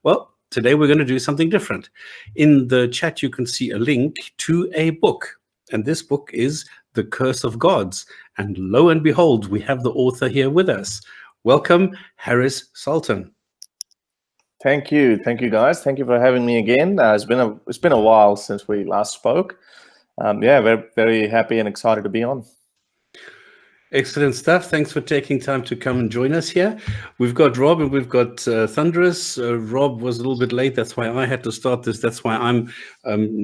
Well, today we're going to do something different. In the chat, you can see a link to a book. And this book is The Curse of Gods. And lo and behold, we have the author here with us. Welcome, Harris Sultan. Thank you, guys. Thank you for having me again. It's been a while since we last spoke. Yeah, very, very happy and excited to be on. Excellent stuff. Thanks for taking time to come and join us here. We've got Rob and we've got Thunderous. Rob was a little bit late. That's why I had to start this. That's why I'm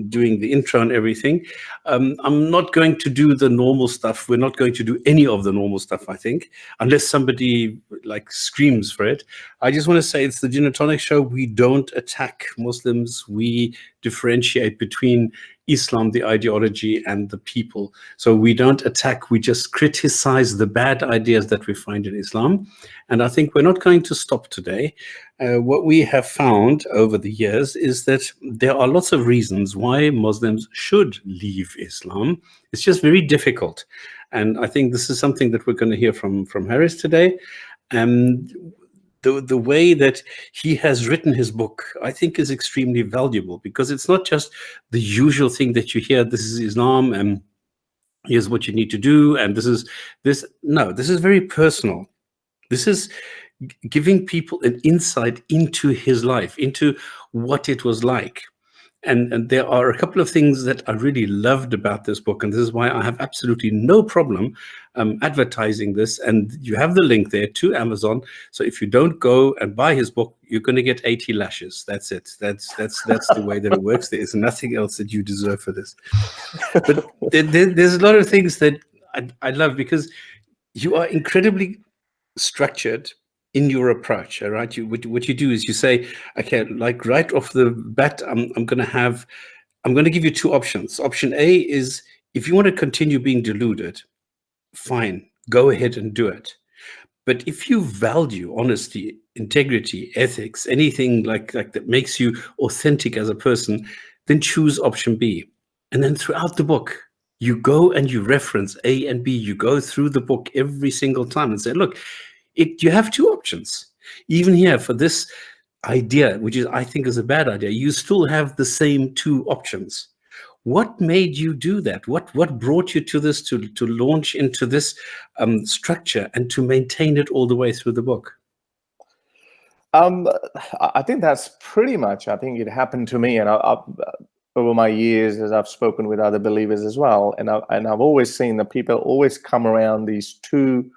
doing the intro and everything. I'm not going to do the normal stuff. We're not going to do any of the normal stuff, I think, unless somebody like screams for it. I just want to say it's the Gin and Tonic Show. We don't attack Muslims. We differentiate between Islam, the ideology, and the people. So we don't attack, we just criticize the bad ideas that we find in Islam. And I think we're not going to stop today. What we have found over the years is that there are lots of reasons why Muslims should leave Islam. It's just very difficult. And I think this is something that we're going to hear from Harris today. The way that he has written his book, I think, is extremely valuable, because it's not just the usual thing that you hear, this is Islam and here's what you need to do, and this is this. No, this is very personal. This is giving people an insight into his life, into what it was like. And there are a couple of things that I really loved about this book, and this is why I have absolutely no problem advertising this. And you have the link there to Amazon. So if you don't go and buy his book, you're going to get 80 lashes. That's it. That's the way that it works. There is nothing else that you deserve for this. But there's a lot of things that I love, because you are incredibly structured in your approach. All right, what you do is you say, okay, like right off the bat, I'm going to give you two options. Option A is, if you want to continue being deluded, fine, go ahead and do it. But if you value honesty, integrity, ethics, anything like that makes you authentic as a person, then choose option B. And then throughout the book, you go and you reference A and B. You go through the book every single time and say, look, you have two options. Even here, for this idea, which is, I think, is a bad idea, you still have the same two options. What made you do that? What brought you to this, to launch into this structure and to maintain it all the way through the book? I think that's pretty much, I think it happened to me, and over my years, as I've spoken with other believers as well, and I've always seen that people always come around these two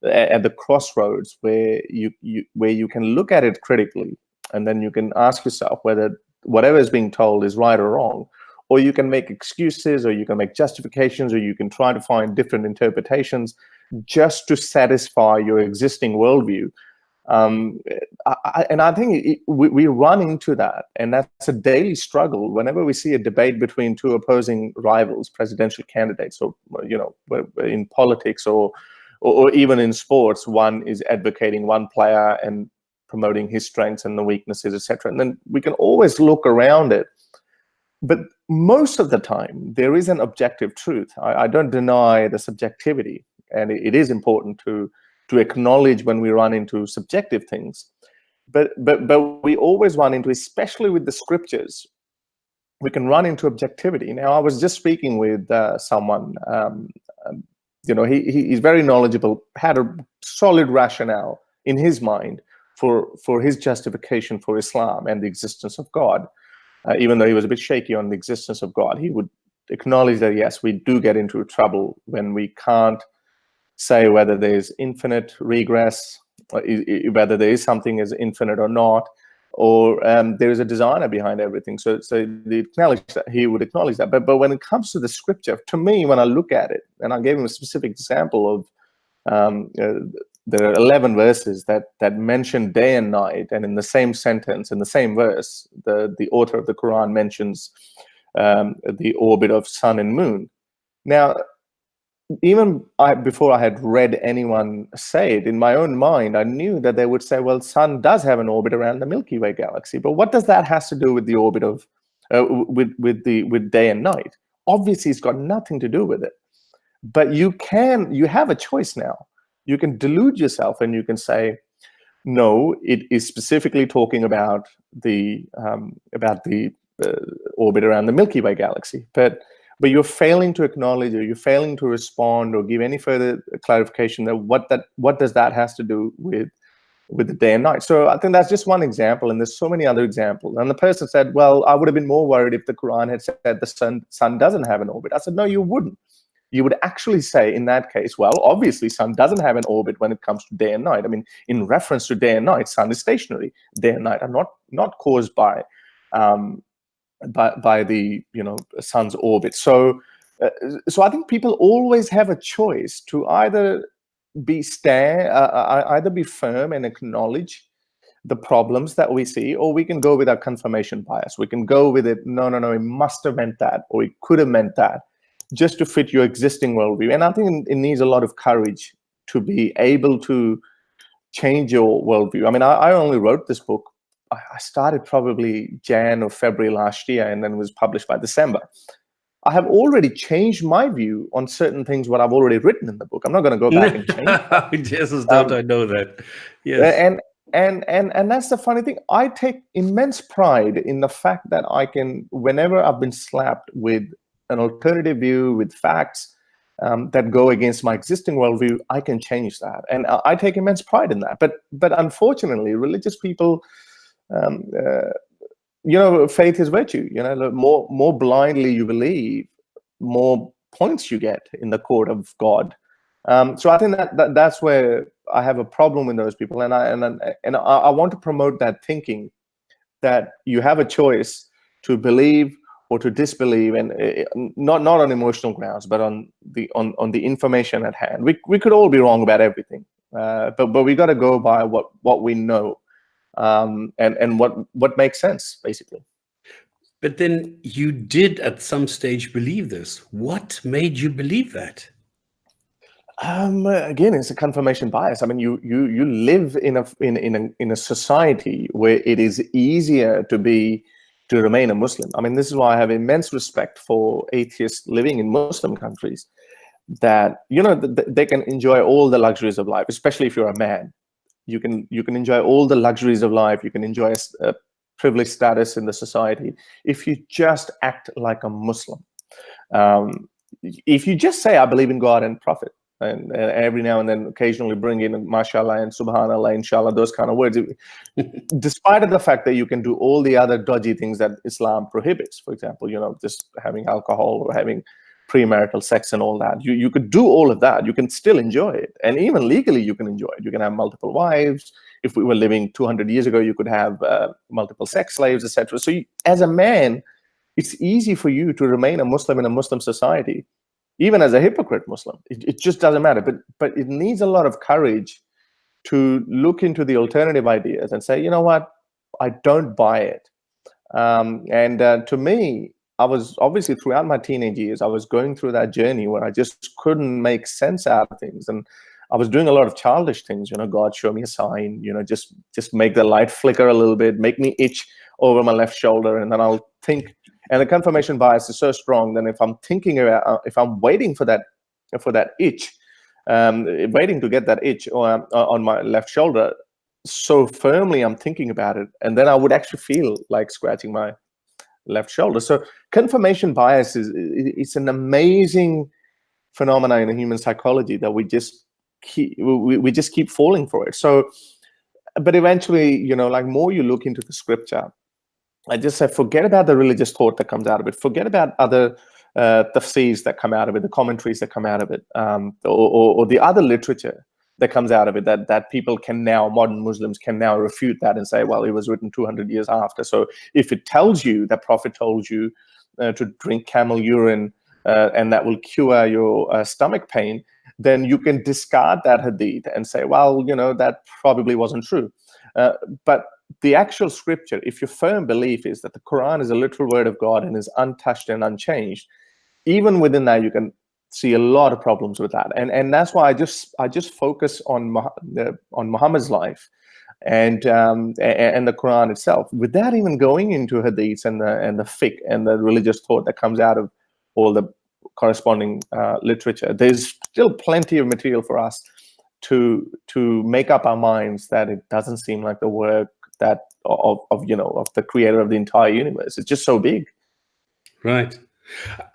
at the crossroads where you can look at it critically, and then you can ask yourself whether whatever is being told is right or wrong, or you can make excuses, or you can make justifications, or you can try to find different interpretations just to satisfy your existing worldview. And I think we run into that, and that's a daily struggle whenever we see a debate between two opposing rivals, presidential candidates, or in politics, or even in sports. One is advocating one player and promoting his strengths and the weaknesses, etc. And then we can always look around it. But most of the time, there is an objective truth. I don't deny the subjectivity, and it is important to acknowledge when we run into subjective things. But we always run into, especially with the scriptures, we can run into objectivity. Now, I was just speaking with someone. He's very knowledgeable, had a solid rationale in his mind for his justification for Islam and the existence of God. Even though he was a bit shaky on the existence of God, he would acknowledge that, yes, we do get into trouble when we can't say whether there's infinite regress, or whether there is something as infinite or not, or there is a designer behind everything. So he would acknowledge that. But when it comes to the scripture, to me, when I look at it, and I gave him a specific example of there are 11 verses that mention day and night, and in the same sentence, in the same verse, the author of the Quran mentions the orbit of sun and moon. Now, even before I had read anyone say it, in my own mind, I knew that they would say, well, sun does have an orbit around the Milky Way galaxy, but what does that has to do with the orbit of with day and night? Obviously, it's got nothing to do with it. But you have a choice now. You can delude yourself, and you can say, no, it is specifically talking about the orbit around the Milky Way galaxy. But you're failing to acknowledge, or you're failing to respond or give any further clarification that what does that has to do with the day and night. So I think that's just one example, and there's so many other examples. And the person said, well, I would have been more worried if the Quran had said the sun doesn't have an orbit. I said, no, you wouldn't. You would actually say in that case, well, obviously sun doesn't have an orbit when it comes to day and night. I mean, in reference to day and night, sun is stationary. Day and night are not caused by the sun's orbit. So I think people always have a choice to either be firm and acknowledge the problems that we see, or we can go with our confirmation bias. We can go with it, no, it must have meant that, or it could have meant that, just to fit your existing worldview. And I think it needs a lot of courage to be able to change your worldview. I mean, I only wrote this book, I started probably Jan or February last year, and then it was published by December. I have already changed my view on certain things, what I've already written in the book. I'm not going to go back and change. Jesus, don't I know that? Yes. And that's the funny thing. I take immense pride in the fact that I can, whenever I've been slapped with an alternative view, with facts that go against my existing worldview, I can change that. And I take immense pride in that. But unfortunately, religious people, faith is virtue. The more blindly you believe, more points you get in the court of God. So I think that's where I have a problem with those people, and I want to promote that thinking, that you have a choice to believe or to disbelieve, and not on emotional grounds, but on the information at hand. We could all be wrong about everything, but we got to go by what we know. And what makes sense, basically. But then you did at some stage believe this. What made you believe that? Again, it's a confirmation bias. I mean, you live in a society where it is easier to remain a Muslim. I mean, this is why I have immense respect for atheists living in Muslim countries, that they can enjoy all the luxuries of life, especially if you're a man. You can enjoy all the luxuries of life. You can enjoy a privileged status in the society if you just act like a Muslim. If you just say, I believe in God and Prophet, and every now and then occasionally bring in mashallah and subhanallah, inshallah, those kind of words, despite of the fact that you can do all the other dodgy things that Islam prohibits, for example, just having alcohol or having premarital sex and all that, you could do all of that. You can still enjoy it, and even legally you can enjoy it. You can have multiple wives. If we were living 200 years ago, you could have multiple sex slaves, etc. So as a man, it's easy for you to remain a Muslim in a Muslim society, even as a hypocrite Muslim. It just doesn't matter. But it needs a lot of courage to look into the alternative ideas and say, you know what, I don't buy it. To me, I was obviously, throughout my teenage years, I was going through that journey where I just couldn't make sense out of things. And I was doing a lot of childish things, God, show me a sign, just make the light flicker a little bit, make me itch over my left shoulder, and then I'll think. And the confirmation bias is so strong that if I'm thinking about, if I'm waiting for that itch, waiting to get that itch on my left shoulder, so firmly I'm thinking about it, and then I would actually feel like scratching my left shoulder. So confirmation bias it's an amazing phenomenon in human psychology that we just keep falling for it. So, but eventually, like more you look into the scripture, I just say, forget about the religious thought that comes out of it. Forget about other tafsirs that come out of it, the commentaries that come out of it, or the other literature that comes out of it, that people can now, modern Muslims can now refute that and say, well, it was written 200 years after. So if it tells you, that Prophet told you to drink camel urine and that will cure your stomach pain, then you can discard that hadith and say, well, that probably wasn't true. But the actual scripture, if your firm belief is that the Quran is a literal word of God and is untouched and unchanged, even within that, you can see a lot of problems with that. And that's why I just focus on Muhammad's life and the Quran itself, without even going into hadiths and the fiqh and the religious thought that comes out of all the corresponding literature. There's still plenty of material for us to make up our minds that it doesn't seem like the work that of the creator of the entire universe. It's just so big. Right.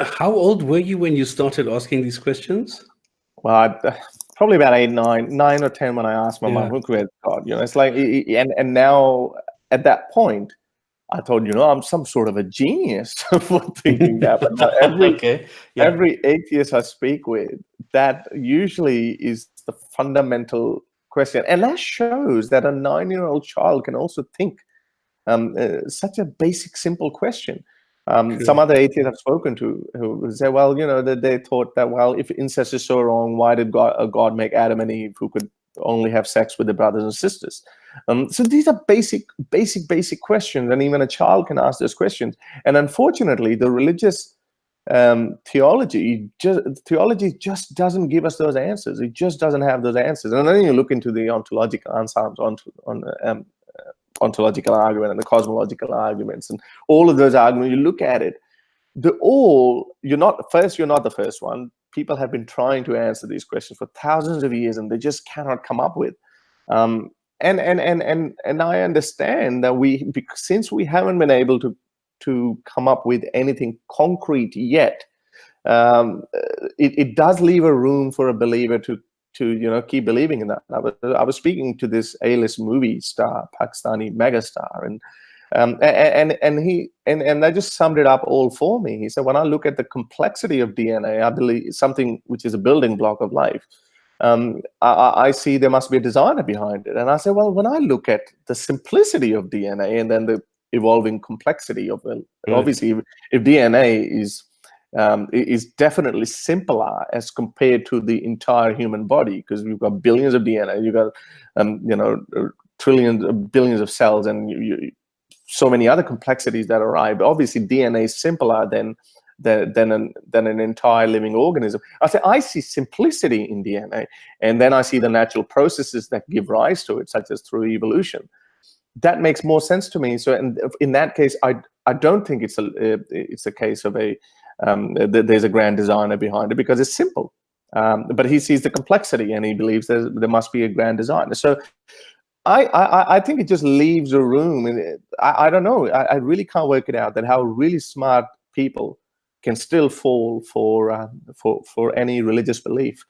How old were you when you started asking these questions? Well, probably about 9 or 10 when I asked my mom, who created God? It's like, and now at that point, I thought, I'm some sort of a genius for thinking that. But now every atheist I speak with, that usually is the fundamental question. And that shows that a 9-year-old child can also think such a basic, simple question. Some other atheists I've spoken to who say, well, that they thought that, well, if incest is so wrong, why did God make Adam and Eve who could only have sex with their brothers and sisters? So these are basic questions, and even a child can ask those questions. And unfortunately, the religious theology just doesn't give us those answers. It just doesn't have those answers. And then you look into the ontological ontological argument and the cosmological arguments and all of those arguments. You look at it, you're not the first one. People have been trying to answer these questions for thousands of years, and they just cannot come up with. And I understand that since we haven't been able to come up with anything concrete yet, it does leave a room for a believer to keep believing in that. I was speaking to this A-list movie star, Pakistani megastar, and that just summed it up all for me. He said, when I look at the complexity of DNA, I believe something which is a building block of life, I see there must be a designer behind it. And I said, well, when I look at the simplicity of DNA and then the evolving complexity of it, obviously, if DNA is definitely simpler as compared to the entire human body, because we've got billions of DNA, you've got trillions, billions of cells, and so many other complexities that arrive. Obviously, DNA is simpler than an entire living organism. I see simplicity in DNA, and then I see the natural processes that give rise to it, such as through evolution. That makes more sense to me. So, in that case, I don't think it's a case of there's a grand designer behind it, because it's simple. But he sees the complexity, and he believes there must be a grand designer. So I think it just leaves a room, and I don't know. I really can't work it out, that how really smart people can still fall for any religious belief.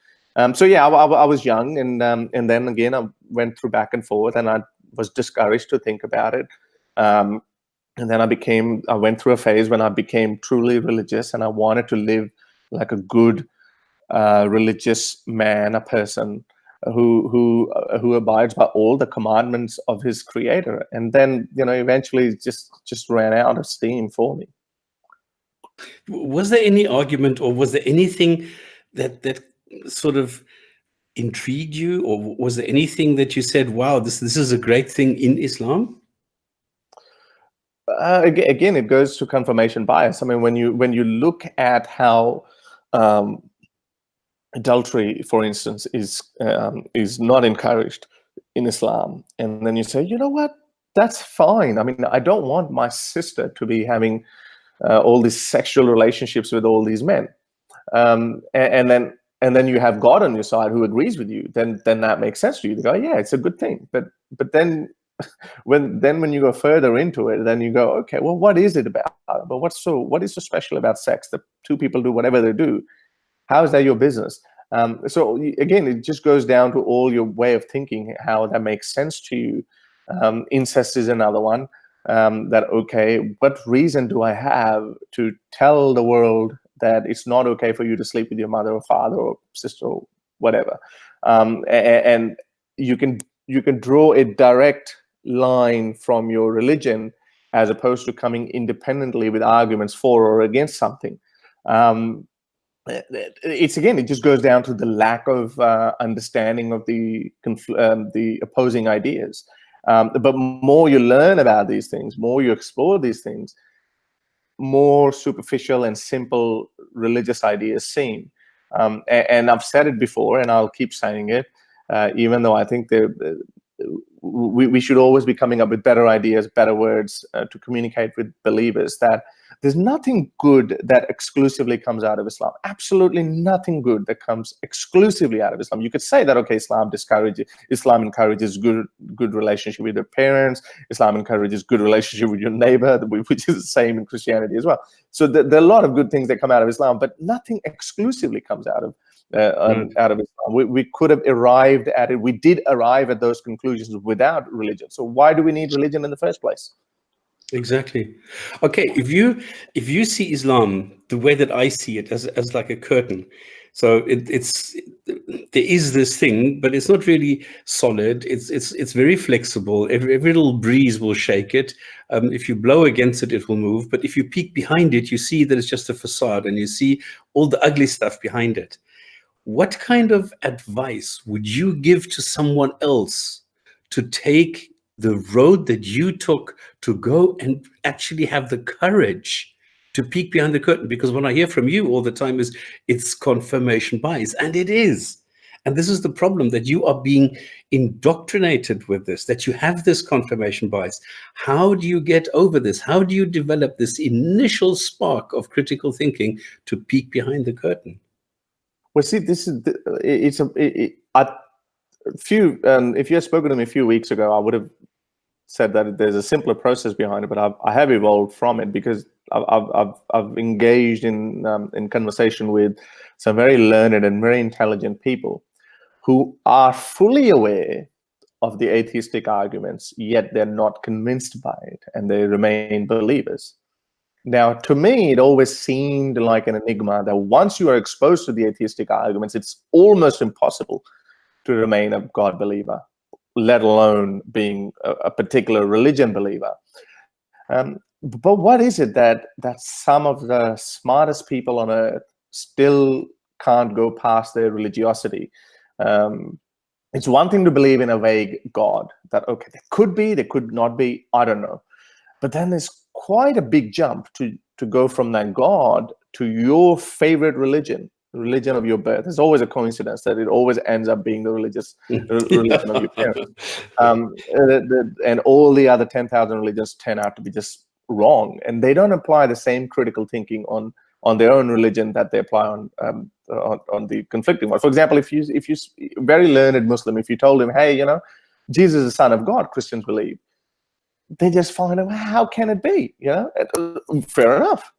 So yeah, I was young, and then again I went through back and forth, and I was discouraged to think about it. And then I went through a phase when I became truly religious, and I wanted to live like a good religious man, a person who abides by all the commandments of his creator. And then, eventually it just ran out of steam for me. Was there any argument, or was there anything that sort of intrigued you, or was there anything that you said, wow, this is a great thing in Islam? Again, it goes to confirmation bias. I mean, when you look at how adultery, for instance, is not encouraged in Islam, and then you say, you know what, that's fine. I mean, I don't want my sister to be having all these sexual relationships with all these men, and then you have God on your side who agrees with you. Then that makes sense to you. They go, yeah, it's a good thing. But then when you go further into it, then you go, okay, well, what is it about? But what is so special about sex that two people do whatever they do? How is that your business? So again, it just goes down to all your way of thinking, how that makes sense to you. Incest is another one. That, okay, what reason do I have to tell the world that it's not okay for you to sleep with your mother or father or sister or whatever? And you can draw a direct line from your religion, as opposed to coming independently with arguments for or against something. It just goes down to the lack of understanding of the opposing ideas. But more you learn about these things, more you explore these things, more superficial and simple religious ideas seem. And I've said it before, and I'll keep saying it, even though I think we should always be coming up with better ideas, better words to communicate with believers, that there's nothing good that exclusively comes out of Islam. Absolutely nothing good that comes exclusively out of Islam. You could say that, okay, Islam encourages good relationship with your parents. Islam encourages good relationship with your neighbor, which is the same in Christianity as well. So there are a lot of good things that come out of Islam, but nothing exclusively comes out of Islam. We could have arrived at it. We did arrive at those conclusions without religion. So why do we need religion in the first place? Exactly. Okay, if you see Islam the way that I see it, as like a curtain, so there is this thing, but it's not really solid. It's very flexible. Every little breeze will shake it. If you blow against it, it will move. But if you peek behind it, you see that it's just a facade, and you see all the ugly stuff behind it. What kind of advice would you give to someone else to take the road that you took, to go and actually have the courage to peek behind the curtain? Because what I hear from you all the time is it's confirmation bias, and it is. And this is the problem, that you are being indoctrinated with this, that you have this confirmation bias. How do you get over this? How do you develop this initial spark of critical thinking to peek behind the curtain? Well, see, this is if you had spoken to me a few weeks ago, I would have said that there's a simpler process behind it, but I have evolved from it, because I've engaged in conversation with some very learned and very intelligent people who are fully aware of the atheistic arguments, yet they're not convinced by it, and they remain believers. Now, to me, it always seemed like an enigma that once you are exposed to the atheistic arguments, it's almost impossible to remain a God believer, let alone being a particular religion believer. But what is it that some of the smartest people on earth still can't go past their religiosity? It's one thing to believe in a vague God, that, okay, there could be, there could not be, I don't know. But then there's quite a big jump to go from that God to your favorite religion of your birth. There's always a coincidence that it always ends up being the religion of your parents. And all the other 10,000 religions turn out to be just wrong. And they don't apply the same critical thinking on their own religion that they apply on the conflicting one. For example, if you very learned Muslim, if you told him, hey, Jesus is the Son of God, Christians believe, they just find out, how can it be? Fair enough.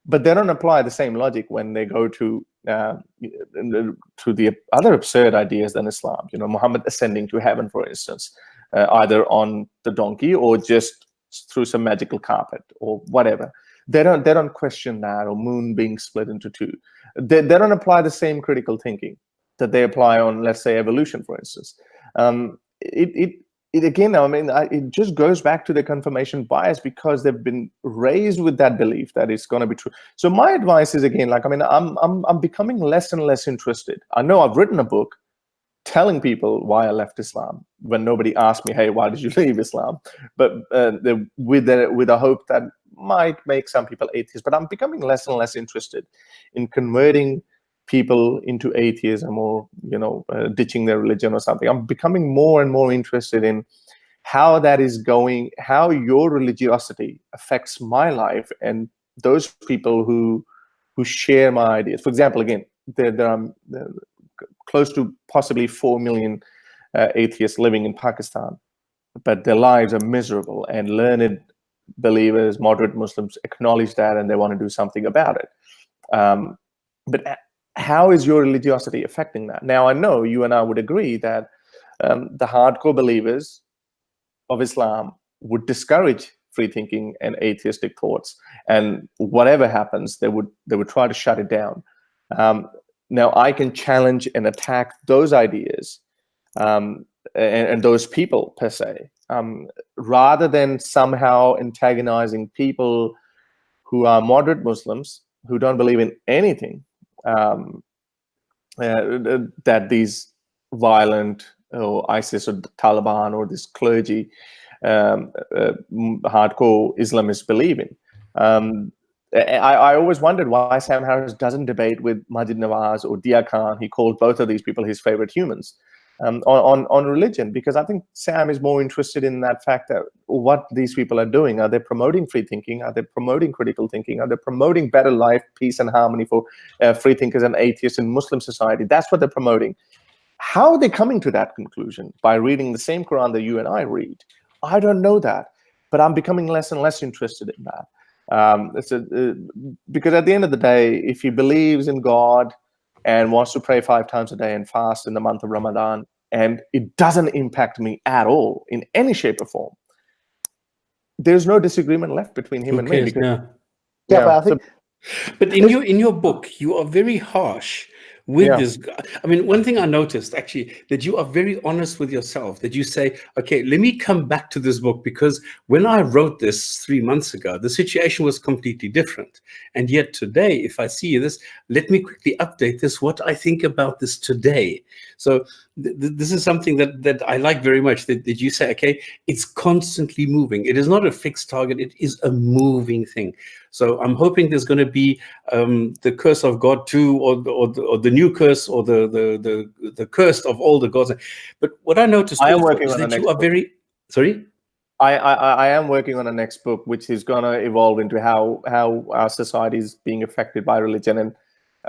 But they don't apply the same logic when they go to the other absurd ideas than Islam. Muhammad ascending to heaven, for instance, either on the donkey or just through some magical carpet or whatever. They don't question that, or moon being split into two. They don't apply the same critical thinking that they apply on, let's say, evolution, for instance. It again, it just goes back to the confirmation bias, because they've been raised with that belief that it's going to be true. So my advice is, again, I'm becoming less and less interested. I know I've written a book telling people why I left Islam when nobody asked me, hey, why did you leave Islam? But with a hope that might make some people atheists. But I'm becoming less and less interested in converting people into atheism, or ditching their religion or something. I'm becoming more and more interested in how that is going, how your religiosity affects my life and those people who share my ideas. For example, again, there are close to possibly 4 million atheists living in Pakistan, but their lives are miserable, and learned believers, moderate Muslims, acknowledge that, and they want to do something about it. But how is your religiosity affecting that? Now, I know you and I would agree that the hardcore believers of Islam would discourage free thinking and atheistic thoughts, and whatever happens, they would try to shut it down. Now, I can challenge and attack those ideas and those people per se, rather than somehow antagonizing people who are moderate Muslims who don't believe in anything that these violent, or ISIS or Taliban or this clergy, hardcore Islamists believe in. I always wondered why Sam Harris doesn't debate with Majid Nawaz or Dia Khan. He called both of these people his favorite humans. on religion, because I think Sam is more interested in that fact that what these people are doing. Are they promoting free thinking? Are they promoting critical thinking? Are they promoting better life, peace, and harmony for free thinkers and atheists in Muslim society? That's what they're promoting. How are they coming to that conclusion? By reading the same Quran that you and I read? I don't know that, but I'm becoming less and less interested in that. Because at the end of the day, if he believes in God and wants to pray 5 times a day and fast in the month of Ramadan, and it doesn't impact me at all in any shape or form, there's no disagreement left between him and me. Because, yeah, but I think, but in your book, you are very harsh with this guy. I mean, one thing I noticed actually, that you are very honest with yourself, that you say, okay, let me come back to this book, because when I wrote this 3 months ago, the situation was completely different. And yet today, if I see this, let me quickly update this, what I think about this today. So this is something that I like very much, that you say, okay, it's constantly moving. It is not a fixed target. It is a moving thing. So I'm hoping there's going to be the curse of God 2, or the new curse, or the curse of all the gods. But what I noticed I am also working is on that the you next are book. very, sorry? I am working on a next book, which is going to evolve into how our society is being affected by religion, and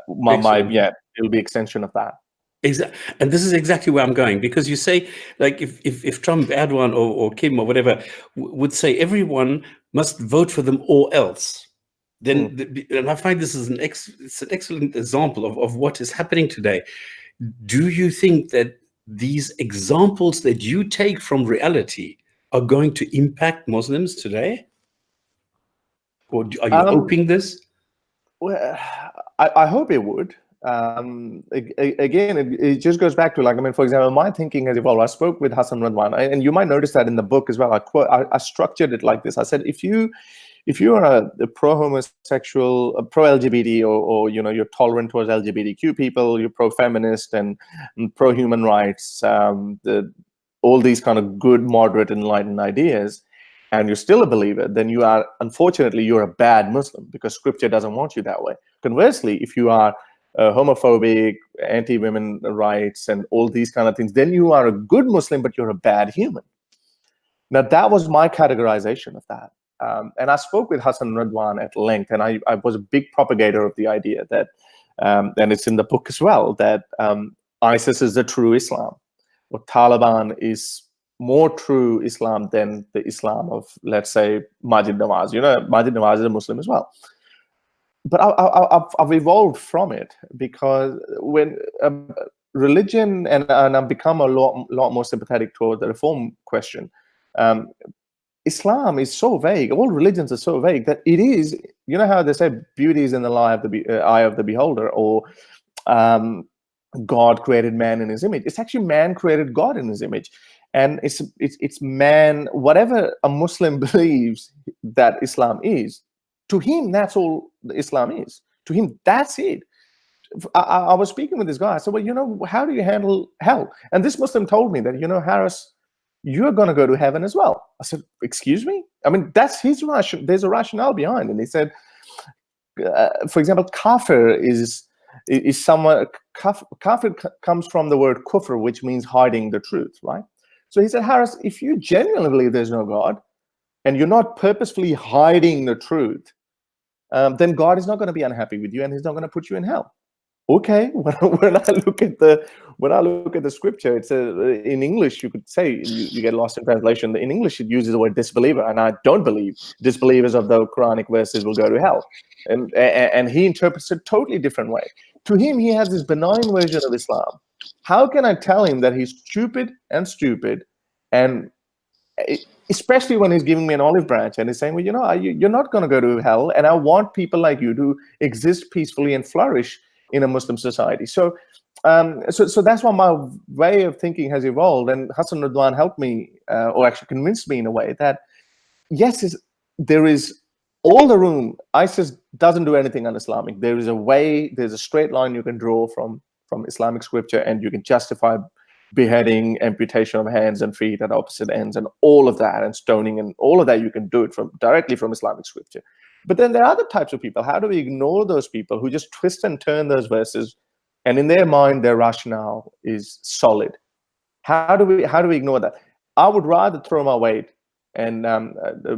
it'll be extension of that. Exactly, and this is exactly where I'm going, because you say, like, if Trump, Erdogan, or Kim, or whatever, would say everyone must vote for them or else, then and I find this is it's an excellent example of what is happening today. Do you think that these examples that you take from reality are going to impact Muslims today, or are you hoping this? Well, I hope it would. Again, it just goes back to, like, I mean, for example, my thinking has evolved. I spoke with Hassan Radwan, and you might notice that in the book as well. I structured it like this. I said, if you are a pro-homosexual, a pro-LGBT, or you're tolerant towards LGBTQ people, you're pro-feminist and pro-human rights, all these kind of good, moderate, enlightened ideas, and you're still a believer, then unfortunately, you're a bad Muslim, because Scripture doesn't want you that way. Conversely, if you are homophobic, anti-women rights, and all these kind of things, then you are a good Muslim, but you're a bad human. Now, that was my categorization of that. And I spoke with Hassan Radwan at length, and I was a big propagator of the idea that, and it's in the book as well, that ISIS is the true Islam, or Taliban is more true Islam than the Islam of, let's say, Majid Nawaz. Majid Nawaz is a Muslim as well. But I've evolved from it, because when religion, and I've become a lot more sympathetic toward the reform question. Islam is so vague. All religions are so vague that it is. You know how they say beauty is in the eye of the beholder, or God created man in His image. It's actually man created God in His image, and it's man. Whatever a Muslim believes that Islam is, to him, that's all Islam is. To him, that's it. I was speaking with this guy. I said, well, how do you handle hell? And this Muslim told me that, Harris, you're going to go to heaven as well. I said, excuse me? I mean, that's his rationale. There's a rationale behind it. And he said, for example, kafir is someone, kafir comes from the word kufr, which means hiding the truth, right? So he said, Harris, if you genuinely believe there's no God, and you're not purposefully hiding the truth, then God is not going to be unhappy with you, and He's not going to put you in hell. Okay, when I look at the scripture, it's in English. You could say you get lost in translation. In English, it uses the word disbeliever, and I don't believe disbelievers of the Quranic verses will go to hell. And he interprets it a totally different way. To him, he has this benign version of Islam. How can I tell him that he's stupid, and especially when he's giving me an olive branch and he's saying, well, you're not going to go to hell, and I want people like you to exist peacefully and flourish in a Muslim society. So that's why my way of thinking has evolved, and Hassan Radwan helped me, or actually convinced me in a way, that yes, there is all the room. ISIS doesn't do anything un-Islamic. There is a way, there's a straight line you can draw from Islamic scripture, and you can justify beheading, amputation of hands and feet at opposite ends, and all of that, and stoning, and all of that. You can do it directly from Islamic scripture. But then there are other types of people. How do we ignore those people who just twist and turn those verses, and in their mind, their rationale is solid? How do we ignore that? I would rather throw my weight and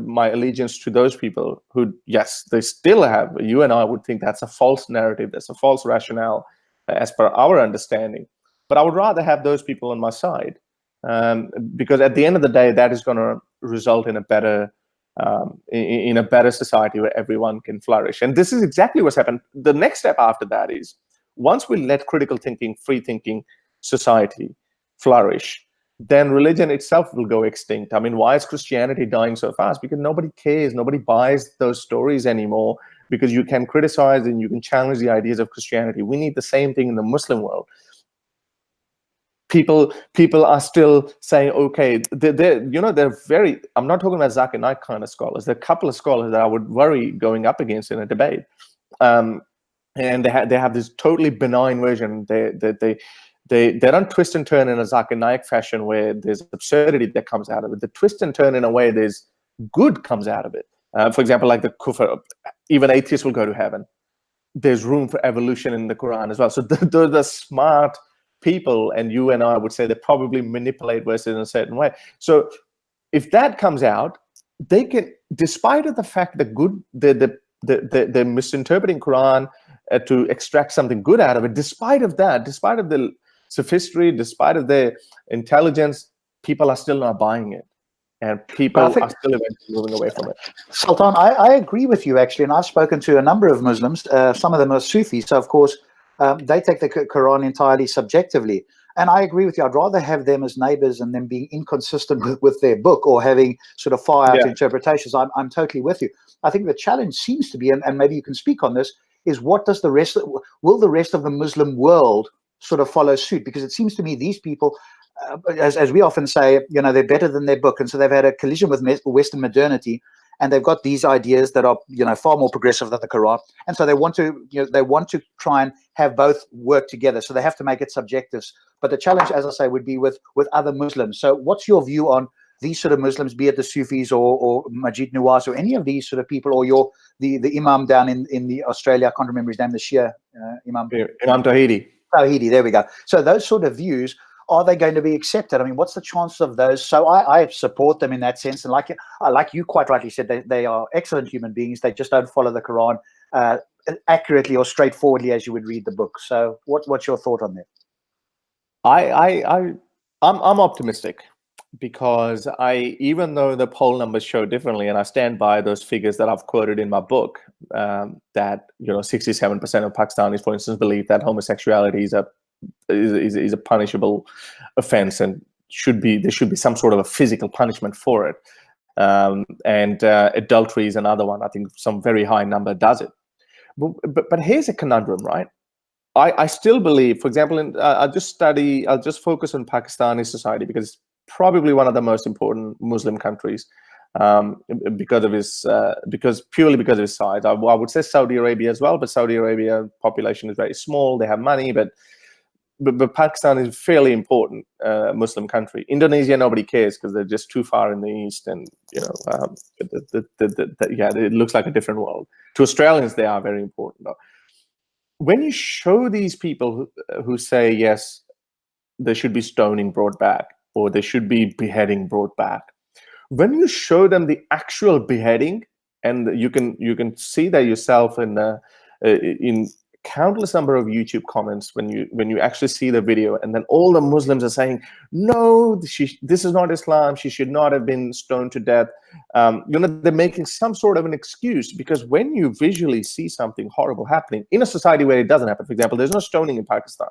my allegiance to those people who, yes, they still have, you and I would think that's a false narrative, that's a false rationale as per our understanding. But I would rather have those people on my side, because at the end of the day, that is going to result in a better society where everyone can flourish. And this is exactly what's happened. The next step after that is, once we let critical thinking, free thinking society flourish, then religion itself will go extinct. I mean, why is Christianity dying so fast? Because nobody cares, nobody buys those stories anymore, because you can criticize and you can challenge the ideas of Christianity. We need the same thing in the Muslim world. People are still saying, okay, they're very, I'm not talking about Zakir Naik kind of scholars. There are a couple of scholars that I would worry going up against in a debate. And they have this totally benign version. They don't twist and turn in a Zakir Naik fashion where there's absurdity that comes out of it. They twist and turn in a way there's good comes out of it. For example, like the kufr, even atheists will go to heaven. There's room for evolution in the Quran as well. So the smart people, and you and I would say they probably manipulate verses in a certain way. So if that comes out, they can, despite of the fact that they're misinterpreting Quran to extract something good out of it, despite of that, despite of the sophistry, despite of their intelligence, people are still not buying it. And people are still eventually moving away from it. Sultan, I agree with you, actually. And I've spoken to a number of Muslims. Some of them are Sufis. So, of course, they take the Quran entirely subjectively. And I agree with you. I'd rather have them as neighbors and them being inconsistent with their book, or having sort of far out interpretations. I'm totally with you. I think the challenge seems to be, and maybe you can speak on this, is what does will the rest of the Muslim world sort of follow suit? Because it seems to me these people, as we often say, they're better than their book. And so they've had a collision with Western modernity, and they've got these ideas that are, far more progressive than the Quran. And so they want to try and have both work together. So they have to make it subjective. But the challenge, as I say, would be with other Muslims. So what's your view on these sort of Muslims, be it the Sufis or Majid Nawaz or any of these sort of people, or the Imam down in the Australia, I can't remember his name, the Shia Imam Tawhidi. Tawhidi, there we go. So those sort of views, are they going to be accepted? I mean, what's the chance of those? So I support them in that sense. And like you quite rightly said, they are excellent human beings. They just don't follow the Quran accurately or straightforwardly as you would read the book. So what's your thought on that? I'm optimistic, because even though the poll numbers show differently, and I stand by those figures that I've quoted in my book, that 67% of Pakistanis, for instance, believe that homosexuality is a punishable offense, and there should be some sort of a physical punishment for it. And adultery is another one. I think some very high number does it. But here's a conundrum, right? I still believe, for example, I'll just focus on Pakistani society, because it's probably one of the most important Muslim countries, purely because of its size. I would say Saudi Arabia as well, but Saudi Arabia population is very small. They have money, but Pakistan is a fairly important Muslim country. Indonesia, nobody cares, because they're just too far in the east, and it looks like a different world. To Australians, they are very important, though. When you show these people who say, yes, there should be stoning brought back, or there should be beheading brought back, when you show them the actual beheading, and you can see that yourself in countless number of YouTube comments, when you actually see the video, and then all the Muslims are saying, no, this is not Islam, she should not have been stoned to death. They're making some sort of an excuse, because when you visually see something horrible happening in a society where it doesn't happen, for example, there's no stoning in Pakistan.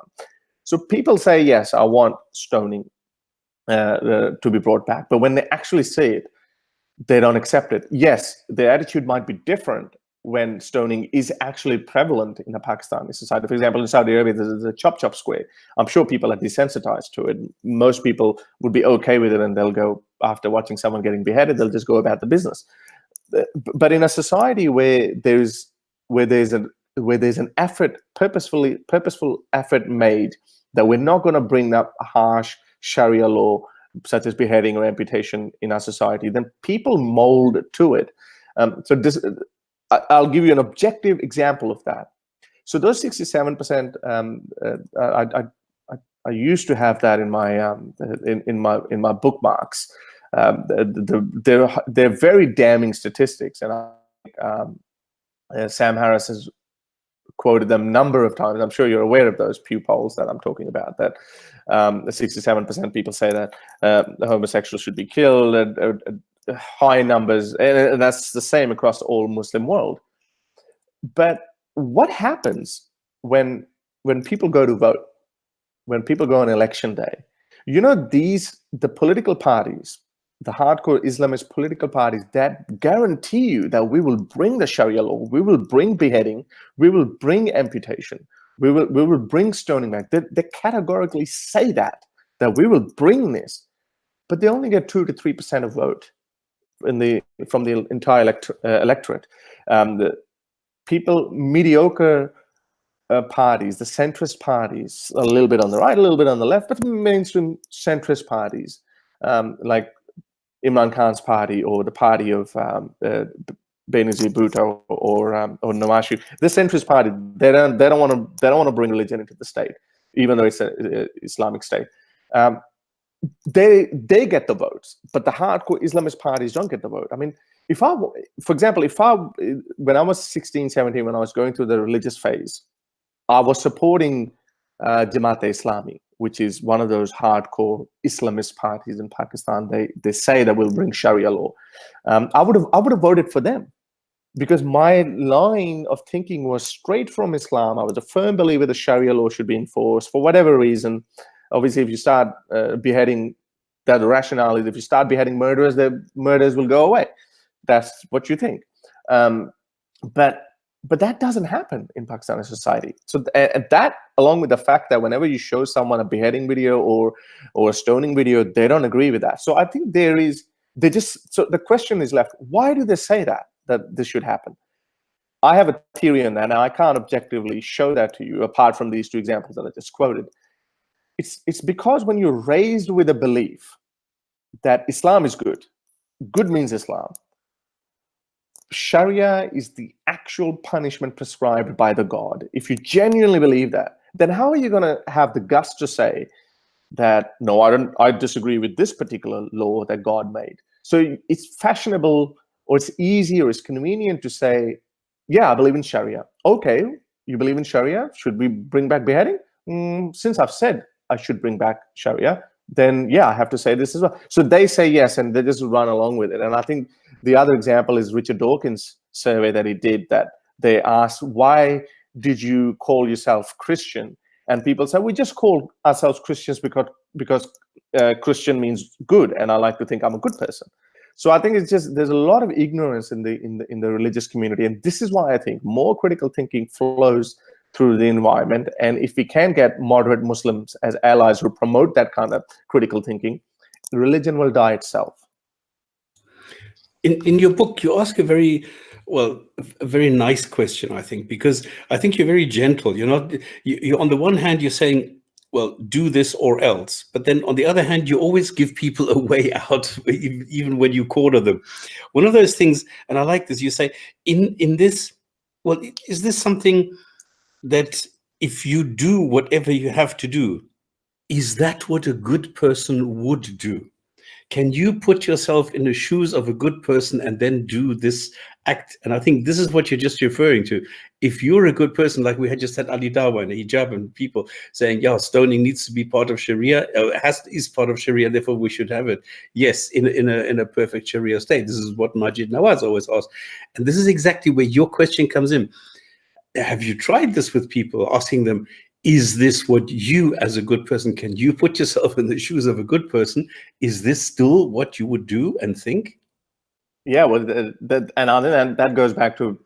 So people say, yes, I want stoning to be brought back. But when they actually see it, they don't accept it. Yes, their attitude might be different when stoning is actually prevalent in a Pakistani society. For example, in Saudi Arabia, there's a chop square. I'm sure people are desensitized to it. Most people would be okay with it, and they'll go, after watching someone getting beheaded, they'll just go about the business. But in a society where there's an effort, purposeful effort made, that we're not going to bring up harsh Sharia law such as beheading or amputation in our society, then people mold to it. I'll give you an objective example of that. So those 67%, I I used to have that in my in my bookmarks. They're very damning statistics, and Sam Harris has quoted them a number of times. I'm sure you're aware of those Pew polls that I'm talking about, that 67% people say that the homosexuals should be killed, and high numbers, and that's the same across all Muslim world. But what happens when people go to vote, when people go on election day? You know, the political parties, the hardcore Islamist political parties, that guarantee you that we will bring the Sharia law, we will bring beheading, we will bring amputation, we will bring stoning back. They categorically say that we will bring this, but they only get 2 to 3% of vote from the entire electorate. The people, mediocre parties, the centrist parties, a little bit on the right, a little bit on the left, but mainstream centrist parties, like Imran Khan's party, or the party of Benazir Bhutto or Nawaz Sharif, the centrist party, they don't want to bring religion into the state, even though it's an Islamic state. They get the votes, but the hardcore Islamist parties don't get the vote. I mean, for example, when I was 16, 17, when I was going through the religious phase, I was supporting Jamaat-e-Islami, which is one of those hardcore Islamist parties in Pakistan. They say that we'll bring Sharia law. I would have voted for them, because my line of thinking was straight from Islam. I was a firm believer that Sharia law should be enforced for whatever reason. Obviously, if you start beheading, that the rationale is if you start beheading murderers, the murders will go away. That's what you think. But that doesn't happen in Pakistani society. So that, along with the fact that whenever you show someone a beheading video or a stoning video, they don't agree with that. So I think so the question is left, why do they say that this should happen? I have a theory on that, and I can't objectively show that to you apart from these two examples that I just quoted. It's because when you're raised with a belief that Islam is good means Islam, Sharia is the actual punishment prescribed by the God. If you genuinely believe that, then how are you going to have the guts to say that, no, I disagree with this particular law that God made? So it's fashionable, or it's easy, or it's convenient to say, yeah, I believe in Sharia. Okay, you believe in Sharia? Should we bring back beheading? Since I've said I should bring back Sharia, then yeah, I have to say this as well. So they say yes, and they just run along with it. And I think the other example is Richard Dawkins' survey that he did, that they asked, why did you call yourself Christian? And people said, we just call ourselves Christians because Christian means good, and I like to think I'm a good person. So I think it's just, there's a lot of ignorance in the religious community, and this is why I think more critical thinking flows through the environment. And if we can get moderate Muslims as allies who promote that kind of critical thinking, religion will die itself. In your book, you ask a very nice question, I think, because I think you're very gentle. You're not, you on the one hand, you're saying, well, do this or else. But then on the other hand, you always give people a way out, even when you corner them. One of those things, and I like this, you say, in this, well, is this something that if you do whatever you have to do, is that what a good person would do? Can you put yourself in the shoes of a good person and then do this act? And I think this is what you're just referring to. If you're a good person, like we had just had Ali Dawa and hijab and people saying, yeah, stoning needs to be part of Sharia, is part of Sharia, therefore we should have it. Yes, in a perfect Sharia state. This is what Majid Nawaz always asked. And this is exactly where your question comes in. Have you tried this with people, asking them, is this what you, as a good person, can you put yourself in the shoes of a good person? Is this still what you would do and think? Yeah, well, and that goes back to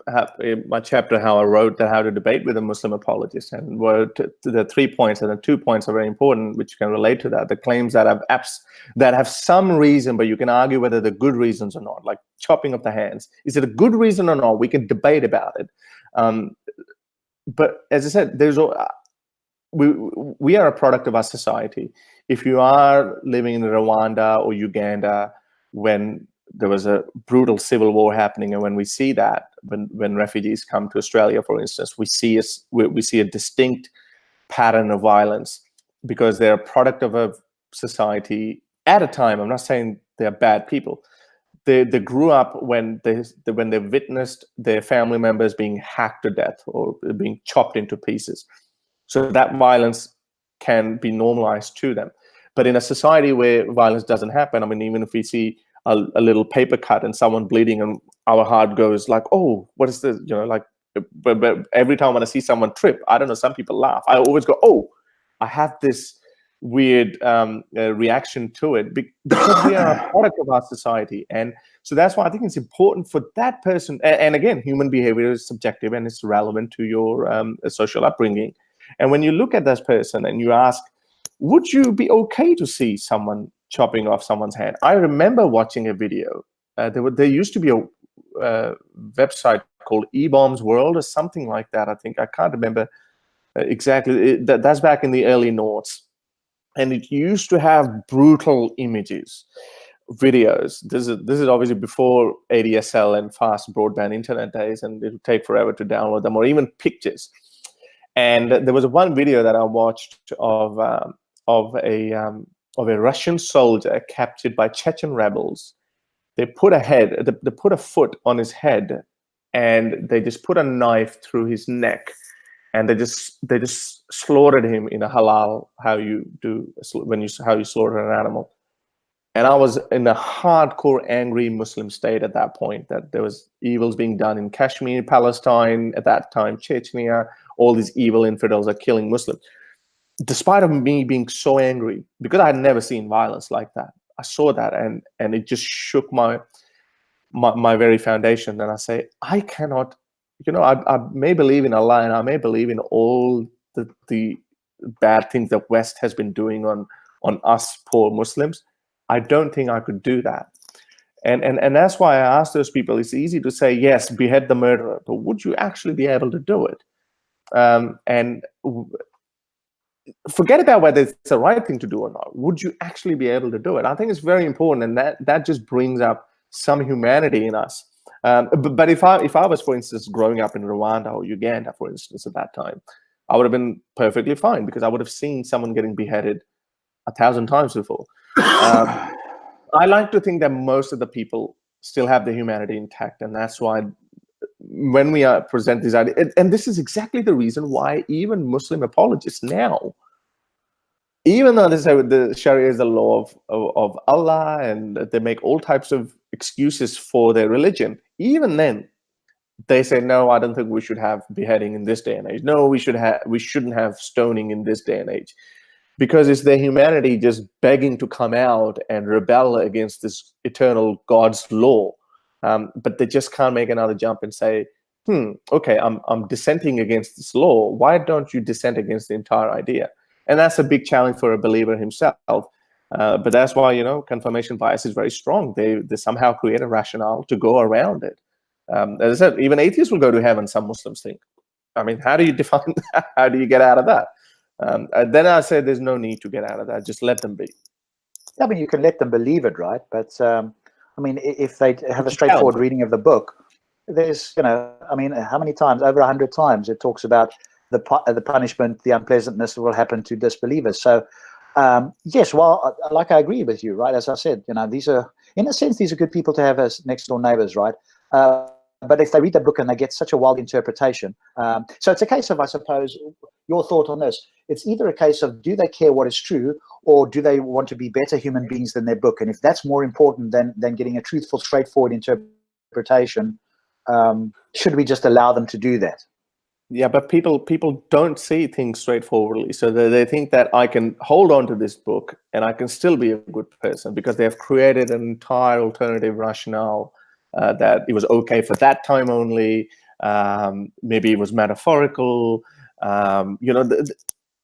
my chapter, how I wrote that, how to debate with a Muslim apologist, and the 3 points, and the 2 points are very important, which can relate to that. The claims that have some reason, but you can argue whether they're good reasons or not, like chopping of the hands. Is it a good reason or not? We can debate about it. But as I said, we are a product of our society. If you are living in Rwanda or Uganda, when there was a brutal civil war happening, and when we see that, when refugees come to Australia, for instance, we see a distinct pattern of violence. because they're a product of a society at a time. I'm not saying they're bad people. They grew up when they witnessed their family members being hacked to death or being chopped into pieces. So that violence can be normalized to them. But in a society where violence doesn't happen, I mean, even if we see a little paper cut and someone bleeding, and our heart goes like, oh, what is this? You know, like, but every time when I see someone trip, I don't know, some people laugh. I always go, oh, I have this weird reaction to it because we are a product of our society. And so that's why I think it's important for that person. And again, human behavior is subjective and it's relevant to your social upbringing. And when you look at this person and you ask, would you be okay to see someone chopping off someone's hand? I remember watching a video. There used to be a website called E-Bombs World or something like that. I think I can't remember exactly. That's back in the early noughts. And it used to have brutal images, videos. This is obviously before ADSL and fast broadband internet days, and it would take forever to download them, or even pictures. And there was one video that I watched of a Russian soldier captured by Chechen rebels. They put a foot on his head, and they just put a knife through his neck. And they just slaughtered him in a halal, how you slaughter an animal. And I was in a hardcore angry Muslim state at that point, that there was evils being done in Kashmir, Palestine, at that time, Chechnya, all these evil infidels are killing Muslims. Despite of me being so angry, because I had never seen violence like that, I saw that and it just shook my very foundation. And I say, I cannot. You know, I may believe in Allah and I may believe in all the bad things that West has been doing on us poor Muslims. I don't think I could do that. And that's why I ask those people, it's easy to say, yes, behead the murderer, but would you actually be able to do it? And forget about whether it's the right thing to do or not. Would you actually be able to do it? I think it's very important, and that just brings up some humanity in us. But if I was, for instance, growing up in Rwanda or Uganda, for instance, at that time, I would have been perfectly fine because I would have seen someone getting beheaded 1,000 times before. I like to think that most of the people still have the humanity intact, and that's why when we present these ideas, and this is exactly the reason why even Muslim apologists now, even though they say the Sharia is the law of Allah and they make all types of excuses for their religion, even then they say, no, I don't think we should have beheading in this day and age. No, we shouldn't have stoning in this day and age, because it's their humanity just begging to come out and rebel against this eternal God's law. But they just can't make another jump and say, okay, I'm dissenting against this law. Why don't you dissent against the entire idea? And that's a big challenge for a believer himself. But that's why, confirmation bias is very strong. They somehow create a rationale to go around it. As I said, even atheists will go to heaven, some Muslims think. I mean, how do you define that? How do you get out of that? Then I say there's no need to get out of that. Just let them be. I mean, you can let them believe it, right? But, I mean, if they have a straightforward reading of the book, there's, I mean, how many times? Over 100 times it talks about the punishment, the unpleasantness that will happen to disbelievers. So, yes, well, like I agree with you, right? As I said, these are, in a sense, these are good people to have as next door neighbors, right? But if they read the book and they get such a wild interpretation, so it's a case of, I suppose, your thought on this. It's either a case of, do they care what is true, or do they want to be better human beings than their book? And if that's more important than getting a truthful, straightforward interpretation, should we just allow them to do that? Yeah, but people don't see things straightforwardly. So they think that I can hold on to this book and I can still be a good person because they have created an entire alternative rationale that it was okay for that time only. Maybe it was metaphorical.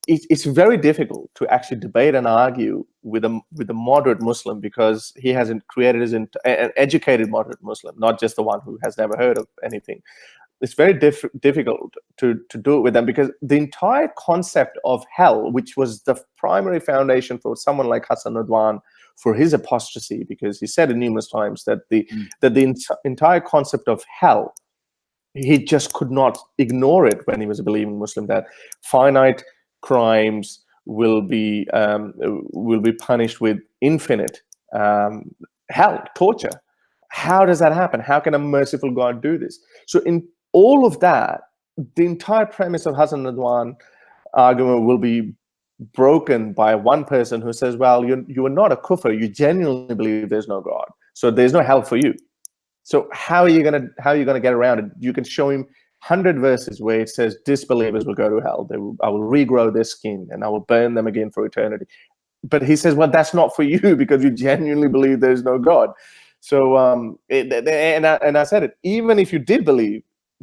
It's very difficult to actually debate and argue with a moderate Muslim, because he hasn't created an educated moderate Muslim, not just the one who has never heard of anything. It's very difficult to do it with them, because the entire concept of hell, which was the primary foundation for someone like Hassan Radwan for his apostasy, because he said it numerous times that the entire concept of hell, he just could not ignore it when he was a believing Muslim, that finite crimes will be punished with infinite hell, torture. How does that happen? How can a merciful God do this? So in all of that, the entire premise of Hassan Radwan argument will be broken by one person who says, well, you are not a kufr, you genuinely believe there's no God, so there's no hell for you. So how are you gonna get around it? You can show him 100 verses where it says disbelievers will go to hell. I will regrow their skin and I will burn them again for eternity. But he says, well, that's not for you because you genuinely believe there's no God. So and I said it, even if you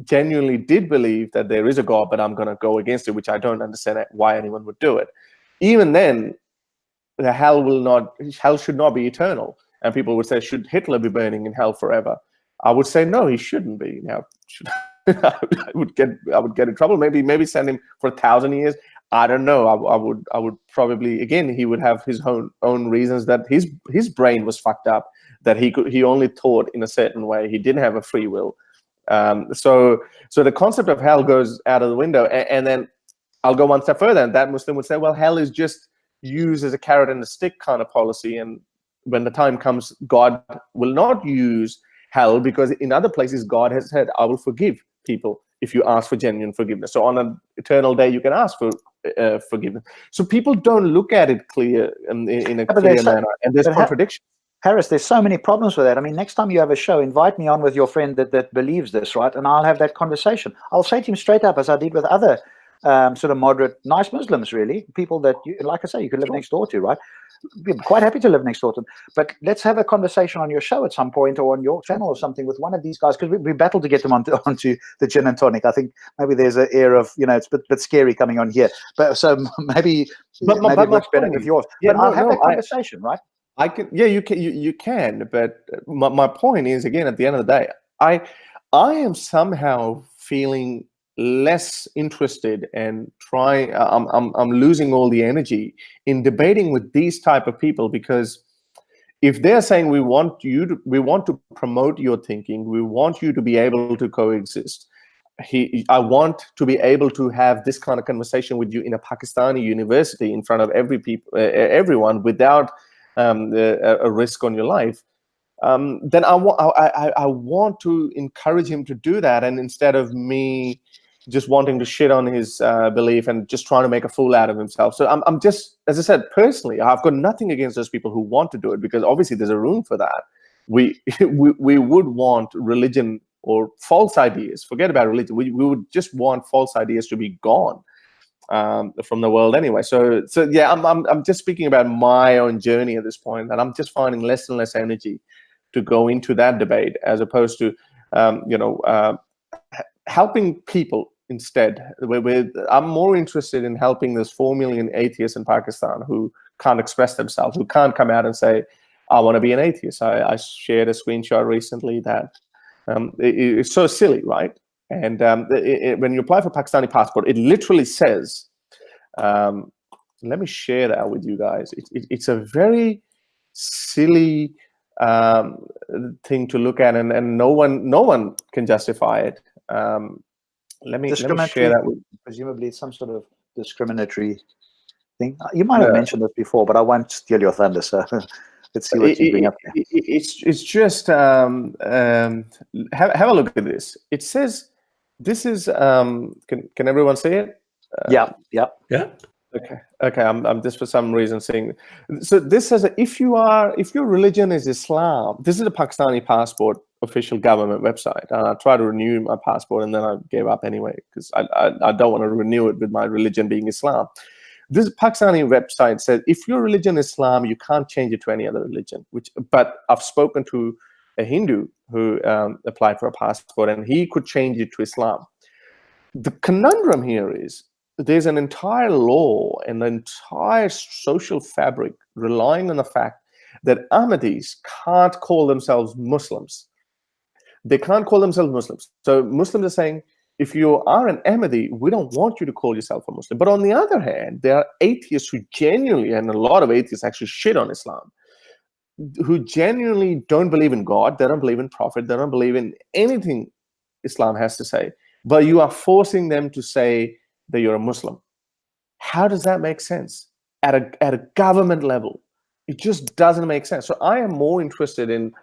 genuinely did believe that there is a God, but I'm going to go against it, which I don't understand why anyone would do it. Even then, the hell should not be eternal. And people would say, should Hitler be burning in hell forever? I would say, no, he shouldn't be. Now, I would get in trouble. Maybe send him for 1,000 years. I don't know. I would probably, again, he would have his own reasons that his brain was fucked up, that he only thought in a certain way. He didn't have a free will. So the concept of hell goes out of the window. And then I'll go one step further, and that Muslim would say, well, hell is just used as a carrot and a stick kind of policy. And when the time comes, God will not use hell, because in other places, God has said, I will forgive people if you ask for genuine forgiveness. So on an eternal day, you can ask for forgiveness. So people don't look at it clear in a clear manner, and there's contradiction. Harris, there's so many problems with that. I mean, next time you have a show, invite me on with your friend that believes this, right? And I'll have that conversation. I'll say to him straight up, as I did with other sort of moderate, nice Muslims, really, people that, like I say, you could live next door to, right? Be quite happy to live next door to them. But let's have a conversation on your show at some point, or on your channel or something, with one of these guys, because we battled to get them onto the gin and tonic. I think maybe there's an air of, it's a bit scary coming on here. But so maybe it works better with yours. Yeah, but I'll have that conversation, right? I can, yeah, you can, but my point is, again, at the end of the day, I am somehow feeling less interested and trying. I'm losing all the energy in debating with these type of people, because if they're saying we want to promote your thinking, we want you to be able to coexist. I want to be able to have this kind of conversation with you in a Pakistani university in front of everyone without a risk on your life, then I want to encourage him to do that, and instead of me just wanting to shit on his belief and just trying to make a fool out of himself. So I'm just, as I said, personally, I've got nothing against those people who want to do it, because obviously there's a room for that. We would want religion or false ideas. Forget about religion. We would just want false ideas to be gone from the world anyway. So yeah, I'm just speaking about my own journey at this point, and I'm just finding less and less energy to go into that debate, as opposed to helping people instead. I'm more interested in helping those 4 million atheists in Pakistan who can't express themselves, who can't come out and say, I want to be an atheist. I shared a screenshot recently that it's so silly, right? And when you apply for Pakistani passport, it literally says, let me share that with you guys. It's a very silly thing to look at, and no one can justify it. Let me share that with. Presumably it's some sort of discriminatory thing. You might have mentioned this before, but I won't steal your thunder, so let's see what you bring up here. It's just have a look at this. It says, this is can everyone see it? Yeah. Okay. I'm just for some reason saying. So this says that if your religion is Islam, this is a Pakistani passport official government website. I tried to renew my passport and then I gave up anyway, because I don't want to renew it with my religion being Islam. This Pakistani website says if your religion is Islam, you can't change it to any other religion. But I've spoken to a Hindu who applied for a passport, and he could change it to Islam. The conundrum here is there's an entire law and an entire social fabric relying on the fact that Ahmadis can't call themselves Muslims. They can't call themselves Muslims. So Muslims are saying, if you are an Ahmadi, we don't want you to call yourself a Muslim. But on the other hand, there are atheists who genuinely, and a lot of atheists actually shit on Islam, who genuinely don't believe in God, they don't believe in Prophet, they don't believe in anything Islam has to say. But you are forcing them to say that you're a Muslim. How does that make sense at a government level? It just doesn't make sense. So I am more interested in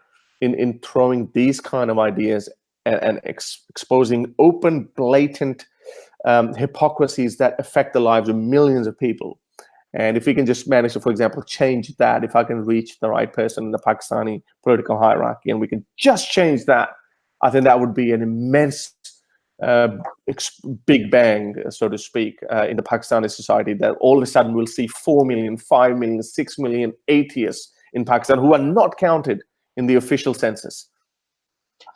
throwing these kind of ideas and exposing open, blatant hypocrisies that affect the lives of millions of people. And if we can just manage to, for example, change that, if I can reach the right person in the Pakistani political hierarchy and we can just change that, I think that would be an immense big bang, so to speak, in the Pakistani society, that all of a sudden we'll see 4 million, 5 million, 6 million atheists in Pakistan who are not counted in the official census.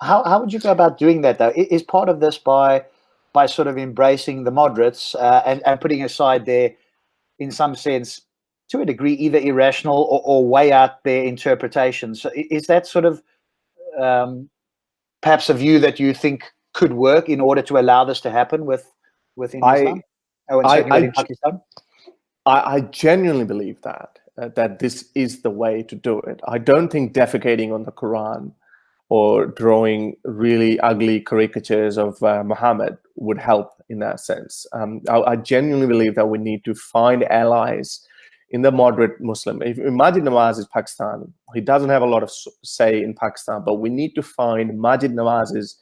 How would you go about doing that, though? Is part of this by sort of embracing the moderates and putting aside their, in some sense, to a degree, either irrational or way out their interpretations? So is that sort of perhaps a view that you think could work in order to allow this to happen within Islam? In Pakistan? I genuinely believe that this is the way to do it. I don't think defecating on the Quran or drawing really ugly caricatures of Muhammad would help in that sense. I genuinely believe that we need to find allies in the moderate Muslim. If Majid Nawaz is Pakistani, he doesn't have a lot of say in Pakistan, but we need to find Majid Nawazes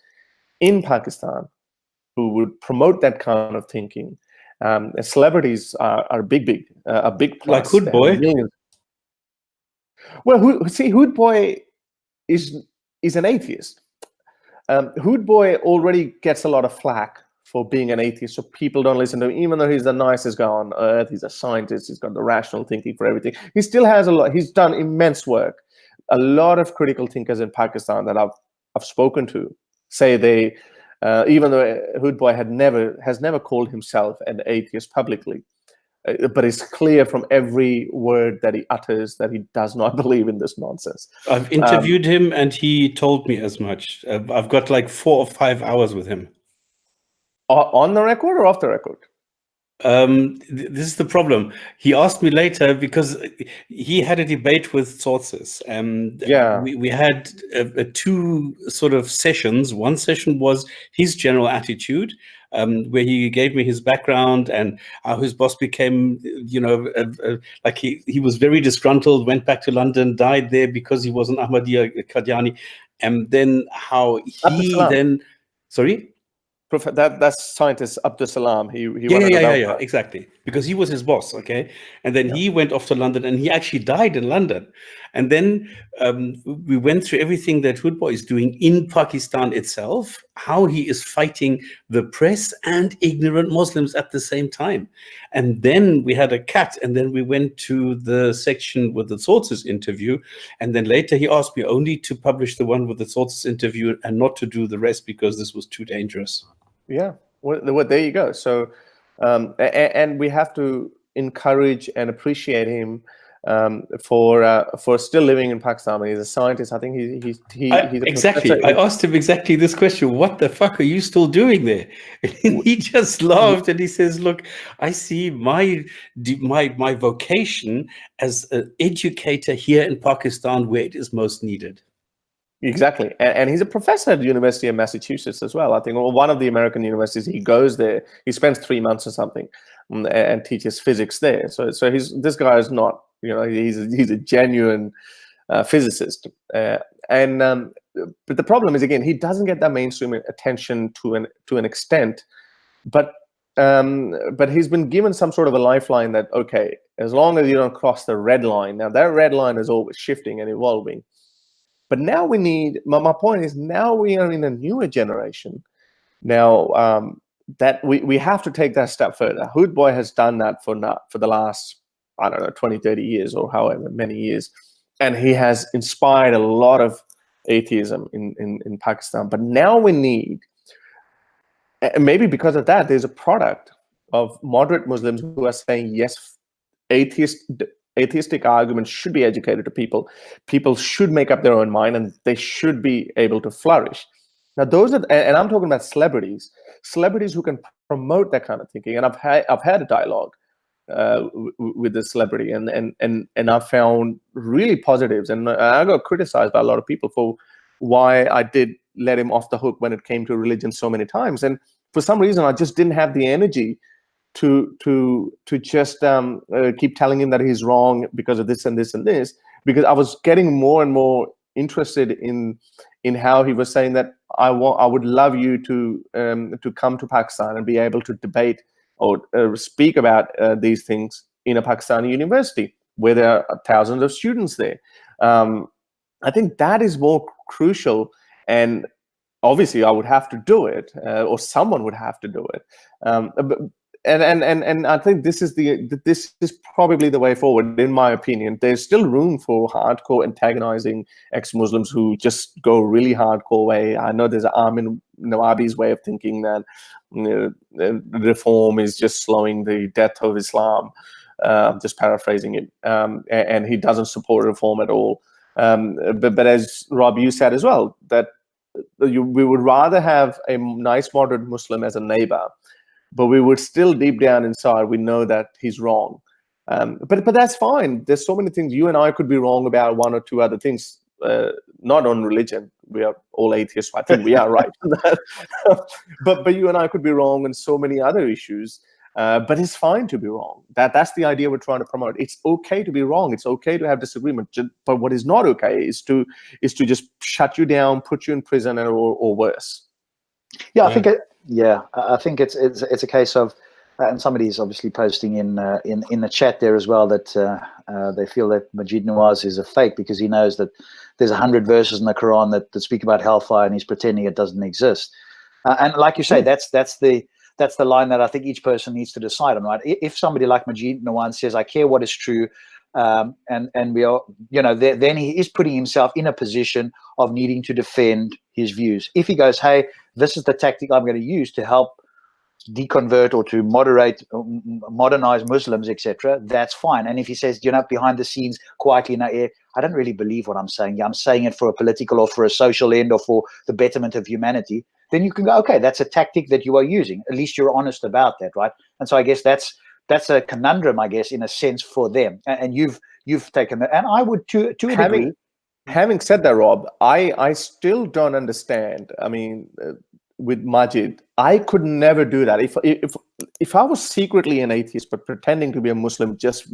in Pakistan who would promote that kind of thinking. Celebrities are a big plus. Like Hood Boy. Well, Hood Boy is an atheist. Hood Boy already gets a lot of flack for being an atheist, so people don't listen to him, even though he's the nicest guy on earth. He's a scientist. He's got the rational thinking for everything. He still has a lot. He's done immense work. A lot of critical thinkers in Pakistan that I've spoken to say they, even though Hood Boy has never called himself an atheist publicly, but it's clear from every word that he utters that he does not believe in this nonsense. I've interviewed him and he told me as much. I've got like 4 or 5 hours with him. On the record or off the record? This is the problem. He asked me later because he had a debate with sources. We had 2 sort of sessions. One session was his general attitude, where he gave me his background and how his boss became, like he was very disgruntled, went back to London, died there because he was an Ahmadiyya Qadiani, and then how he then, sorry? That's scientist Abdul Salam. Yeah, exactly. Because he was his boss, okay? And then he went off to London and he actually died in London. And then we went through everything that Hood Boy is doing in Pakistan itself, how he is fighting the press and ignorant Muslims at the same time. And then we had a cut, and then we went to the section with the sources interview. And then later he asked me only to publish the one with the sources interview and not to do the rest because this was too dangerous. Yeah, well, there you go. So, and we have to encourage and appreciate him for still living in Pakistan. He's a scientist. I think he's exactly. I asked him exactly this question: "What the fuck are you still doing there?" And he just laughed and he says, "Look, I see my vocation as an educator here in Pakistan where it is most needed." Exactly, and he's a professor at the University of Massachusetts as well. I think one of the American universities. He goes there. He spends 3 months or something, and teaches physics there. So this guy is not, he's a genuine physicist. But the problem is, again, he doesn't get that mainstream attention to an extent. But he's been given some sort of a lifeline that, okay, as long as you don't cross the red line. Now that red line is always shifting and evolving. But now we need, my point is, now we are in a newer generation. Now that we have to take that step further. Hood Boy has done that for the last, I don't know, 20, 30 years or however many years. And he has inspired a lot of atheism in Pakistan. But now we need, and maybe because of that, there's a product of moderate Muslims who are saying, yes, atheistic arguments should be educated to people. People should make up their own mind and they should be able to flourish. Now, those are, and I'm talking about celebrities who can promote that kind of thinking. And I've had a dialogue with this celebrity, and I found really positives. And I got criticized by a lot of people for why I did let him off the hook when it came to religion so many times. And for some reason, I just didn't have the energy to just keep telling him that he's wrong because of this and this and this, because I was getting more and more interested in how he was saying that I would love you to come to Pakistan and be able to debate or speak about these things in a Pakistani university where there are thousands of students there. I think that is more crucial, and obviously I would have to do it, or someone would have to do it. And I think this is probably the way forward, in my opinion. There's still room for hardcore antagonizing ex-Muslims who just go really hardcore way. I know there's Amin Nawabi's way of thinking that reform is just slowing the death of Islam. Just paraphrasing it, and he doesn't support reform at all. But as Rob, you said as well, that we would rather have a nice moderate Muslim as a neighbor, but we would still deep down inside, we know that he's wrong. But that's fine. There's so many things. You and I could be wrong about one or two other things, not on religion. We are all atheists. I think we are right. But you and I could be wrong on so many other issues. But it's fine to be wrong. That's the idea we're trying to promote. It's okay to be wrong. It's okay to have disagreement. But what is not okay is to just shut you down, put you in prison, or worse. Yeah, I think I think it's a case of, and somebody's obviously posting in the chat there as well that they feel that Majid Nawaz is a fake because he knows that there's 100 verses in the Quran that speak about hellfire, and he's pretending it doesn't exist. And like you say, that's the line that I think each person needs to decide on, right? If somebody like Majid Nawaz says, I care what is true, and we are, then he is putting himself in a position of needing to defend his views. If he goes, hey, this is the tactic I'm going to use to help deconvert or to modernize Muslims, etc., that's fine. And if he says, behind the scenes, quietly in our ear, I don't really believe what I'm saying. Yeah, I'm saying it for a political or for a social end or for the betterment of humanity, then you can go, okay, that's a tactic that you are using. At least you're honest about that, right? And so I guess that's a conundrum, I guess, in a sense for them. And you've taken that, and I would to a degree. Having said that, Rob, I still don't understand. I mean, with Majid, I could never do that. If I was secretly an atheist but pretending to be a Muslim, just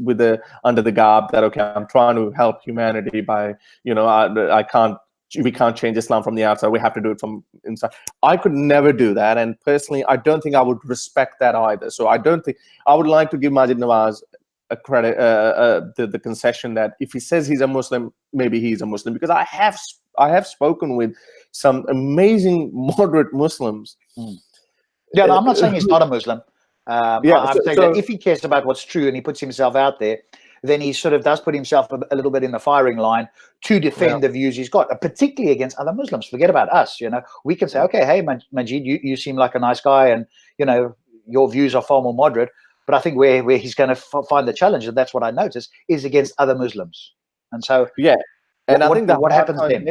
under the garb that, okay, I'm trying to help humanity by, we can't change Islam from the outside, we have to do it from inside. I could never do that, and personally, I don't think I would respect that either. So I don't think I would like to give Majid Nawaz a credit, the concession that if he says he's a Muslim, maybe he's a Muslim, because I have spoken with some amazing moderate Muslims. Yeah, no, I'm not saying he's not a Muslim. I'm saying that if he cares about what's true and he puts himself out there, then he sort of does put himself a little bit in the firing line to defend the views he's got, particularly against other Muslims. Forget about us, we can say, okay, hey, Majid, you seem like a nice guy, and your views are far more moderate. But I think where he's going to find the challenge, and that's what I noticed, is against other Muslims. And so, and I think what happens then?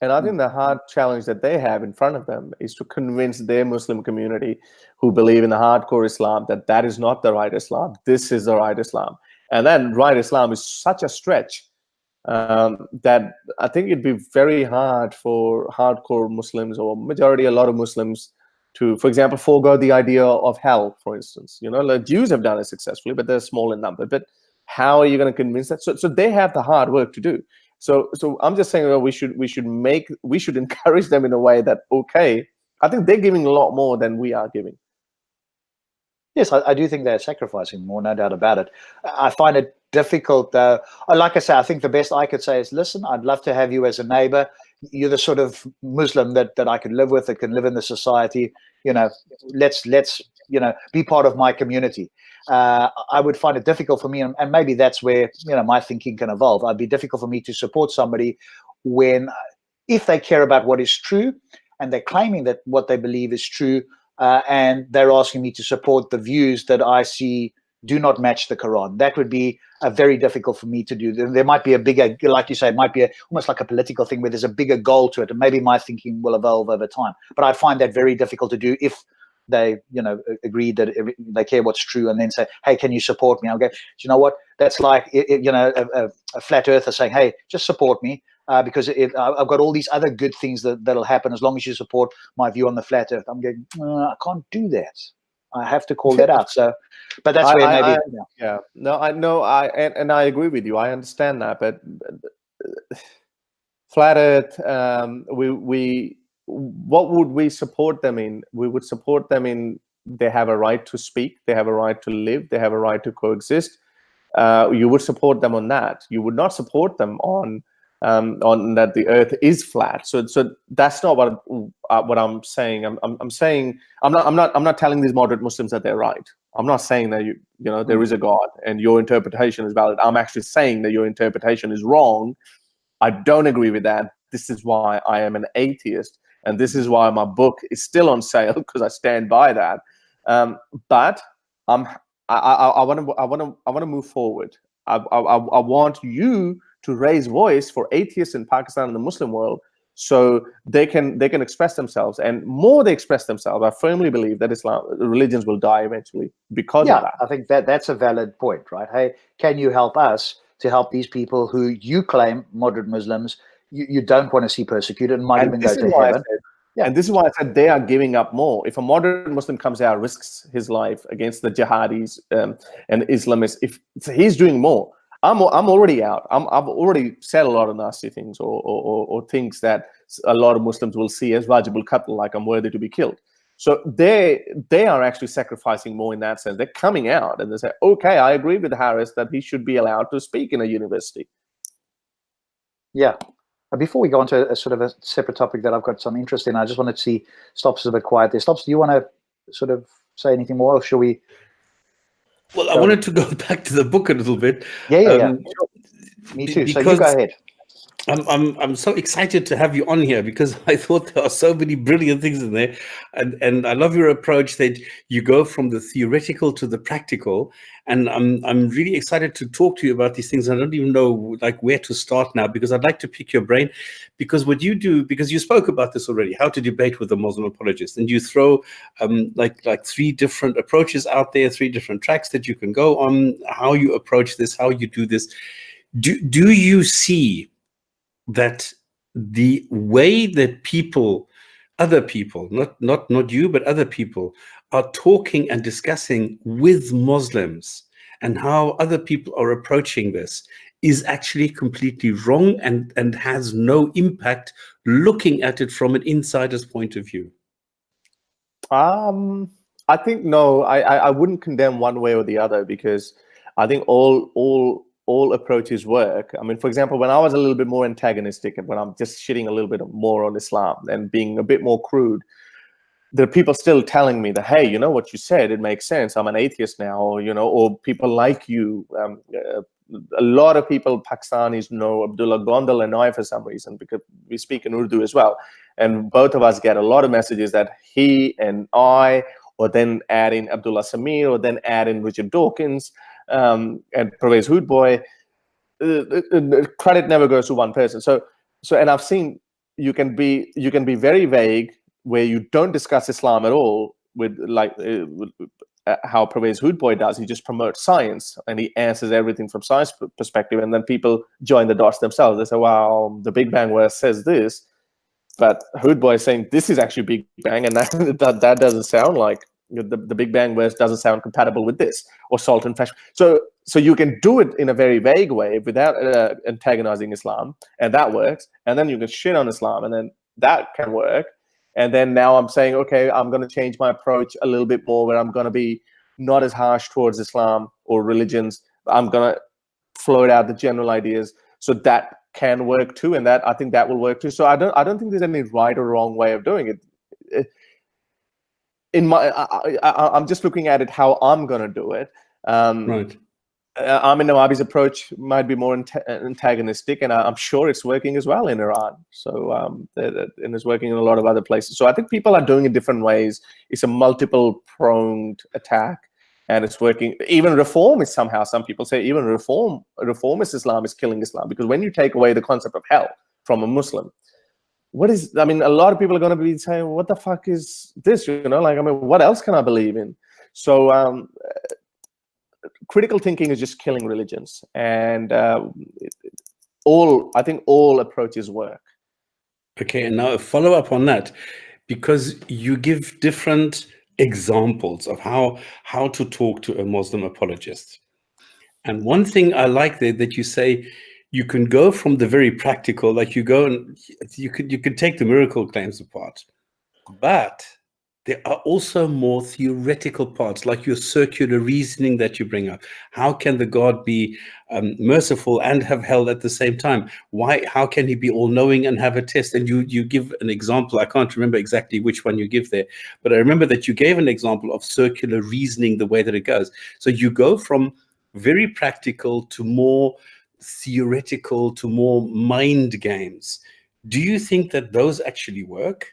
And I think the hard challenge that they have in front of them is to convince their Muslim community who believe in the hardcore Islam that is not the right Islam. This is the right Islam. And then right Islam is such a stretch that I think it'd be very hard for hardcore Muslims, or a lot of Muslims, to, for example, forego the idea of hell, for instance. Like Jews have done it successfully, but they're small in number. But how are you going to convince that? So they have the hard work to do. So I'm just saying that we should encourage them in a way that, okay, I think they're giving a lot more than we are giving. Yes, I do think they're sacrificing more, no doubt about it. I find it difficult, though. Like I say, I think the best I could say is, listen, I'd love to have you as a neighbor. You're the sort of Muslim that I could live with, that can live in the society. Let's be part of my community. I would find it difficult for me, and maybe that's where my thinking can evolve. It'd be difficult for me to support somebody if they care about what is true and they're claiming that what they believe is true, and they're asking me to support the views that I see do not match the Quran. That would be very difficult for me to do. There might be a bigger, like you say, it might be almost like a political thing where there's a bigger goal to it, and maybe my thinking will evolve over time. But I find that very difficult to do if they, agree that they care what's true, and then say, hey, can you support me? I'll go, do you know what? That's like, a flat earther saying, hey, just support me. Because I've got all these other good things that'll happen as long as you support my view on the flat earth. I'm going, I can't do that. I have to call that out. So, but that's where maybe yeah. No, I know. And I agree with you. I understand that, but flat Earth. What would we support them in? We would support them in they have a right to speak, they have a right to live, they have a right to coexist. You would support them on that. You would not support them on that the Earth is flat. So that's not what I'm saying. I'm saying I'm not telling these moderate Muslims that they're right. I'm not saying that there is a God and your interpretation is valid. I'm actually saying that your interpretation is wrong. I don't agree with that. This is why I am an atheist, and this is why my book is still on sale, because I stand by that. But I want to move forward. I want you to raise voice for atheists in Pakistan and the Muslim world, so they can express themselves. And more they express themselves, I firmly believe that religions will die eventually because of that. I think that's a valid point, right? Hey, can you help us to help these people who you claim, moderate Muslims, you don't want to see persecuted and might even go to heaven? And this is why I said they are giving up more. If a moderate Muslim comes out, risks his life against the jihadis and Islamists, if he's doing more, I'm already out. I've already said a lot of nasty things or things that a lot of Muslims will see as wajibul qatl, like I'm worthy to be killed. So they are actually sacrificing more in that sense. They're coming out and they say, okay, I agree with Harris that he should be allowed to speak in a university. Yeah. Before we go on to a sort of a separate topic that I've got some interest in, I just wanted to see Stops is a bit quiet there. Stops, do you want to sort of say anything more, or shall we? Well, I wanted to go back to the book a little bit. Yeah. Me too. So you go ahead. I'm so excited to have you on here, because I thought there are so many brilliant things in there, and I love your approach that you go from the theoretical to the practical, and I'm really excited to talk to you about these things. I don't even know like where to start now, because I'd like to pick your brain, because what you do, because you spoke about this already, how to debate with a Muslim apologist, and you throw like 3 different approaches out there, 3 different tracks that you can go on, how you approach this, how you do this. Do you see that the way that other people, not you, but other people, are talking and discussing with Muslims, and how other people are approaching this, is actually completely wrong and has no impact looking at it from an insider's point of view? I think no, I wouldn't condemn one way or the other, because I think all approaches work. I mean, for example, when I was a little bit more antagonistic and when I'm just shitting a little bit more on Islam and being a bit more crude, there are people still telling me that, hey, you know what you said, it makes sense. I'm an atheist now, or people like you. A lot of people, Pakistanis, know Abdullah Gondal and I for some reason, because we speak in Urdu as well. And both of us get a lot of messages that he and I, or then add in Abdullah Samir, or then add in Richard Dawkins, and Pervez Hoodboy. Credit never goes to one person. So, and I've seen you can be very vague, where you don't discuss Islam at all, with how Pervez Hoodboy does. He just promotes science and he answers everything from science perspective, and then people join the dots themselves. They say, "Wow, the Big Bang verse says this," but Hoodboy is saying this is actually Big Bang, and that doesn't sound like the Big Bang verse doesn't sound compatible with this, or salt and fashion. So you can do it in a very vague way without antagonizing Islam, and that works. And then you can shit on Islam, and then that can work. And then now I'm saying, okay, I'm going to change my approach a little bit more, where I'm going to be not as harsh towards Islam or religions. I'm going to float out the general ideas. So that can work too, and that I think that will work too. So I don't think there's any right or wrong way of doing it. I'm just looking at it how I'm going to do it. Right. Amin Nawabi's approach might be more antagonistic, and I'm sure it's working as well in Iran. So and it's working in a lot of other places. So I think people are doing it different ways. It's a multiple-pronged attack, and it's working. Even reform is somehow, some people say, even reformist Islam is killing Islam, because when you take away the concept of hell from a Muslim, a lot of people are going to be saying, what the fuck is this? What else can I believe in? So critical thinking is just killing religions, and I think all approaches work. Okay, and now a follow-up on that, because you give different examples of how to talk to a Muslim apologist. And one thing I like there that you say, you can go from the very practical, like you go and you could take the miracle claims apart, but there are also more theoretical parts, like your circular reasoning that you bring up. How can the God be merciful and have hell at the same time? Why? How can he be all-knowing and have a test? And you give an example. I can't remember exactly which one you give there, but I remember that you gave an example of circular reasoning, the way that it goes. So you go from very practical to more theoretical to more mind games. Do you think that those actually work?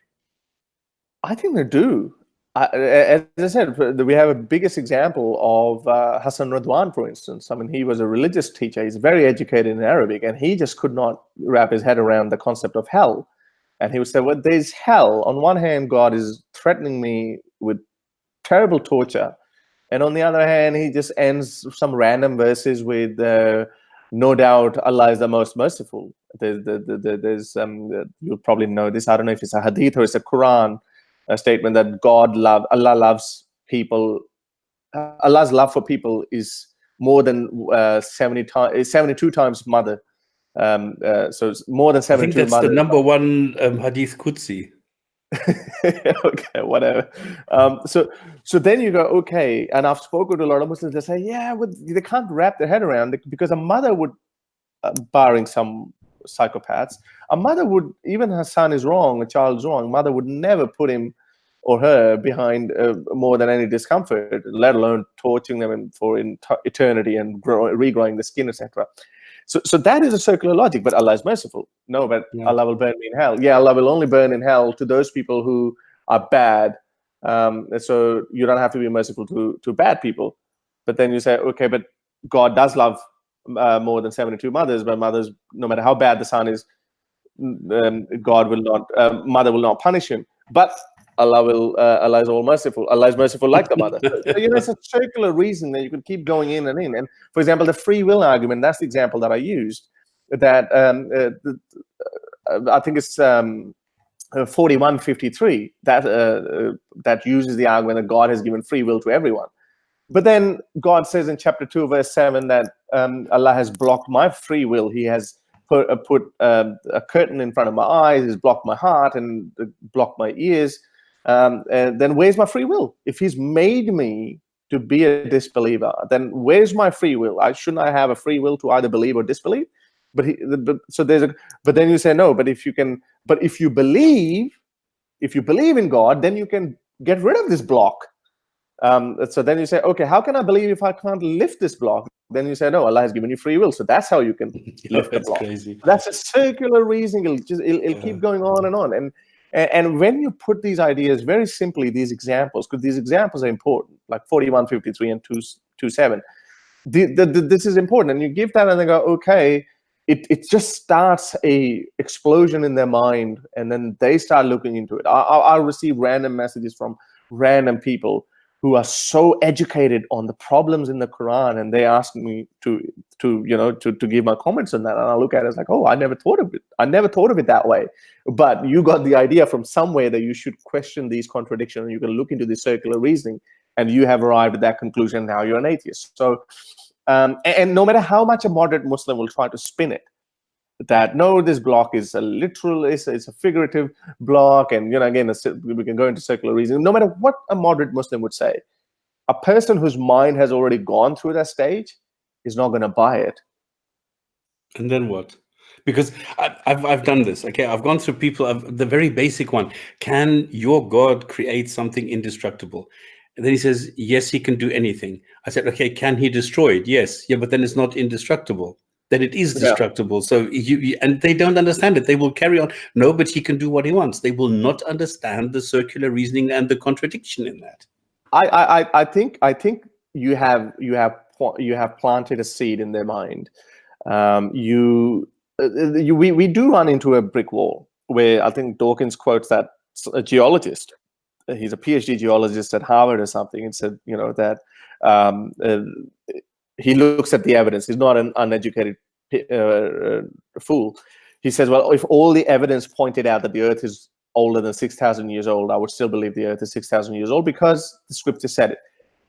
I think they do. As I said, we have a biggest example of Hassan Radwan, for instance. I mean, he was a religious teacher. He's very educated in Arabic, and he just could not wrap his head around the concept of hell. And he would say, well, there's hell. On one hand, God is threatening me with terrible torture. And on the other hand, he just ends some random verses with, no doubt, Allah is the most merciful. There's you'll probably know this. I don't know if it's a hadith or it's a Quran, a statement that Allah loves people. Allah's love for people is more than 72 times mother. So it's more than 72. I think that's mother. the number one hadith Qudsi. Okay, whatever. So then you go, okay, and I've spoken to a lot of Muslims. They say, yeah, well, they can't wrap their head around it, because a mother would, barring some psychopaths, a mother would, even her son is wrong, a child is wrong, mother would never put him or her behind more than any discomfort, let alone torturing them for eternity and regrowing the skin, etc. So that is a circular logic. But Allah is merciful. No, but yeah. Allah will burn me in hell. Yeah, Allah will only burn in hell to those people who are bad. So you don't have to be merciful to bad people. But then you say, okay, but God does love more than 72 mothers, but mothers, no matter how bad the son is, God will not, mother will not punish him. But Allah is all merciful. Allah is merciful like the mother. So, it's a circular reason that you can keep going in and in. And for example, the free will argument, that's the example that I used, that I think it's 4153, that uses the argument that God has given free will to everyone. But then God says in chapter 2, verse 7, that Allah has blocked my free will. He has put a curtain in front of my eyes, has blocked my heart and blocked my ears. Then where's my free will? If he's made me to be a disbeliever, then where's my free will? Shouldn't I have a free will to either believe or disbelieve? But then you say no. But if you believe in God, then you can get rid of this block. So then you say, okay, how can I believe if I can't lift this block? Then you say, no, Allah has given you free will, so that's how you can lift the block. Crazy. That's a circular reasoning. It'll keep going on and on. And when you put these ideas very simply, these examples, because these examples are important, like 4153 and 27, this is important. And you give that and they go, okay, it just starts a explosion in their mind, and then they start looking into it. I'll receive random messages from random people who are so educated on the problems in the Quran, and they ask me to give my comments on that, and I look at it as like, oh, I never thought of it. I never thought of it that way. But you got the idea from somewhere that you should question these contradictions, and you can look into the circular reasoning, and you have arrived at that conclusion. Now you're an atheist. So, and no matter how much a moderate Muslim will try to spin it, that no, this block is a literal, it's a figurative block, and again, we can go into circular reasoning. No matter what a moderate Muslim would say, a person whose mind has already gone through that stage is not going to buy it. And then what? Because I've done this. Okay, I've gone through people. The very basic one: can your God create something indestructible? And then he says, yes, he can do anything. I said, okay, can he destroy it? Yes. Yeah, but then it's not indestructible. Then it is destructible. Yeah. So and they don't understand it. They will carry on. No, but he can do what he wants. They will not understand the circular reasoning and the contradiction in that. I think you have planted a seed in their mind. We do run into a brick wall where I think Dawkins quotes that a geologist. He's a PhD geologist at Harvard or something, and said, that he looks at the evidence. He's not an uneducated fool. He says, well, if all the evidence pointed out that the Earth is older than 6,000 years old, I would still believe the earth is 6,000 years old because the scripture said it.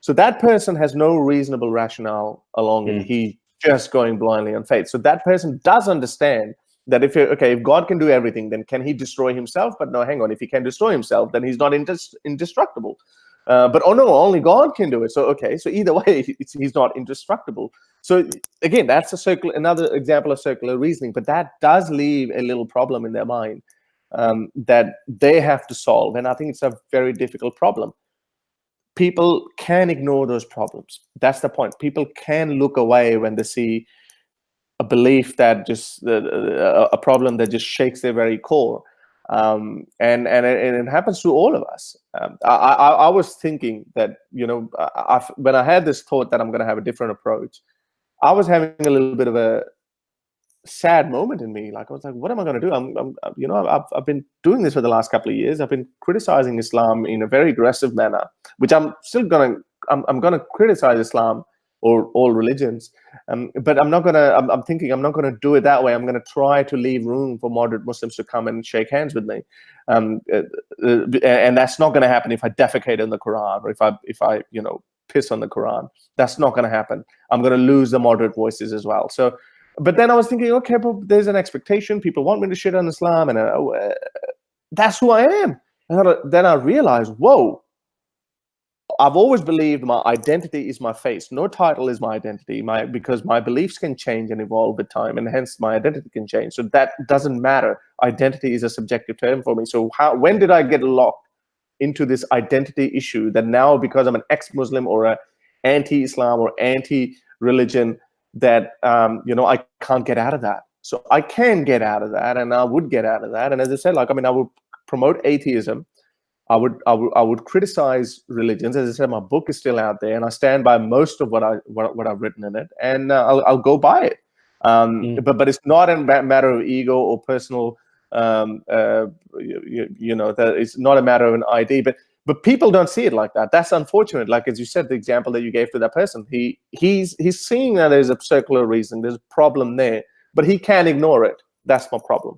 So that person has no reasonable rationale along it. He's just going blindly on faith. So that person does understand that if God can do everything, then can he destroy himself? But no, hang on. If he can destroy himself, then he's not indestructible. But oh no, only God can do it. So so either way, he's not indestructible. So again, that's another example of circular reasoning. But that does leave a little problem in their mind that they have to solve, and I think it's a very difficult problem. People can ignore those problems. That's the point. People can look away when they see a belief that just a problem that just shakes their very core, and it happens to all of us. I was thinking that when I had this thought that I'm going to have a different approach, I was having a little bit of a sad moment in me. Like I was like, what am I going to do? I've been doing this for the last couple of years. I've been criticizing Islam in a very aggressive manner, which I'm going to criticize Islam or all religions, but I'm thinking I'm not going to do it that way. I'm going to try to leave room for moderate Muslims to come and shake hands with me, and that's not going to happen if I defecate on the Quran or if I piss on the Quran. That's not going to happen. I'm going to lose the moderate voices as well. So, but then I was thinking, okay, but there's an expectation. People want me to shit on Islam, and that's who I am. And then I realized, whoa. I've always believed my identity is my face. No title is my identity, because my beliefs can change and evolve with time, and hence my identity can change. So that doesn't matter. Identity is a subjective term for me. So when did I get locked into this identity issue that now, because I'm an ex-Muslim or an anti-Islam or anti-religion, that I can't get out of that? So I can get out of that, and I would get out of that. And as I said, I would promote atheism. I would criticize religions. As I said, my book is still out there, and I stand by most of what I've written in it, and I'll go by it. But it's not a matter of ego or personal. That it's not a matter of an ID. But people don't see it like that. That's unfortunate. Like as you said, the example that you gave to that person, he's seeing that there's a circular reason, there's a problem there, but he can't ignore it. That's my problem.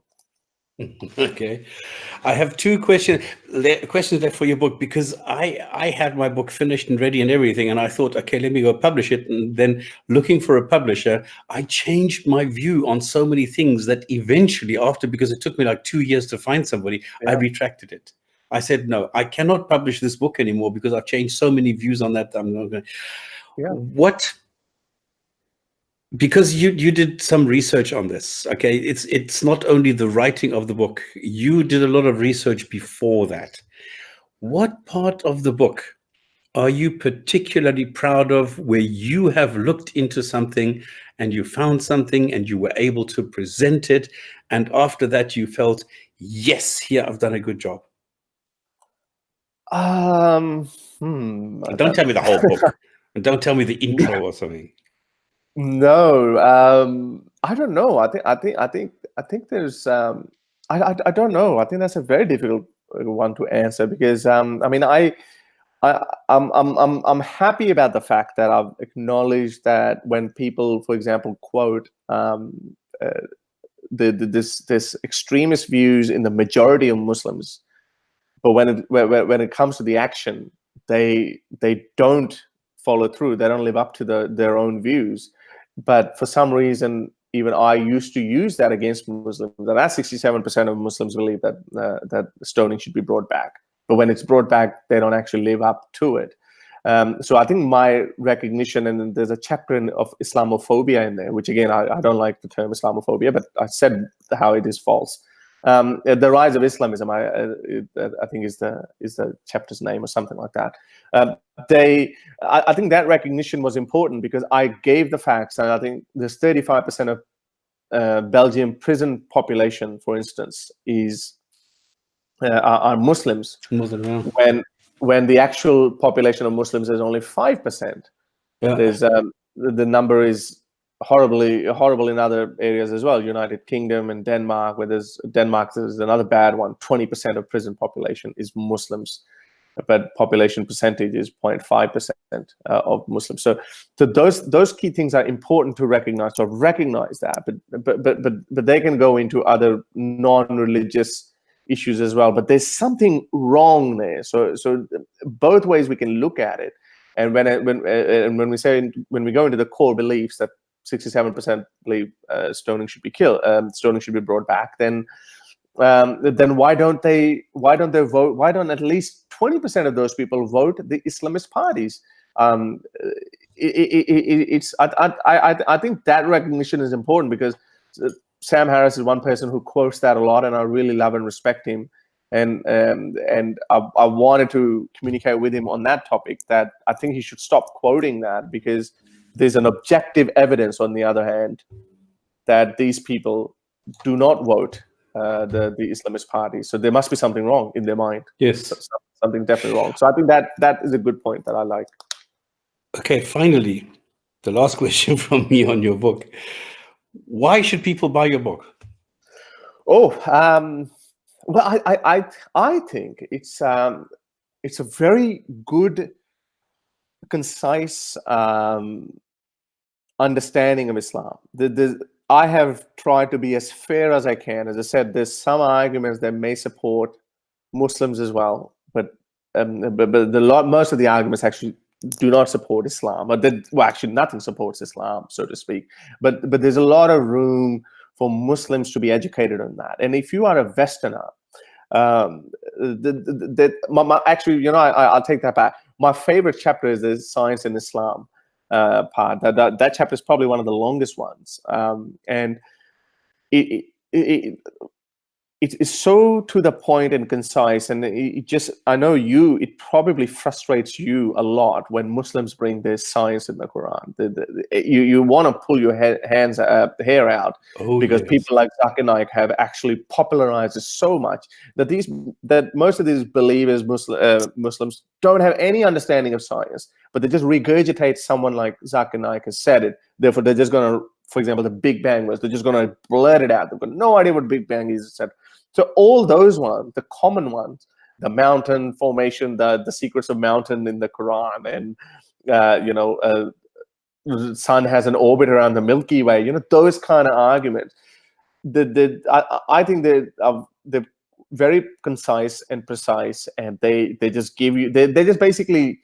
Okay, I have two questions left for your book, because I had my book finished and ready and everything, and I thought, okay, let me go publish it. And then looking for a publisher, I changed my view on so many things that eventually, because it took me like 2 years to find somebody, I retracted it. I said, no, I cannot publish this book anymore because I've changed so many views on that. I'm not going to. Because you did some research on this, okay? It's not only the writing of the book. You did a lot of research before that. What part of the book are you particularly proud of, where you have looked into something and you found something and you were able to present it, and after that you felt, yes, here I've done a good job? Don't tell me the whole book. And don't tell me the intro or something. No, I don't know. I think there's I don't know. I think that's a very difficult one to answer, because I'm happy about the fact that I've acknowledged that when people, for example, quote this extremist views in the majority of Muslims, but when it comes to the action, they don't follow through. They don't live up to their own views. But for some reason, even I used to use that against Muslims. And that's 67% of Muslims believe that stoning should be brought back. But when it's brought back, they don't actually live up to it. So I think my recognition, and there's a chapter of Islamophobia in there, which again, I don't like the term Islamophobia, but I said how it is false. The rise of Islamism, I think is the chapter's name or something like that. I think that recognition was important, because I gave the facts, and I think there's 35% of Belgium prison population, for instance, are Muslims. When the actual population of Muslims is only 5%. There's the number is horrible in other areas as well. United Kingdom and Denmark, Denmark is another bad one. 20% of prison population is Muslims, but population percentage is 0.5% of Muslims. So those key things are important to recognize. So recognize that, but they can go into other non-religious issues as well. But there's something wrong there. So both ways we can look at it. And when we go into the core beliefs that 67% believe stoning should be stoning should be brought back, then why don't they vote? Why don't at least 20% of those people vote the Islamist parties? I think that recognition is important, because Sam Harris is one person who quotes that a lot, and I really love and respect him. And I wanted to communicate with him on that topic, that I think he should stop quoting that, because there's an objective evidence, on the other hand, that these people do not vote the Islamist party. So there must be something wrong in their mind. Yes. Something definitely wrong. So I think that is a good point that I like. Okay, finally, the last question from me on your book. Why should people buy your book? Oh, well, I think it's a very good, concise understanding of Islam. I have tried to be as fair as I can. As I said, there's some arguments that may support Muslims as well, but most of the arguments actually do not support Islam, or actually nothing supports Islam, so to speak. But there's a lot of room for Muslims to be educated on that. And if you are a Westerner, actually, you know, I'll take that back. My favorite chapter is the Science in Islam part. That chapter is probably one of the longest ones, and it's so to the point and concise, and I know it probably frustrates you a lot when Muslims bring this science in the Quran. You want to pull your hair out, because yes, people like Zakir Naik have actually popularized it so much that most of these believers, Muslims, don't have any understanding of science, but they just regurgitate someone like Zakir Naik has said it. Therefore, they're just going to, for example, the Big Bang they're just going to blurt it out. They've got no idea what Big Bang is, etc. So all those ones, the common ones, the mountain formation, the secrets of mountain in the Quran, and the sun has an orbit around the Milky Way, you know, those kind of arguments. I think they're very concise and precise, and they just give you, they just basically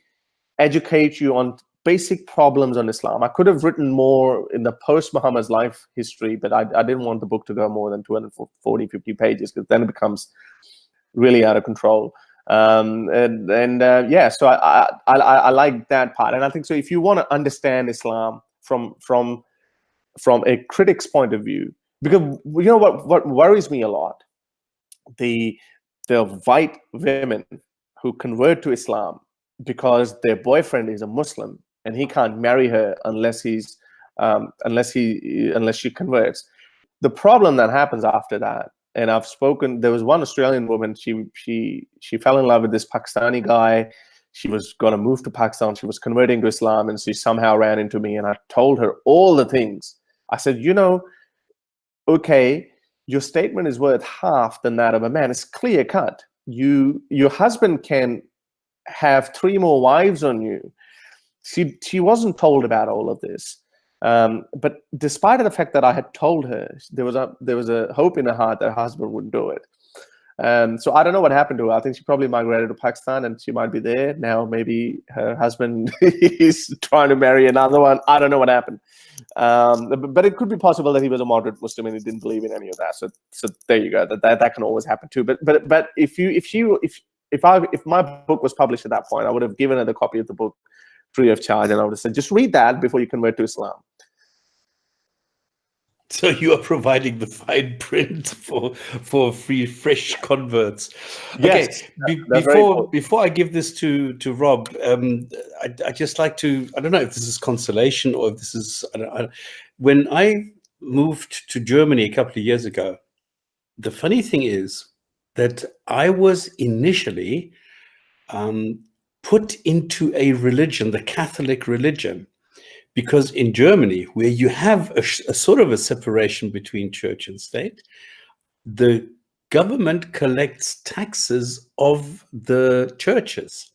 educate you on basic problems on Islam. I could have written more in the post-Muhammad's life history, but I didn't want the book to go more than 240, 50 pages, because then it becomes really out of control. Yeah, so I like that part. And I think so if you want to understand Islam from a critic's point of view, because you know what worries me a lot, the white women who convert to Islam because their boyfriend is a Muslim, and he can't marry her unless she converts. The problem that happens after that, and I've spoken, there was one Australian woman, she fell in love with this Pakistani guy. She was going to move to Pakistan. She was converting to Islam, and she somehow ran into me, and I told her all the things. I said, you know, okay, your statement is worth half than that of a man. It's clear cut. Your husband can have 3 more wives on you. She wasn't told about all of this, but despite the fact that I had told her, there was a hope in her heart that her husband wouldn't do it. So I don't know what happened to her. I think she probably migrated to Pakistan, and she might be there now. Maybe her husband is trying to marry another one. I don't know what happened, but it could be possible that he was a moderate Muslim and he didn't believe in any of that. So there you go. That can always happen too. But if my book was published at that point, I would have given her the copy of the book free of charge, and I would have said, just read that before you convert to Islam. So you are providing the fine print for free, fresh converts. Yes, okay. Before I give this to Rob, I just like to, I don't know if this is consolation or if this is, when I moved to Germany a couple of years ago, the funny thing is that I was initially put into a religion, the Catholic religion, because in Germany, where you have a sort of a separation between church and state, the government collects taxes of the churches.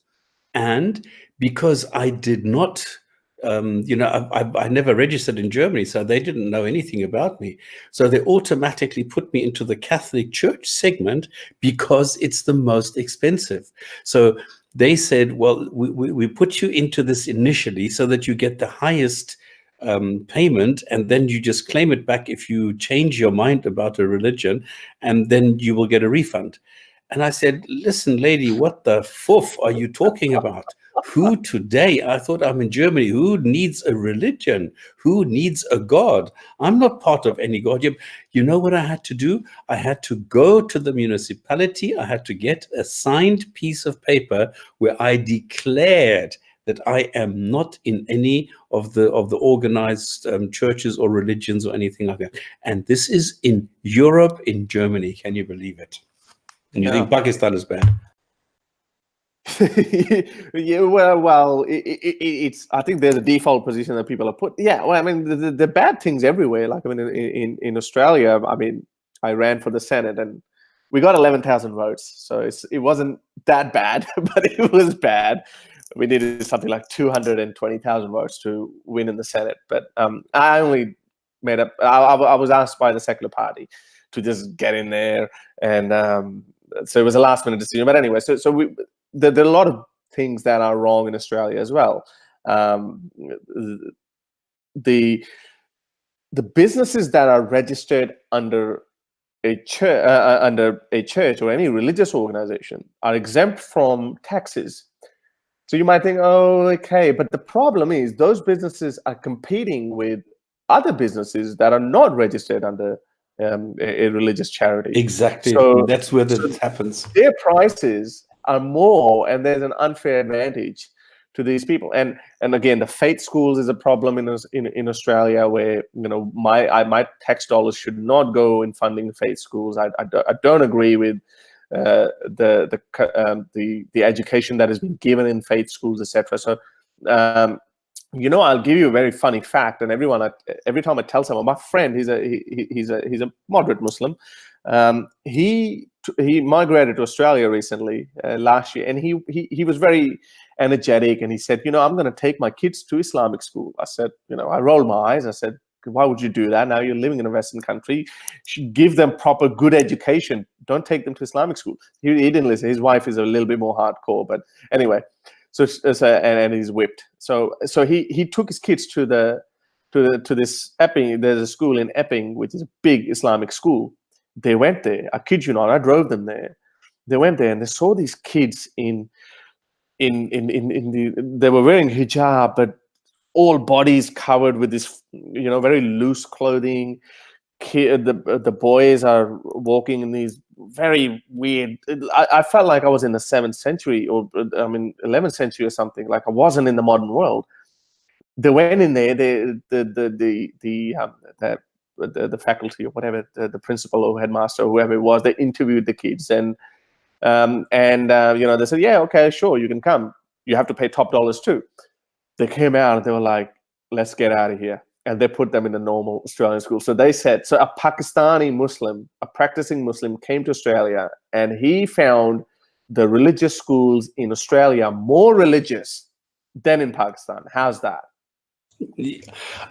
And because I did not You know, I never registered in Germany, so they didn't know anything about me. So they automatically put me into the Catholic Church segment because it's the most expensive. So they said, well, we put you into this initially so that you get the highest payment, and then you just claim it back if you change your mind about a religion, and then you will get a refund. And I said, listen, lady, what the foof are you talking about? Who today? I thought I'm in Germany. Who needs a religion? Who needs a God? I'm not part of any God. You know what I had to do? I had to go to the municipality. I had to get a signed piece of paper where I declared that I am not in any of the organized churches or religions or anything like that. And this is in Europe, in Germany. Can you believe it? And you think Pakistan is bad? Yeah, well, it's. I think there's a default position that people are put. Yeah, well, I mean, the bad things everywhere. Like, I mean, in Australia, I mean, I ran for the Senate and we got 11,000 votes, so it wasn't that bad, but it was bad. We needed something like 220,000 votes to win in the Senate, but I only made up. I was asked by the secular party to just get in there, and so it was a last minute decision. But anyway, so there are a lot of things that are wrong in Australia as well. The businesses that are registered under a church or any religious organization are exempt from taxes. So you might think, oh, okay, but the problem is those businesses are competing with other businesses that are not registered under a religious charity. Exactly. So that's where this happens. Their prices are more, and there's an unfair advantage to these people. And again, the faith schools is a problem in Australia, where, you know, my tax dollars should not go in funding faith schools. I don't agree with the education that has been given in faith schools, etc. So you know, I'll give you a very funny fact, and every time I tell someone, my friend, he's a moderate Muslim. He migrated to Australia recently, last year, and he was very energetic, and he said, you know, I'm going to take my kids to Islamic school. I said, you know, I rolled my eyes. I said, why would you do that? Now you're living in a Western country. You should give them proper, good education. Don't take them to Islamic school. He didn't listen. His wife is a little bit more hardcore, but anyway. So and he's whipped. So he took his kids to this Epping. There's a school in Epping, which is a big Islamic school. They went there. I kid you not. I drove them there. They went there and they saw these kids they were wearing hijab, but all bodies covered with this, you know, very loose clothing. The boys are walking in these very weird. I felt like I was in the 7th century, or 11th century or something. Like I wasn't in the modern world. They went in there. The faculty or whatever, the principal or headmaster or whoever it was, they interviewed the kids, and you know, they said, yeah, okay, sure, you can come. You have to pay top dollars too. They came out and they were like, let's get out of here. And they put them in a normal Australian school. So they said, so a Pakistani Muslim, a practicing Muslim, came to Australia, and he found the religious schools in Australia more religious than in Pakistan. How's that?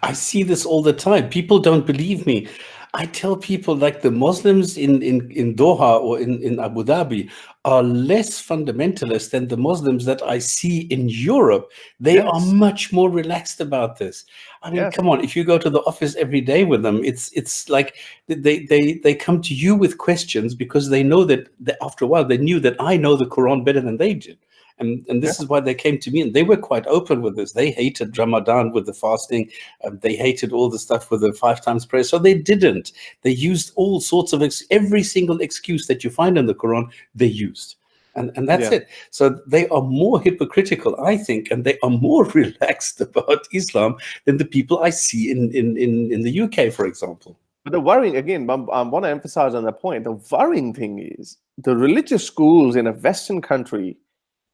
I see this all the time. People don't believe me. I tell people, like, the Muslims in Doha or in Abu Dhabi are less fundamentalist than the Muslims that I see in Europe. They are much more relaxed about this. I mean, come on, if you go to the office every day with them, it's like they come to you with questions because they know that after a while they knew that I know the Quran better than they did. And this is why they came to me, and they were quite open with this. They hated Ramadan with the fasting. They hated all the stuff with the 5 times prayer. So they didn't. They used all sorts of every single excuse that you find in the Quran, they used. And that's it. So they are more hypocritical, I think, and they are more relaxed about Islam than the people I see in the UK, for example. But the worrying, again, I want to emphasize on that point, the worrying thing is the religious schools in a Western country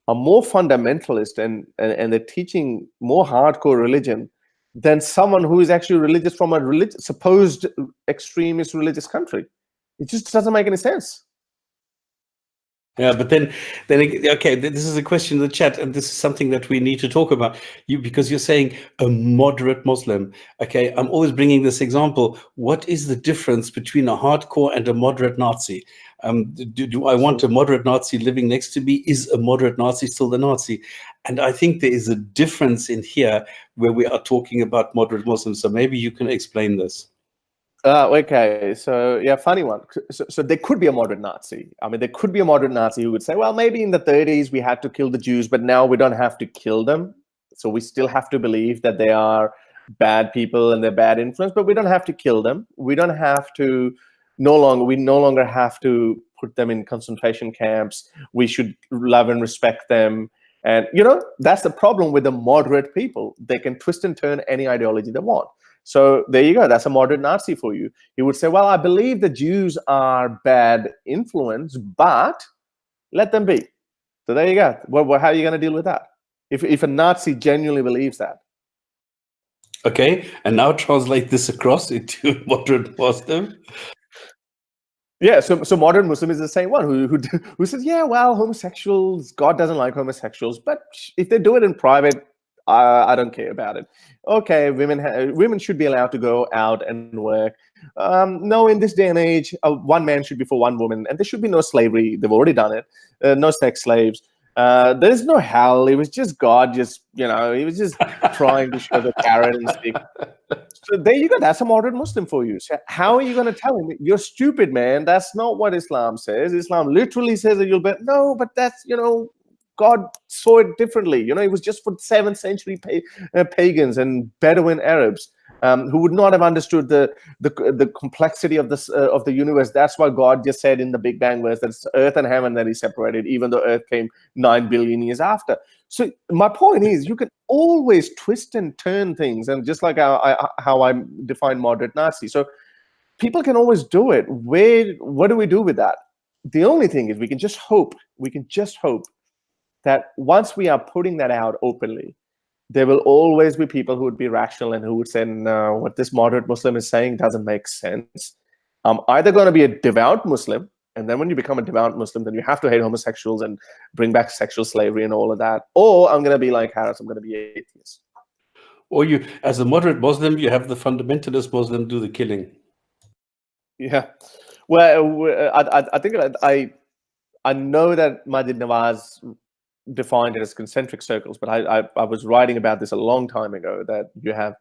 are more fundamentalist and they're teaching more hardcore religion than someone who is actually religious from a supposed extremist religious country. It just doesn't make any sense. Yeah, but then okay, this is a question in the chat, and this is something that we need to talk about. Because you're saying a moderate Muslim. Okay, I'm always bringing this example. What is the difference between a hardcore and a moderate Nazi? Do I want a moderate Nazi living next to me? Is a moderate Nazi still the Nazi? And I think there is a difference in here where we are talking about moderate Muslims. So maybe you can explain this. Okay, so yeah, funny one. So there could be a moderate Nazi. I mean, there could be a moderate Nazi who would say, well, maybe in the 30s we had to kill the Jews, but now we don't have to kill them. So we still have to believe that they are bad people and they're bad influence, but we don't have to kill them. We don't have to, we no longer have to put them in concentration camps. We should love and respect them. And, that's the problem with the moderate people. They can twist and turn any ideology they want. So there you go. That's a moderate Nazi for you. He would say, well, I believe the Jews are bad influence, but let them be. So there you go. Well, how are you going to deal with that? If a Nazi genuinely believes that. Okay, and now translate this across into moderate Muslim. Yeah, so modern Muslim is the same one who says, yeah, well, homosexuals, God doesn't like homosexuals, but if they do it in private, I don't care about it. Okay, women should be allowed to go out and work. No, in this day and age, one man should be for one woman, and there should be no slavery. They've already done it. No sex slaves. There is no hell. It was just God, he was just trying to show the carrot and stick. So there you go. That's a moderate Muslim for you. So how are you going to tell him, you're stupid, man? That's not what Islam says. Islam literally says that you'll be, no, but that's, God saw it differently. It was just for 7th century pagans and Bedouin Arabs who would not have understood the complexity of the universe. That's why God just said in the Big Bang verse that it's earth and heaven that He separated, even though earth came 9 billion years after. So my point is, you can always twist and turn things, and just like how I define moderate Nazi. So people can always do it. What do we do with that? The only thing is we can just hope that once we are putting that out openly, there will always be people who would be rational and who would say, no, what this moderate Muslim is saying doesn't make sense. I'm either going to be a devout Muslim, and then when you become a devout Muslim, then you have to hate homosexuals and bring back sexual slavery and all of that. Or I'm going to be like Harris, I'm going to be atheist. Or you, as a moderate Muslim, you have the fundamentalist Muslim do the killing. Yeah. Well, I think I know that Majid Nawaz defined it as concentric circles, but I was writing about this a long time ago, that you have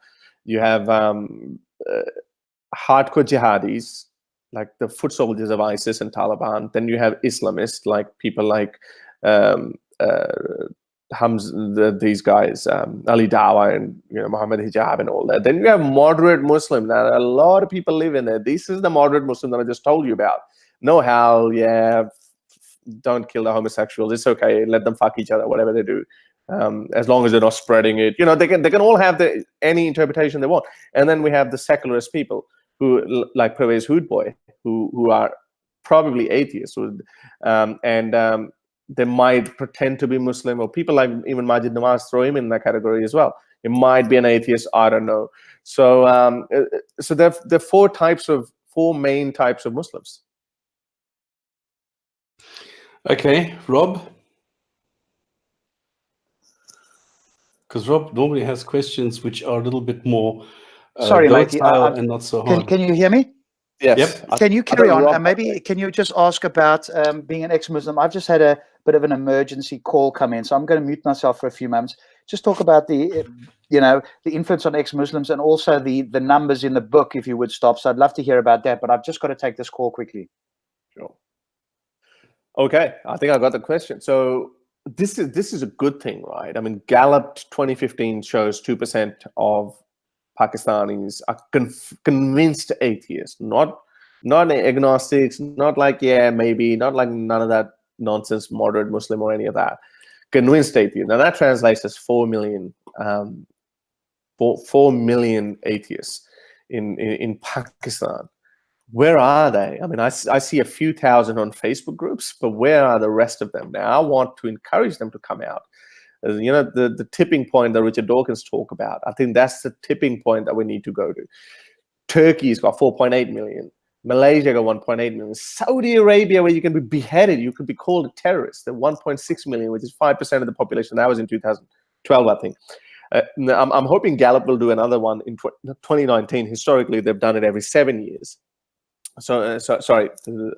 hardcore jihadis, like the foot soldiers of ISIS and Taliban. Then you have Islamists, like people like these guys, Ali Dawa and Muhammad Hijab and all that. Then you have moderate Muslim that a lot of people live in there. This is the moderate Muslim that I just told you about. No hell, yeah, don't kill the homosexuals. It's okay. Let them fuck each other, whatever they do, as long as they're not spreading it. They can all have any interpretation they want. And then we have the secularist people who, like Pervez Hoodboy, who are probably atheists, they might pretend to be Muslim, or people like even Majid Nawaz, throw him in that category as well. It might be an atheist. I don't know. So, so there are four main types of Muslims. Okay, Rob? Because Rob normally has questions which are a little bit more sorry, matey, and not so hard. Can you hear me? Yes. Yep. Can you carry on? And maybe can you just ask about being an ex-Muslim? I've just had a bit of an emergency call come in, so I'm going to mute myself for a few moments. Just talk about the influence on ex-Muslims, and also the numbers in the book, if you would stop. So I'd love to hear about that, but I've just got to take this call quickly. Sure. Okay, I think I got the question. So this is a good thing, right? I mean, Gallup 2015 shows 2% of Pakistanis are convinced atheists, not agnostics, not like, yeah, maybe, not like none of that nonsense, moderate Muslim or any of that. Convinced atheists. Now that translates as 4 million, 4 million atheists in Pakistan. Where are they? I mean, I see a few thousand on Facebook groups, but where are the rest of them? Now, I want to encourage them to come out. The tipping point that Richard Dawkins talked about, I think that's the tipping point that we need to go to. Turkey's got 4.8 million. Malaysia got 1.8 million. Saudi Arabia, where you can be beheaded, you could be called a terrorist, at 1.6 million, which is 5% of the population. That was in 2012, I think. I'm hoping Gallup will do another one in 2019. Historically, they've done it every 7 years. So sorry,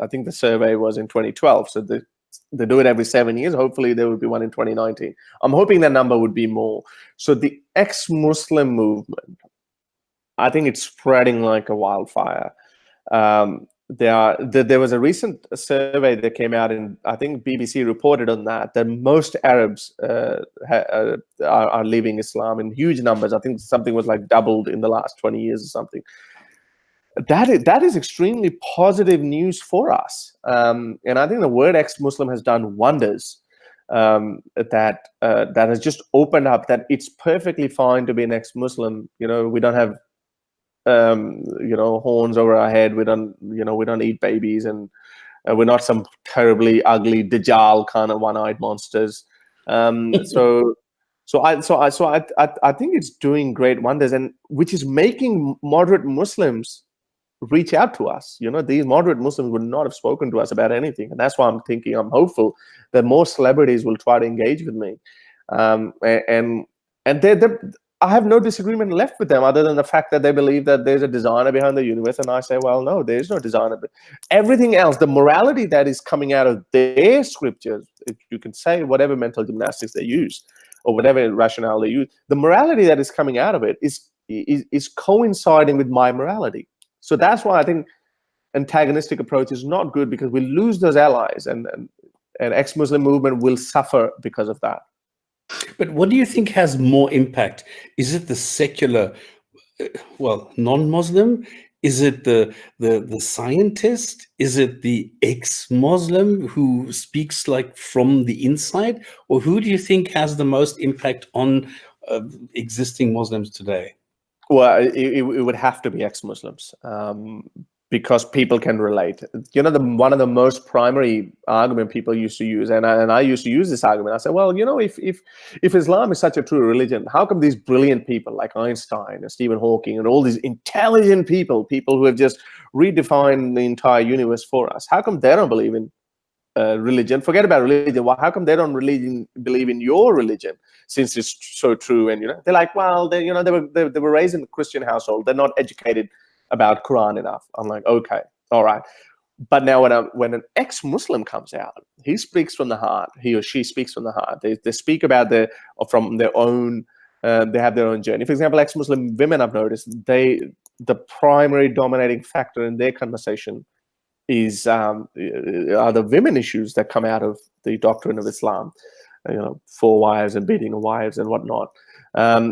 I think the survey was in 2012. So they do it every 7 years. Hopefully, there will be one in 2019. I'm hoping that number would be more. So the ex-Muslim movement, I think it's spreading like a wildfire. There was a recent survey that came out, and I think BBC reported on that most Arabs are leaving Islam in huge numbers. I think something was like doubled in the last 20 years or something. That is extremely positive news for us, and I think the word ex-Muslim has done wonders. That has just opened up that it's perfectly fine to be an ex-Muslim. We don't have horns over our head. We don't eat babies, and we're not some terribly ugly Dajjal kind of one-eyed monsters. So I think it's doing great wonders, and which is making moderate Muslims reach out to us. These moderate Muslims would not have spoken to us about anything, and that's why I'm hopeful that more celebrities will try to engage with me, and I have no disagreement left with them, other than the fact that they believe that there's a designer behind the universe, and I say, well, no, there's no designer. But everything else, the morality that is coming out of their scriptures, you can say whatever mental gymnastics they use or whatever rationale they use, the morality that is coming out of it is coinciding with my morality. So that's why I think antagonistic approach is not good, because we lose those allies, and ex-Muslim movement will suffer because of that. But what do you think has more impact? Is it the secular, non-Muslim? Is it the scientist? Is it the ex-Muslim who speaks like from the inside? Or who do you think has the most impact on existing Muslims today? Well, it would have to be ex-Muslims, because people can relate. One of the most primary argument people used to use, and I used to use this argument. I said, well, if Islam is such a true religion, how come these brilliant people like Einstein and Stephen Hawking and all these intelligent people who have just redefined the entire universe for us, how come they don't believe in religion? Forget about religion. How come they don't believe in your religion, since it's so true? And they're like, well, they were raised in a Christian household. They're not educated about Quran enough. I'm like, okay, all right. But now when an ex-Muslim comes out, he speaks from the heart. He or she speaks from the heart. They speak about from their own. They have their own journey. For example, ex-Muslim women, I've noticed, the primary dominating factor in their conversation are the women issues that come out of the doctrine of Islam. 4 wives and beating of wives and whatnot.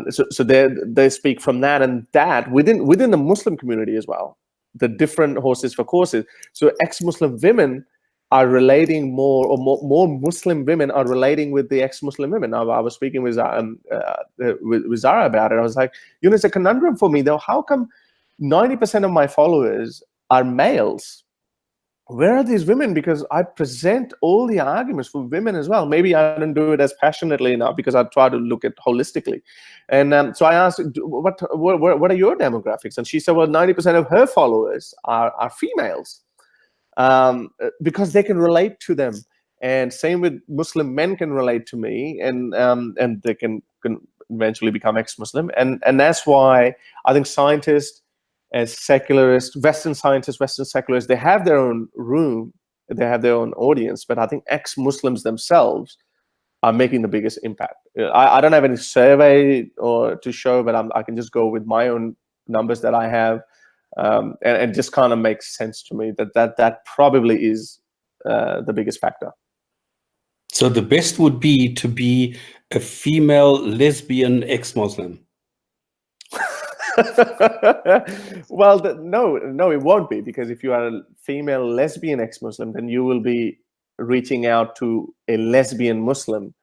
So they speak from that, and that within the Muslim community as well, the different horses for courses. So ex-Muslim women are relating more Muslim women are relating with the ex-Muslim women. I was speaking with Zara about it. I was like, it's a conundrum for me though. How come 90% of my followers are males? Where are these women? Because I present all the arguments for women as well. Maybe I don't do it as passionately enough, because I try to look at holistically. And so I asked, what are your demographics? And she said, well, 90% of her followers are females, because they can relate to them. And same with Muslim men can relate to me, and they can eventually become ex-Muslim. And that's why I think scientists, as secularists, Western scientists, Western secularists, they have their own room, they have their own audience, but I think ex-Muslims themselves are making the biggest impact. I don't have any survey to show, but I can just go with my own numbers that I have, and it just kind of makes sense to me that probably is the biggest factor. So the best would be to be a female lesbian ex-Muslim. Well, no, it won't be, because if you are a female lesbian ex-Muslim, then you will be reaching out to a lesbian Muslim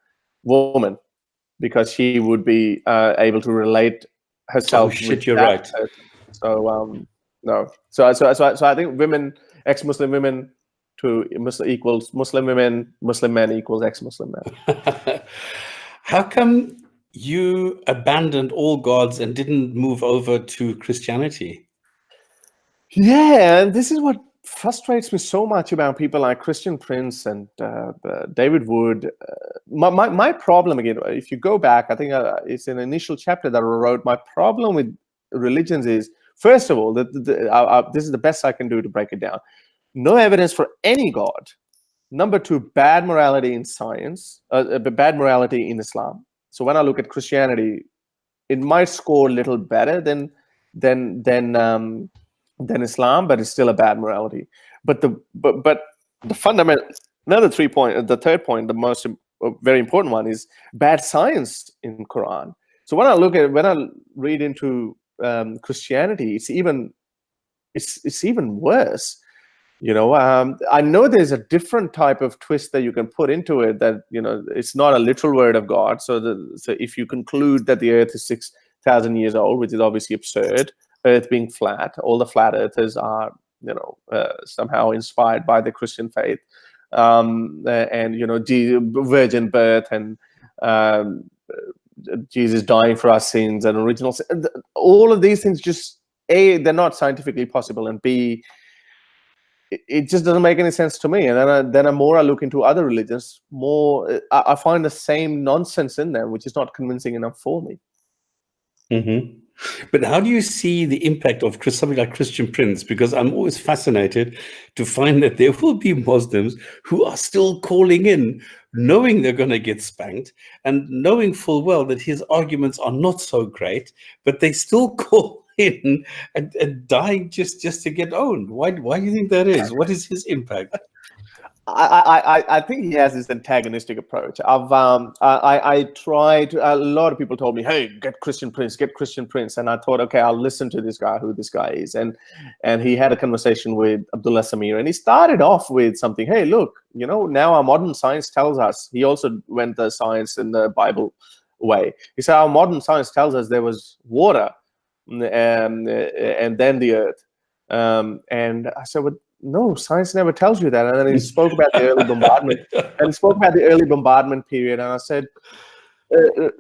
woman, because she would be able to relate herself. Oh shit, you're right. So no. So I think women, ex-Muslim women to equals Muslim women, Muslim men equals ex-Muslim men. How come you abandoned all gods and didn't move over to Christianity? Yeah, and this is what frustrates me so much about people like Christian Prince and David Wood. My problem, again, if you go back, I think it's an initial chapter that I wrote. My problem with religions is, first of all, this is the best I can do to break it down. No evidence for any God. Number two, bad morality in science, bad morality in Islam. So when I look at Christianity, it might score a little better than Islam, but it's still a bad morality. But the fundamental, the third point, the most very important one is bad science in Quran. So when I read into Christianity, it's even worse. I know there's a different type of twist that you can put into it, that it's not a literal word of God. So if you conclude that the earth is 6,000 years old, which is obviously absurd, earth being flat, all the flat earthers are somehow inspired by the Christian faith, and virgin birth, and Jesus dying for our sins, and original sin. All of these things, just A, they're not scientifically possible, and B, it just doesn't make any sense to me. And then more I look into other religions, more I find the same nonsense in them, which is not convincing enough for me. Mm-hmm. But how do you see the impact of something like Christian Prince? Because I'm always fascinated to find that there will be Muslims who are still calling in, knowing they're going to get spanked, and knowing full well that his arguments are not so great, but they still call in and dying just to get owned. Why do you think that is? What is his impact? I think he has this antagonistic approach. I tried. A lot of people told me, "Hey, get Christian Prince," and I thought, okay, I'll listen to this guy, who this guy is, and he had a conversation with Abdullah Samir, and he started off with something. Hey, look, now our modern science tells us. He also went the science in the Bible way. He said our modern science tells us there was water, and then the earth. And I said, well, no, science never tells you that. And then he spoke about the early bombardment, period. And I said,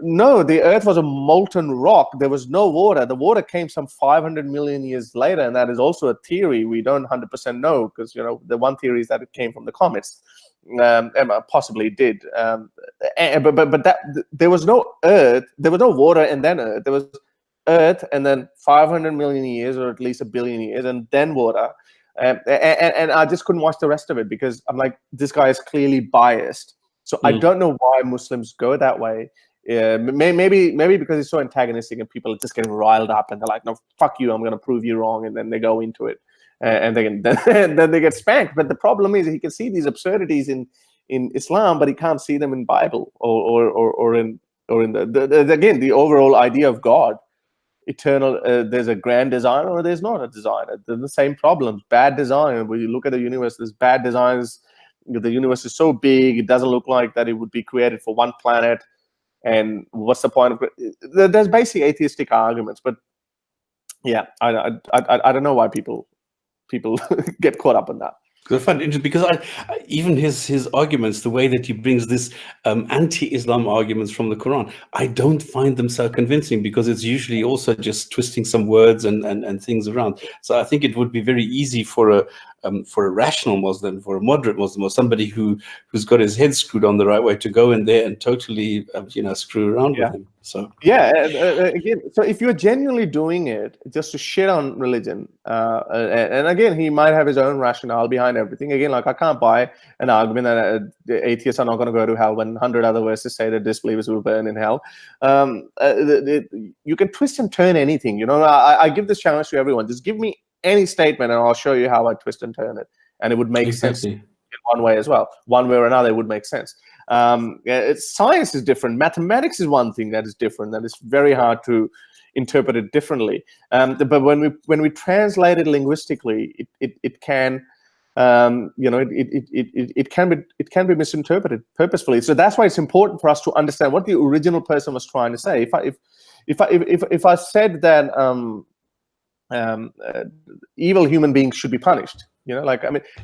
no, the earth was a molten rock. There was no water. The water came some 500 million years later, and that is also a theory. We don't 100% know, because the one theory is that it came from the comets. Possibly did, but that there was no earth, there was no water, and then earth. There was earth, and then 500 million years, or at least 1 billion years, and then water. And I just couldn't watch the rest of it, because I'm like, this guy is clearly biased. So I don't know why Muslims go that way. Maybe because it's so antagonistic, and people are just getting riled up, and they're like, no, fuck you, I'm going to prove you wrong, and then they go into it, and then they get spanked. But the problem is, he can see these absurdities in Islam, but he can't see them in Bible or in the overall idea of God. Eternal, there's a grand designer, or there's not a designer. They're the same problems. Bad design. When you look at the universe, there's bad designs. The universe is so big, it doesn't look like that it would be created for one planet. And what's the point of it? There's basically atheistic arguments. But yeah, I don't know why people get caught up in that. I find it interesting, because even his arguments, the way that he brings this anti-Islam arguments from the Quran, I don't find them so convincing, because it's usually also just twisting some words and things around. So I think it would be very easy for a rational Muslim, for a moderate Muslim, or somebody who's got his head screwed on the right way, to go in there and totally screw around with him. So again, so if you're genuinely doing it just to shit on religion, and again, he might have his own rationale behind everything. Again, like, I can't buy an argument that atheists are not going to go to hell when 100 other verses say that disbelievers will burn in hell. You can twist and turn anything. I give this challenge to everyone. Just give me any statement, and I'll show you how I twist and turn it, and it would make sense in one way as well. One way or another, it would make sense. Science is different. Mathematics is one thing that is different. That is very hard to interpret it differently. But when we translate it linguistically, it can it can be misinterpreted purposefully. So that's why it's important for us to understand what the original person was trying to say. If I said that evil human beings should be punished,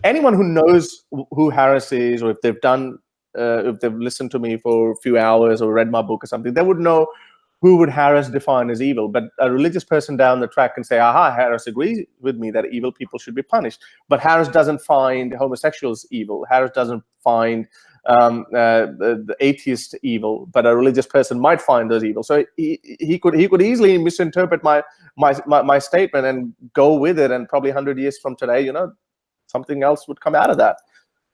anyone who knows who Harris is, or if they've listened to me for a few hours or read my book or something, they would know who would Harris define as evil? But a religious person down the track can say, aha, Harris agrees with me that evil people should be punished. But Harris doesn't find homosexuals evil. Harris doesn't find the atheist evil, but a religious person might find those evil. So he could easily misinterpret my statement and go with it, and probably 100 years from today, you know, something else would come out of that.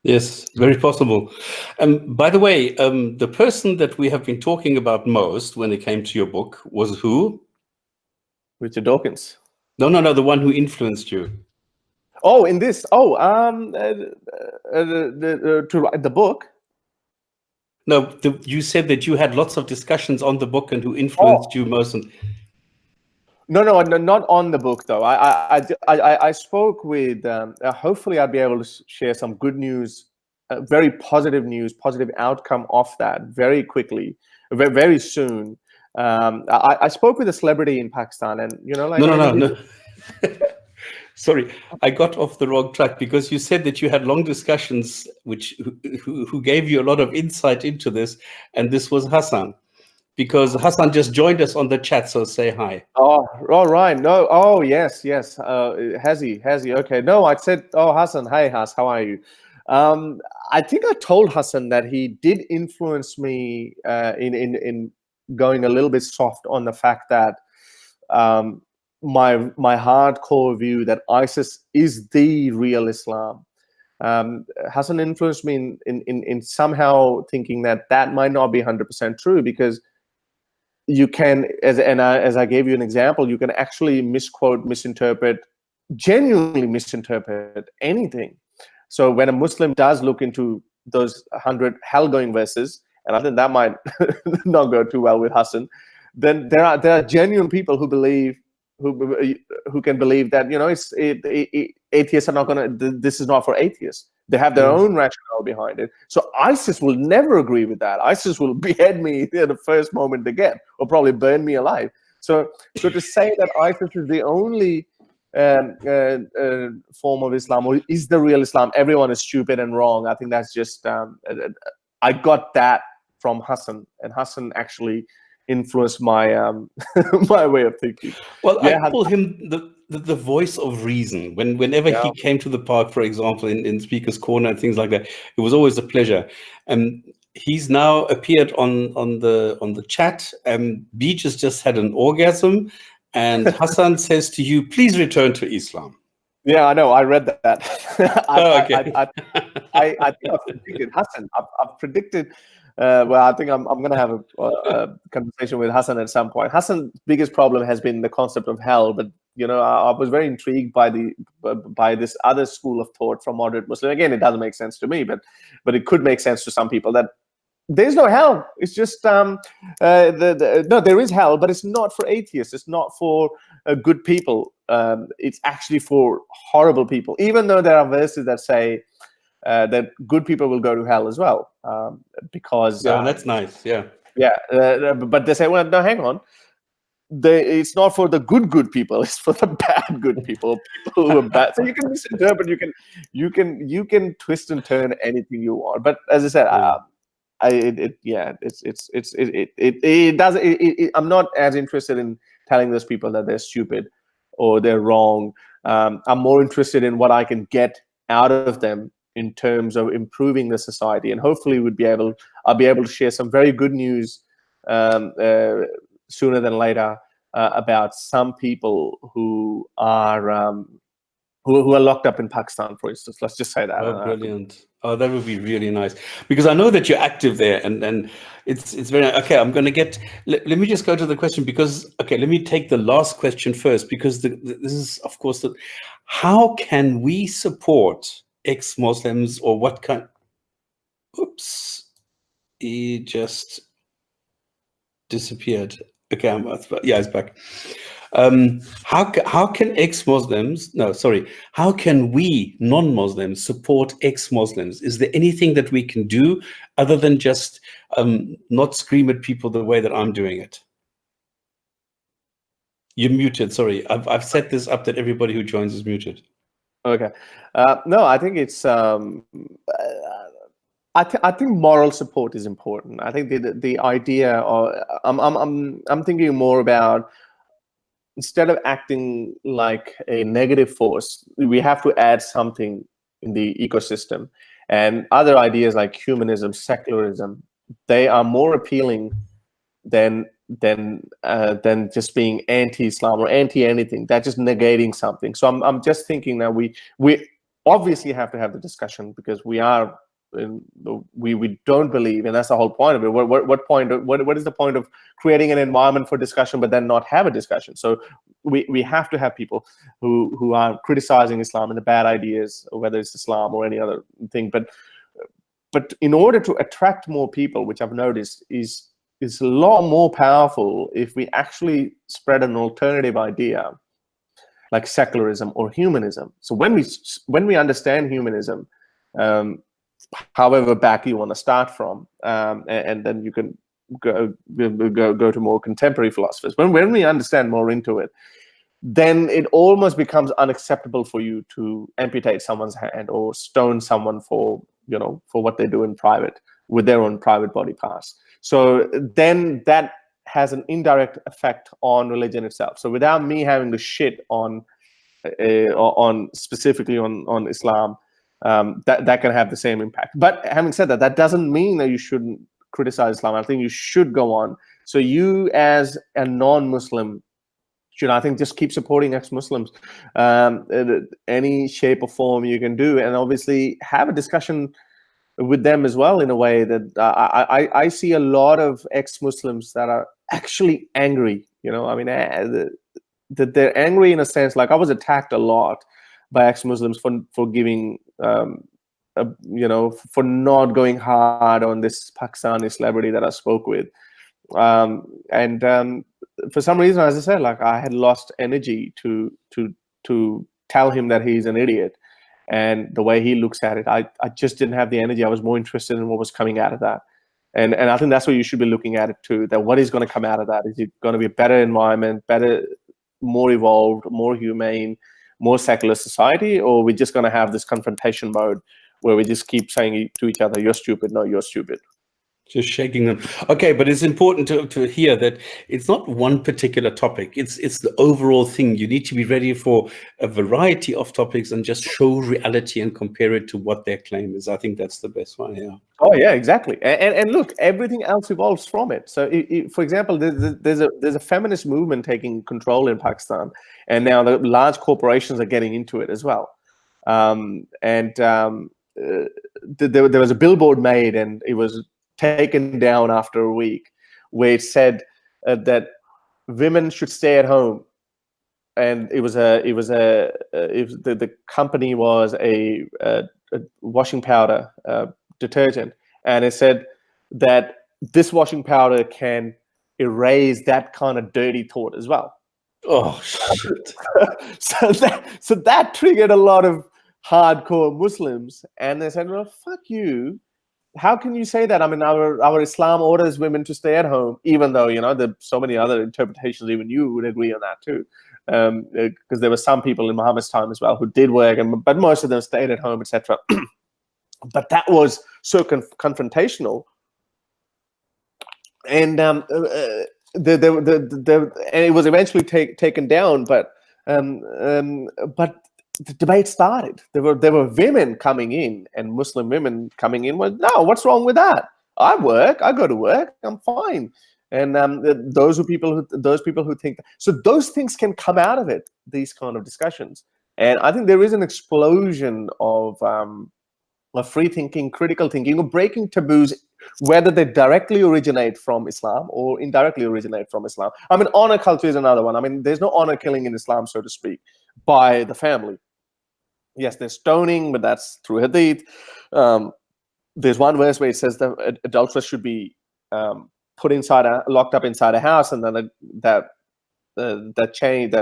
Yes, very possible. By the way, the person that we have been talking about most when it came to your book was who? Richard Dawkins. No, the one who influenced you. Oh, in this. Oh, to write the book. No, you said that you had lots of discussions on the book, and who influenced you most. No, not on the book though. I spoke with. Hopefully, I'll be able to share some good news, very positive news, positive outcome of that very quickly, very soon. I spoke with a celebrity in Pakistan, and you know, like no. Sorry, I got off the wrong track, because you said that you had long discussions, who gave you a lot of insight into this, and this was Hassan. Because Hassan just joined us on the chat, so say hi. Oh, all right. No. Oh, yes. Has he? Okay. No, I said, oh, Hassan. Hi, Hass. How are you? I think I told Hassan that he did influence me in going a little bit soft on the fact that my hardcore view that ISIS is the real Islam. Hassan influenced me in somehow thinking that might not be 100% true, because you can, as I gave you an example, you can actually misquote, genuinely misinterpret anything. So when a Muslim does look into those 100 hell-going verses, and I think that might not go too well with Hassan, then there are genuine people who believe, who can believe that, you know, atheists are not gonna. This is not for atheists. They have their own rationale behind it. So ISIS will never agree with that. ISIS will behead me at the first moment they get, or probably burn me alive. So to say that ISIS is the only form of Islam, or is the real Islam, everyone is stupid and wrong. I think that's just, I got that from Hassan, and Hassan actually influenced my my way of thinking. Well, yeah, I call him the voice of reason. Whenever he came to the park, for example, in Speaker's Corner and things like that, it was always a pleasure. He's now appeared on the chat. Beach has just had an orgasm, and Hassan says to you, "Please return to Islam." Yeah, I know. I read that. Okay. I think I've predicted Hassan. I've predicted. Well, I think I'm going to have a conversation with Hassan at some point. Hassan's biggest problem has been the concept of hell, but you know, I was very intrigued by this other school of thought from moderate Muslim. Again, it doesn't make sense to me, but it could make sense to some people that there's no hell. It's just no, there is hell, but it's not for atheists. It's not for good people. It's actually for horrible people. Even though there are verses that say that good people will go to hell as well, because that's nice. But they say, well, no, hang on. It's not for the good people. It's for the bad good people who are bad. So you can misinterpret. You can twist and turn anything you want. But as I said, I'm not as interested in telling those people that they're stupid or they're wrong. I'm more interested in what I can get out of them in terms of improving the society, and hopefully I'll be able to share some very good news sooner than later about some people who are locked up in Pakistan, for instance. Let's just say that. Oh, brilliant! Oh, that would be really nice, because I know that you're active there, and it's very okay. I'm going to get. Let me just go to the question, because let me take the last question first, because this is, of course, how can we support ex-Muslims, or what kind? Oops, he just disappeared. Okay, it's back. How can ex-Muslims? No, sorry. How can we non-Muslims support ex-Muslims? Is there anything that we can do other than just not scream at people the way that I'm doing it? You're muted. Sorry, I've set this up that everybody who joins is muted. Okay. No, I think it's I think moral support is important. I think the idea of I'm thinking more about, instead of acting like a negative force, we have to add something in the ecosystem. And other ideas like humanism, secularism, they are more appealing than just being anti-Islam or anti-anything. That's just negating something. So I'm just thinking that we obviously have to have the discussion, because we don't believe, and that's the whole point of it. What is the point of creating an environment for discussion but then not have a discussion? So we have to have people who are criticizing Islam and the bad ideas, whether it's Islam or any other thing. But in order to attract more people, which I've noticed is a lot more powerful if we actually spread an alternative idea like secularism or humanism. So when we understand humanism, however back you want to start from, and then you can go to more contemporary philosophers. When we understand more into it, then it almost becomes unacceptable for you to amputate someone's hand or stone someone for what they do in private with their own private body parts. So then that has an indirect effect on religion itself. So without me having to shit on specifically on Islam, that can have the same impact. But having said that, that doesn't mean that you shouldn't criticize Islam. I think you should go on. So you, as a non-Muslim, should, I think, just keep supporting ex-Muslims, any shape or form you can do, and obviously have a discussion with them as well, in a way that I see a lot of ex-Muslims that are actually angry. I mean, that they're angry in a sense. Like, I was attacked a lot by ex-Muslims for giving, for not going hard on this Pakistani celebrity that I spoke with, and for some reason, as I said, like, I had lost energy to tell him that he's an idiot. And the way he looks at it, I just didn't have the energy. I was more interested in what was coming out of that. And I think that's what you should be looking at it too, that what is going to come out of that? Is it going to be a better environment, better, more evolved, more humane, more secular society? Or are we just going to have this confrontation mode where we just keep saying to each other, you're stupid, no, you're stupid? Just shaking them. Okay, but it's important to hear that it's not one particular topic. It's the overall thing. You need to be ready for a variety of topics and just show reality and compare it to what their claim is. I think that's the best one. Yeah. Oh yeah, exactly. And look, everything else evolves from it. So, for example, there's a feminist movement taking control in Pakistan, and now the large corporations are getting into it as well. There was a billboard made, and it was taken down after a week, where it said that women should stay at home, and the company was a washing powder detergent, and it said that this washing powder can erase that kind of dirty thought as well. Oh shit! so that triggered a lot of hardcore Muslims, and they said, "Well, fuck you. How can you say that? I mean, our Islam orders women to stay at home, even though, there's so many other interpretations. Even you would agree on that too, because there were some people in Muhammad's time as well who did work, but most of them stayed at home, etc. But that was so confrontational, and and it was eventually taken down. But the debate started. There were women coming in, and Muslim women coming in. Well, no, what's wrong with that? I work. I go to work. I'm fine. And those people who think that. So those things can come out of it. These kind of discussions, and I think there is an explosion of free thinking, critical thinking, or breaking taboos, whether they directly originate from Islam or indirectly originate from Islam. I mean, honor culture is another one. I mean, there's no honor killing in Islam, so to speak, by the family. Yes, there's stoning, but that's through hadith. There's one verse where it says that adulterers should be locked up inside a house, and then that got changed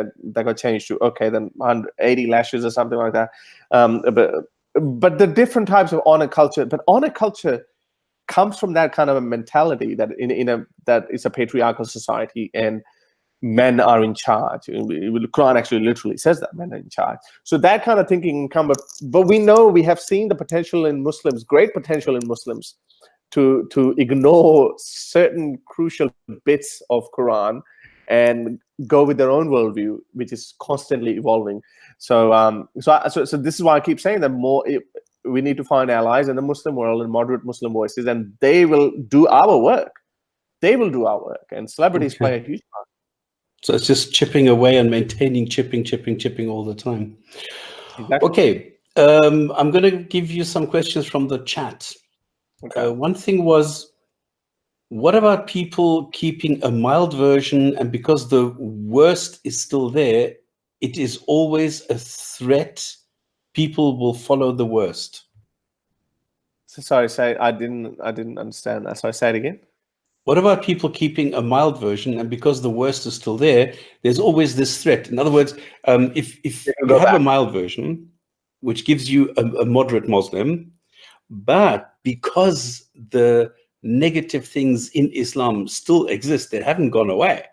to, okay, then 180 lashes or something like that. But the different types of honor culture, but honor culture comes from that kind of a mentality that that it's a patriarchal society, and men are in charge. The Quran actually literally says that men are in charge. So that kind of thinking come up, but we know, we have seen the potential in Muslims, great potential in Muslims, to ignore certain crucial bits of Quran and go with their own worldview, which is constantly evolving. So so this is why I keep saying that we need to find allies in the Muslim world and moderate Muslim voices, and they will do our work. They will do our work, and celebrities play a huge part. So it's just chipping away and maintaining, chipping all the time. Exactly. Okay, I'm going to give you some questions from the chat. Okay. One thing was, what about people keeping a mild version, and because the worst is still there, it is always a threat, people will follow the worst? So sorry, I didn't understand that. Sorry, say it again. What about people keeping a mild version, and because the worst is still there, there's always this threat? In other words, if you have a mild version, which gives you a moderate Muslim, but because the negative things in Islam still exist, they haven't gone away.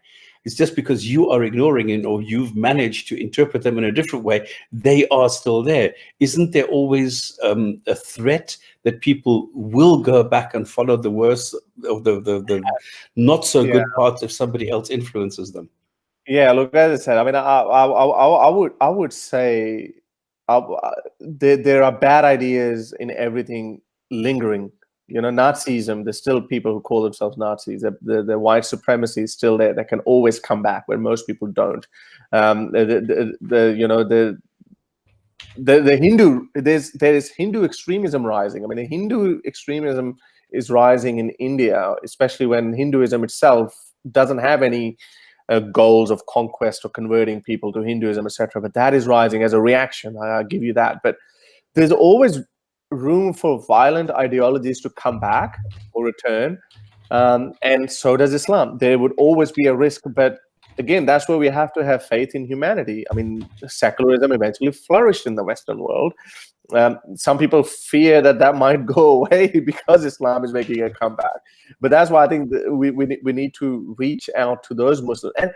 It's just because you are ignoring it, or you've managed to interpret them in a different way, they are still there. Isn't there always a threat that people will go back and follow the worst, or the not so good parts, if somebody else influences them? Yeah, look, as I said, I mean, I would say there are bad ideas in everything lingering. You know, Nazism, there's still people who call themselves Nazis. The white supremacy is still there. That can always come back, where most people don't. The Hindu, there is Hindu extremism rising. I mean, the Hindu extremism is rising in India, especially when Hinduism itself doesn't have any goals of conquest or converting people to Hinduism, etc. But that is rising as a reaction. I'll give you that. But there's always room for violent ideologies to come back or return, and so does Islam. There would always be a risk, but again, that's where we have to have faith in humanity. I mean, secularism eventually flourished in the Western world. Some people fear that might go away because Islam is making a comeback, but that's why I think we need to reach out to those Muslims. And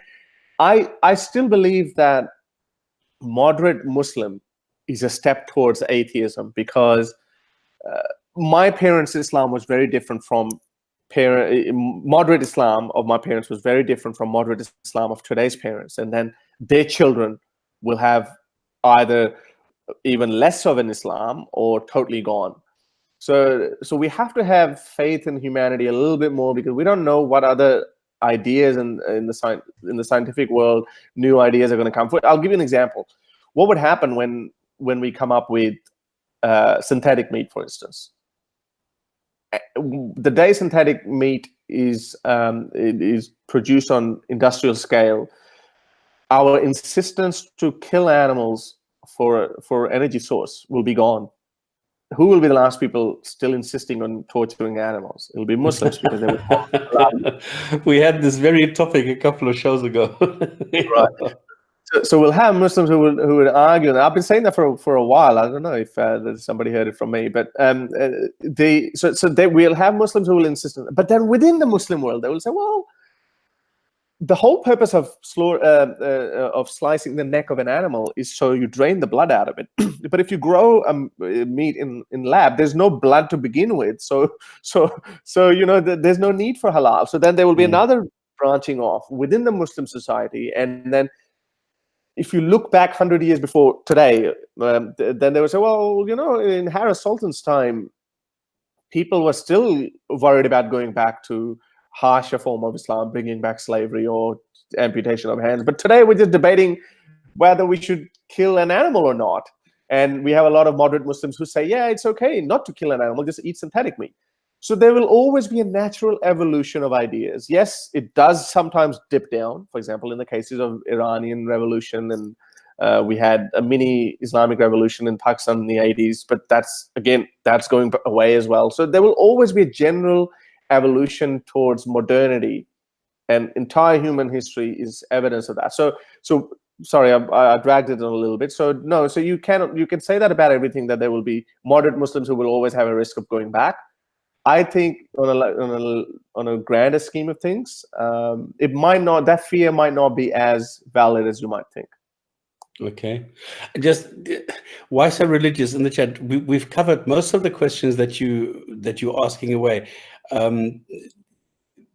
I still believe that moderate Muslim is a step towards atheism, because my parents' Islam was very different from moderate Islam of my parents was very different from moderate Islam of today's parents, and then their children will have either even less of an Islam or totally gone. So we have to have faith in humanity a little bit more, because we don't know what other ideas in the scientific world, new ideas are going to come. I'll give you an example. What would happen when we come up with synthetic meat, for instance? The day synthetic meat is produced on industrial scale, our insistence to kill animals for energy source will be gone. Who will be the last people still insisting on torturing animals? It'll be Muslims, because they would. We had this very topic a couple of shows ago. Right. So we'll have Muslims who would argue, and I've been saying that for a while. I don't know if somebody heard it from me, but we'll have Muslims who will insist on it. But then within the Muslim world, they will say, well, the whole purpose of slicing the neck of an animal is so you drain the blood out of it. But if you grow meat in lab, there's no blood to begin with. So there's no need for halal. So then there will be another branching off within the Muslim society, and then if you look back 100 years before today, then they would say, well, in Harris Sultan's time, people were still worried about going back to harsher form of Islam, bringing back slavery or amputation of hands. But today we're just debating whether we should kill an animal or not. And we have a lot of moderate Muslims who say, yeah, it's okay not to kill an animal, just eat synthetic meat. So there will always be a natural evolution of ideas. Yes, it does sometimes dip down. For example, in the cases of Iranian revolution, and we had a mini Islamic revolution in Pakistan in the 80s, but that's going away as well. So there will always be a general evolution towards modernity, and entire human history is evidence of that. So sorry, I dragged it on a little bit. So no, so you can say that about everything, that there will be moderate Muslims who will always have a risk of going back. I think on a grander scheme of things, it might not, that fear might not be as valid as you might think. Okay, just why so religious in the chat? We've covered most of the questions that you're asking away.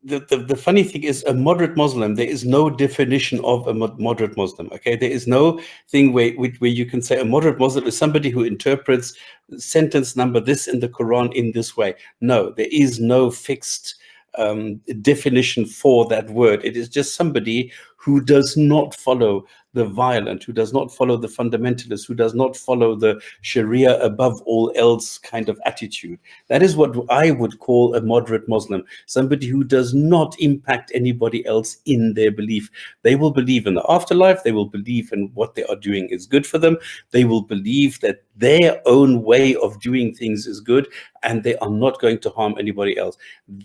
The funny thing is, a moderate Muslim, there is no definition of a moderate Muslim. Okay, there is no thing where you can say a moderate Muslim is somebody who interprets sentence number this in the Quran in this way. No, there is no fixed definition for that word. It is just somebody who does not follow the violent, who does not follow the fundamentalists, who does not follow the Sharia above all else kind of attitude. That is what I would call a moderate Muslim, somebody who does not impact anybody else in their belief. They will believe in the afterlife, they will believe in what they are doing is good for them, they will believe that their own way of doing things is good, and they are not going to harm anybody else.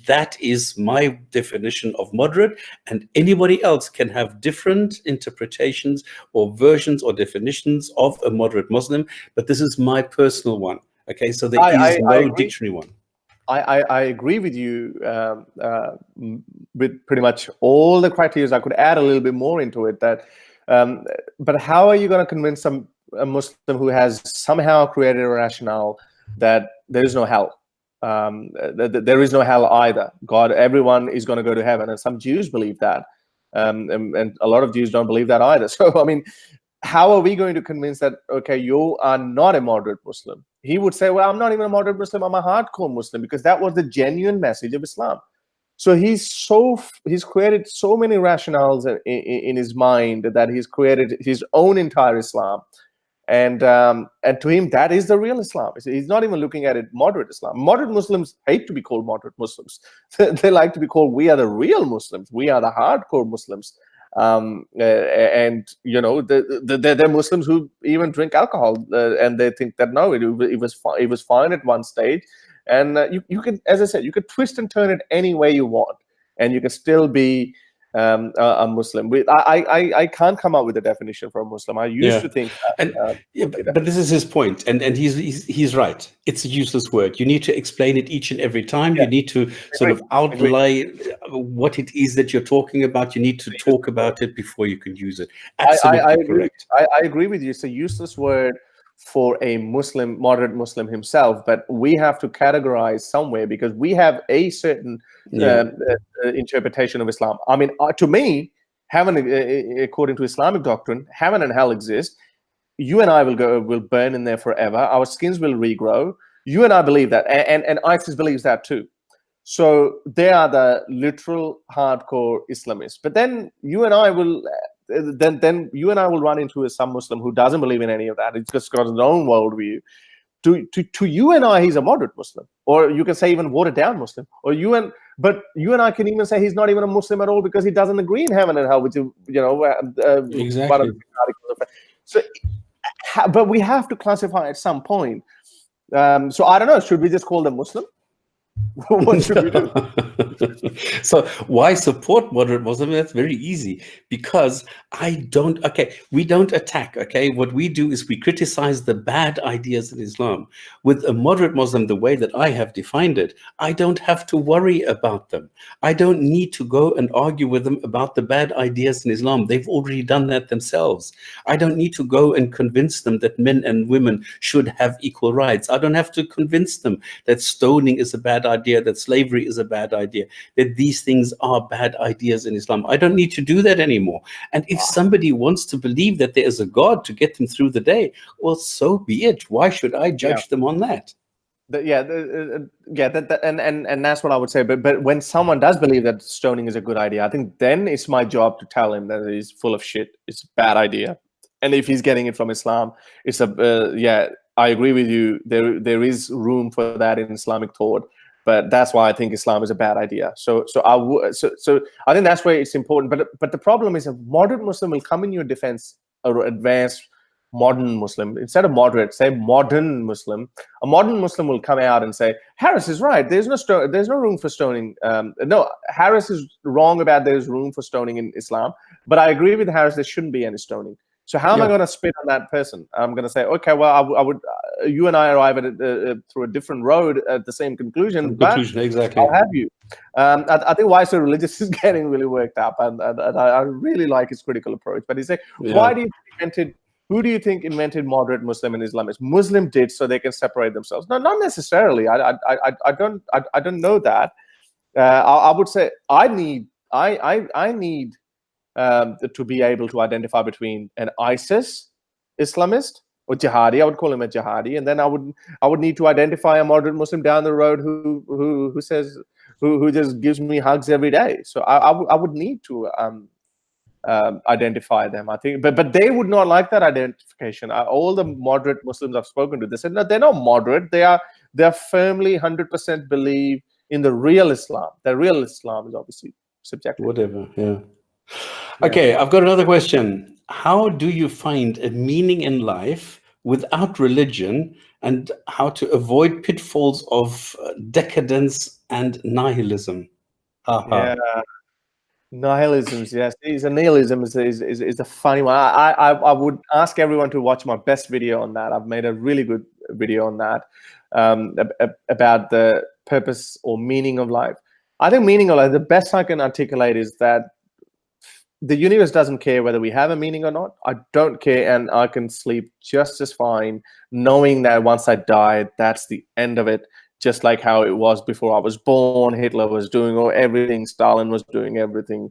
That is my definition of moderate, and anybody else can have different interpretations or versions or definitions of a moderate Muslim, but this is my personal one. Okay, so there is no dictionary one. I agree with you with pretty much all the criteria. I could add a little bit more into it. That, but how are you going to convince a Muslim who has somehow created a rationale that there is no hell? There is no hell either. God, everyone is going to go to heaven, and some Jews believe that, and a lot of Jews don't believe that either. So, I mean, how are we going to convince that, okay, you are not a moderate Muslim? He would say, well, I'm not even a moderate Muslim, I'm a hardcore Muslim, because that was the genuine message of Islam. So he's created so many rationales in his mind that he's created his own entire Islam. And to him, that is the real Islam. He's not even looking at it moderate Islam. Moderate Muslims hate to be called moderate Muslims. They like to be called, we are the real Muslims. We are the hardcore Muslims. And you know, they're Muslims who even drink alcohol, and they think that no, it was fine at one stage. And you can, as I said, you could twist and turn it any way you want, and you can still be a Muslim. I can't come up with a definition for a Muslim. I used to think that, but this is his point, and he's right. It's a useless word. You need to explain it each and every time. You need to sort of outline what it is that you're talking about. You need to talk about it before you can use it. Absolutely correct. I agree with you. It's a useless word for a Muslim, moderate Muslim himself, but we have to categorize somewhere, because we have a certain interpretation of Islam. I mean, to me, heaven, according to Islamic doctrine, heaven and hell exist. You and I will burn in there forever. Our skins will regrow. You and I believe that, and ISIS believes that too. So they are the literal hardcore Islamists. But then you and I will. Then you and I will run into some Muslim who doesn't believe in any of that. It's just got his own worldview. To you and I, he's a moderate Muslim, or you can say even watered down Muslim. But you and I can even say he's not even a Muslim at all, because he doesn't agree in heaven and hell, which is, exactly. So, but we have to classify at some point. So I don't know. Should we just call them Muslim? What should we do? So why support moderate Muslim? That's very easy, because we don't attack. Okay, what we do is we criticize the bad ideas in Islam. With a moderate Muslim, the way that I have defined it, I don't have to worry about them. I don't need to go and argue with them about the bad ideas in Islam. They've already done that themselves. I don't need to go and convince them that men and women should have equal rights. I don't have to convince them that stoning is a bad idea, that slavery is a bad idea, that these things are bad ideas in Islam. I don't need to do that anymore. And if somebody wants to believe that there is a God to get them through the day, well, so be it. Why should I judge them on that? And that's what I would say. But when someone does believe that stoning is a good idea, I think then it's my job to tell him that he's full of shit. It's a bad idea. And if he's getting it from Islam, it's I agree with you. There is room for that in Islamic thought. But that's why I think Islam is a bad idea. So I think that's where it's important. But the problem is, a moderate Muslim will come in your defense, or advanced modern Muslim. Instead of moderate, say modern Muslim. A modern Muslim will come out and say, Harris is right. There's no room for stoning. No, Harris is wrong about there's room for stoning in Islam. But I agree with Harris, there shouldn't be any stoning. So how am I going to spit on that person? I'm going to say, okay, well, I would, you and I arrive at through a different road at the same conclusion. Exactly. I'll have you. I think Why So Religious is getting really worked up, and I really like his critical approach. But he's like, why do you think who do you think invented moderate Muslim and Islamists? Muslim did so they can separate themselves. No, not necessarily. I don't know that. I would say I need to be able to identify between an ISIS Islamist or jihadi. I would call him a jihadi, and then I would need to identify a moderate Muslim down the road who says who just gives me hugs every day. So I would need to identify them, I think, but they would not like that identification. All the moderate Muslims I've spoken to, they said no, they're not moderate. They're firmly 100% believe in the real Islam. The real Islam is obviously subjective. Whatever, yeah. Okay, I've got another question. How do you find a meaning in life without religion, and how to avoid pitfalls of decadence and nihilism? Yeah. Nihilism, yes. Nihilism is a funny one. I would ask everyone to watch my best video on that. I've made a really good video on that, about the purpose or meaning of life. I think meaning of life, the best I can articulate is that the universe doesn't care whether we have a meaning or not. I don't care, and I can sleep just as fine knowing that once I die, that's the end of it. Just like how it was before I was born. Hitler was doing everything, Stalin was doing everything.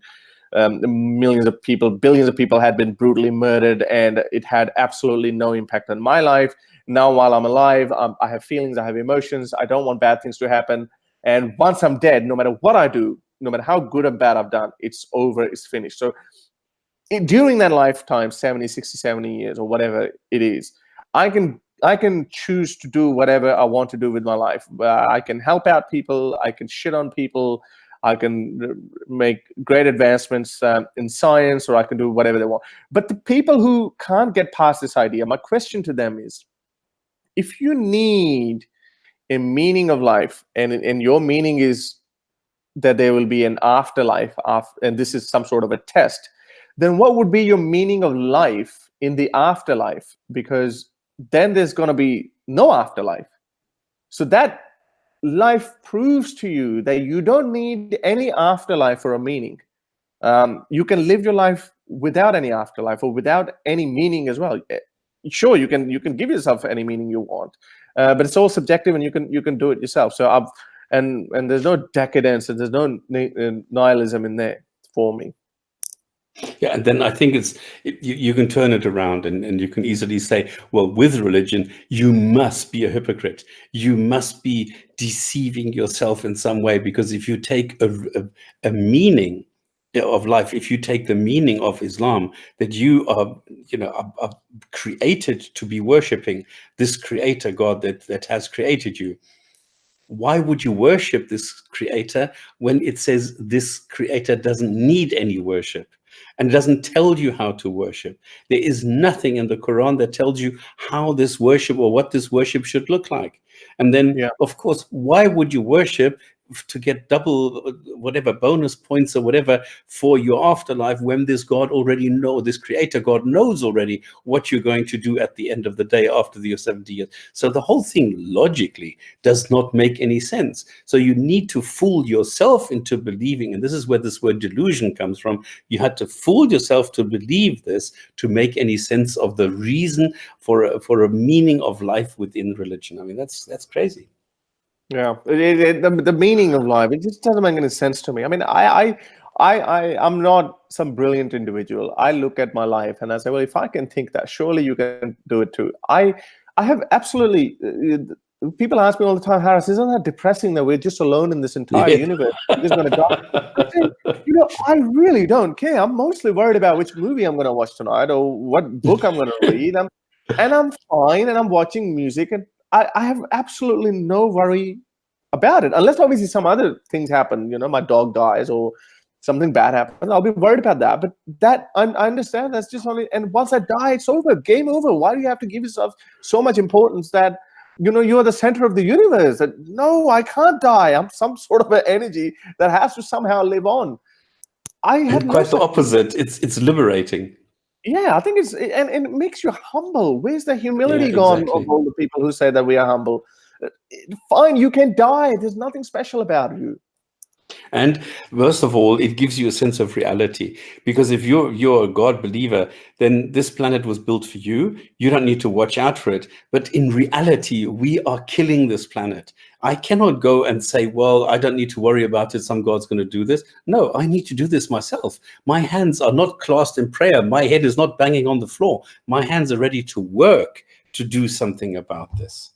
Millions of people, billions of people had been brutally murdered, and it had absolutely no impact on my life. Now, while I'm alive, I have feelings, I have emotions. I don't want bad things to happen. And once I'm dead, no matter what I do, no matter how good or bad I've done, it's over, it's finished. So during that lifetime, 70, 60, 70 years or whatever it is, I can choose to do whatever I want to do with my life. I can help out people. I can shit on people. I can make great advancements in science, or I can do whatever they want. But the people who can't get past this idea, my question to them is, if you need a meaning of life, and your meaning is that there will be an afterlife, and this is some sort of a test, then what would be your meaning of life in the afterlife? Because then there's going to be no afterlife. So that life proves to you that you don't need any afterlife for a meaning. You can live your life without any afterlife or without any meaning as well. Sure, you can give yourself any meaning you want, but it's all subjective, and you can do it yourself. So and there's no decadence, and there's no nihilism in there for me. Yeah, and then I think you can turn it around, and you can easily say, well, with religion, you must be a hypocrite. You must be deceiving yourself in some way, because if you take a meaning of life, if you take the meaning of Islam, that you are created to be worshipping this creator God that has created you. Why would you worship this creator when it says this creator doesn't need any worship? And it doesn't tell you how to worship. There is nothing in the Quran that tells you how this worship or what this worship should look like. And then, of course, why would you worship to get double whatever bonus points or whatever for your afterlife when this God already knows, this creator God knows already what you're going to do at the end of the day after your 70 years. So the whole thing logically does not make any sense. So you need to fool yourself into believing, and this is where this word delusion comes from. You had to fool yourself to believe this to make any sense of the reason for a meaning of life within religion. I mean, that's crazy. Yeah, the meaning of life, it just doesn't make any sense to me. I mean, I'm not some brilliant individual. I look at my life and I say, well, if I can think that, surely you can do it too. I have absolutely, people ask me all the time, Harris, isn't that depressing that we're just alone in this entire universe? We're just going to die. I think, I really don't care. I'm mostly worried about which movie I'm going to watch tonight or what book I'm going to read. And I'm fine, and I'm watching music, and I have absolutely no worry about it, unless obviously some other things happen. My dog dies or something bad happens. I'll be worried about that. But that I understand. That's just only. And once I die, it's over. Game over. Why do you have to give yourself so much importance that you're the center of the universe? That no, I can't die. I'm some sort of an energy that has to somehow live on. I have quite the opposite. It's liberating. Yeah, I think and it makes you humble. Where's the humility gone exactly. of all the people who say that we are humble? Fine, you can die. There's nothing special about you. And worst of all, it gives you a sense of reality. Because if you're a God believer, then this planet was built for you. You don't need to watch out for it. But in reality, we are killing this planet. I cannot go and say, well, I don't need to worry about it. Some God's going to do this. No, I need to do this myself. My hands are not clasped in prayer. My head is not banging on the floor. My hands are ready to work to do something about this.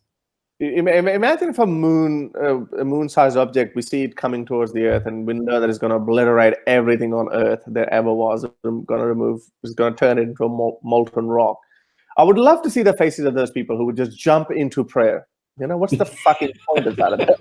Imagine if a moon-sized object, we see it coming towards the Earth, and we know that it's going to obliterate everything on Earth there ever was. It's going to turn it into a molten rock. I would love to see the faces of those people who would just jump into prayer. You know, what's the fucking point of that?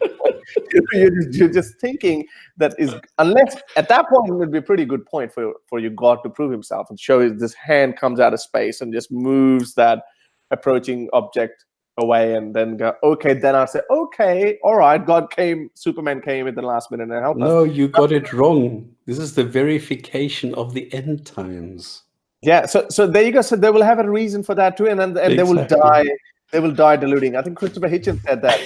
You're just thinking that unless at that point it would be a pretty good point for your God to prove himself and show this hand comes out of space and just moves that approaching object away, and then go, okay, then I'll say, okay, all right, Superman came at the last minute and helped us. No, you got it wrong. This is the verification of the end times. Yeah, so there you go. So they will have a reason for that too, and exactly. They will die. They will die deluding. I think Christopher Hitchens said that.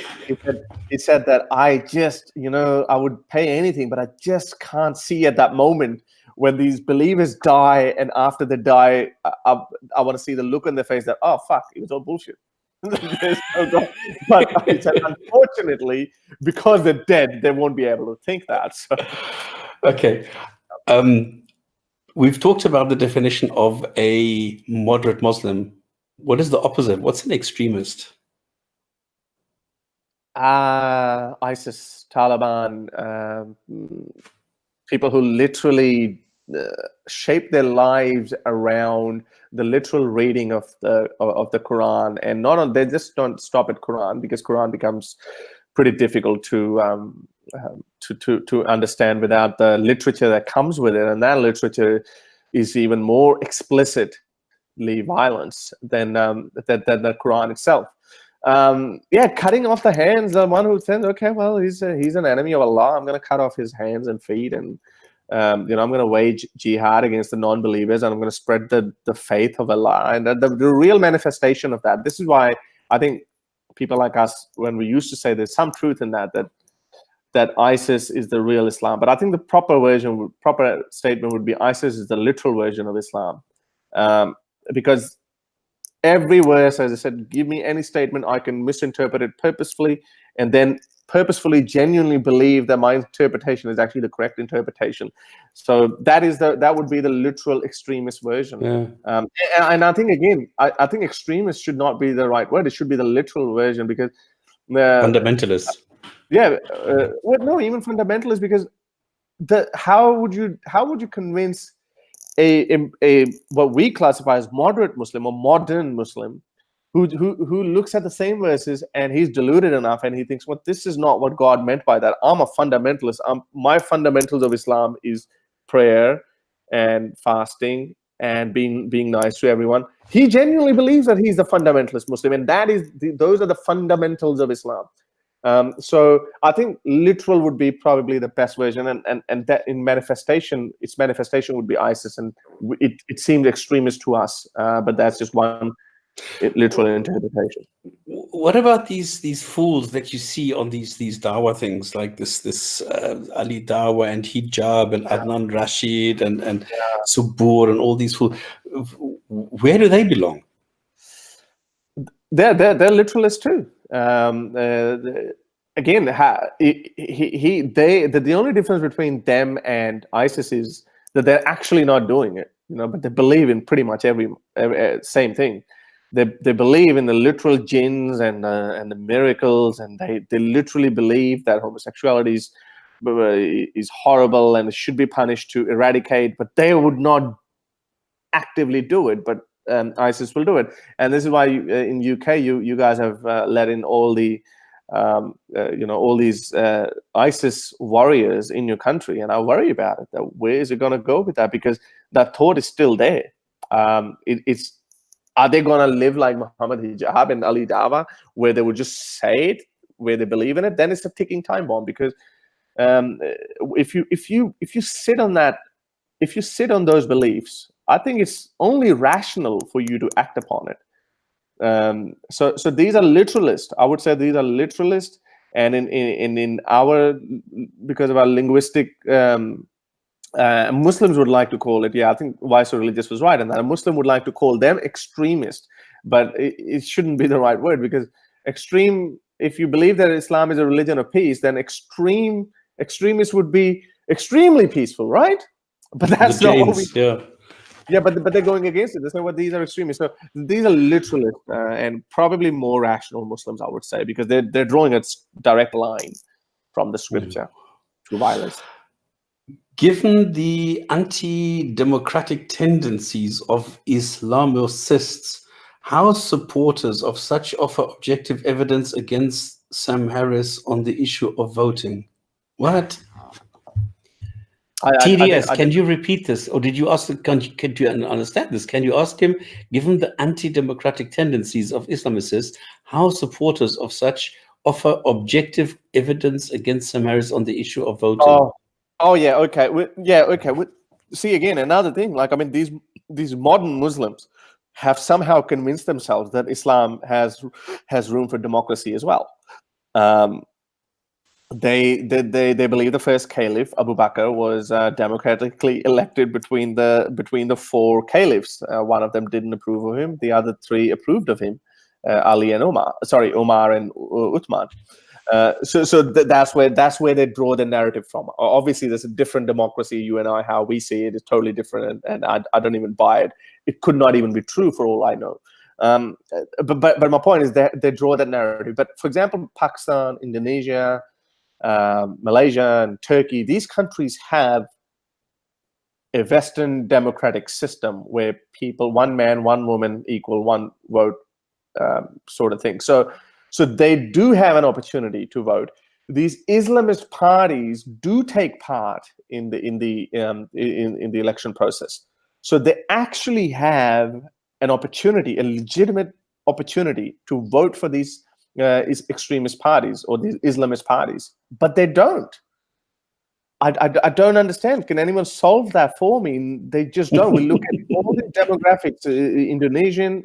He said that I just, I would pay anything, but I just can't see at that moment when these believers die, and after they die, I want to see the look on their face that, oh fuck, it was all bullshit. But I said, unfortunately, because they're dead, they won't be able to think that. So. Okay. We've talked about the definition of a moderate Muslim. What is the opposite? What's an extremist? ISIS, Taliban, people who literally shape their lives around the literal reading of the Quran, and they just don't stop at Quran, because Quran becomes pretty difficult to understand without the literature that comes with it, and that literature is even more explicitly violence than the Quran itself. Cutting off the hands. The one who says, okay, well, he's an enemy of Allah, I'm going to cut off his hands and feet, and I'm going to wage jihad against the non-believers, and I'm going to spread the faith of Allah, and the real manifestation of that. This is why I think people like us, when we used to say there's some truth in that ISIS is the real Islam, but I think the proper statement would be ISIS is the literal version of Islam, because every verse, as I said, give me any statement, I can misinterpret it purposefully, and then purposefully, genuinely believe that my interpretation is actually the correct interpretation. So that would be the literal extremist version. Yeah. And I think, again, I think extremist should not be the right word. It should be the literal version, because fundamentalists. Well, no, even fundamentalists, because how would you convince a what we classify as moderate Muslim or modern Muslim who looks at the same verses and he's deluded enough and he thinks, well, this is not what God meant by that. I'm a fundamentalist. My fundamentals of Islam is prayer and fasting and being nice to everyone. He genuinely believes that he's the fundamentalist Muslim, and those are the fundamentals of Islam. So I think literal would be probably the best version, and that in manifestation, its manifestation would be ISIS, and it seemed extremist to us, but that's just one literal interpretation. What about these fools that you see on these dawah things, like this Ali Dawah and Hijab and Adnan Rashid and Subur and all these fools? Where do they belong? They're literalists too. Again, the only difference between them and ISIS is that they're actually not doing it, but they believe in pretty much every same thing. They believe in the literal jinns and the miracles, and they literally believe that homosexuality is horrible and it should be punished to eradicate, but they would not actively do it. But ISIS will do it, and this is why in UK you guys have let in all the all these ISIS warriors in your country, and I worry about it. That where is it going to go with that? Because that thought is still there. Are they going to live like Muhammad Hijab and Ali Dawah, where they would just say it, where they believe in it? Then it's a ticking time bomb, because if you sit on that, if you sit on those beliefs, I think it's only rational for you to act upon it. So these are literalists. I would say these are literalists, and in our, because of our linguistic, Muslims would like to call it. Yeah, I think Why So Religious was right, and that a Muslim would like to call them extremist, but it shouldn't be the right word, because extreme. If you believe that Islam is a religion of peace, then extremists would be extremely peaceful, right? But that's not what we. Yeah, but they're going against it. They say, well, these are extremists. So these are literalists and probably more rational Muslims, I would say, because they're drawing a direct line from the scripture to violence. Given the anti-democratic tendencies of Islamicists, how supporters of such offer objective evidence against Sam Harris on the issue of voting? What? TDS, can you repeat this? Or did you ask, can you understand this? Can you ask him, given the anti-democratic tendencies of Islamicists, how supporters of such offer objective evidence against Sam Harris on the issue of voting? Oh yeah, okay. See, again, another thing, like, I mean, these modern Muslims have somehow convinced themselves that Islam has room for democracy as well. They believe the first caliph, Abu Bakr, was democratically elected between the four caliphs. One of them didn't approve of him. The other three approved of him, Ali and Omar. Sorry, Omar and Uthman. So that's where they draw the narrative from. Obviously, there's a different democracy. You and I, how we see it, is totally different, and I don't even buy it. It could not even be true for all I know. But my point is that they draw that narrative. But for example, Pakistan, Indonesia, Malaysia and Turkey, these countries have a Western democratic system where people, one man, one woman equal one vote, sort of thing. So they do have an opportunity to vote. These Islamist parties do take part in the election process. So they actually have an opportunity, a legitimate opportunity to vote for these extremist parties or these Islamist parties, but they don't. I don't understand. Can anyone solve that for me? They just don't. We look at all the demographics.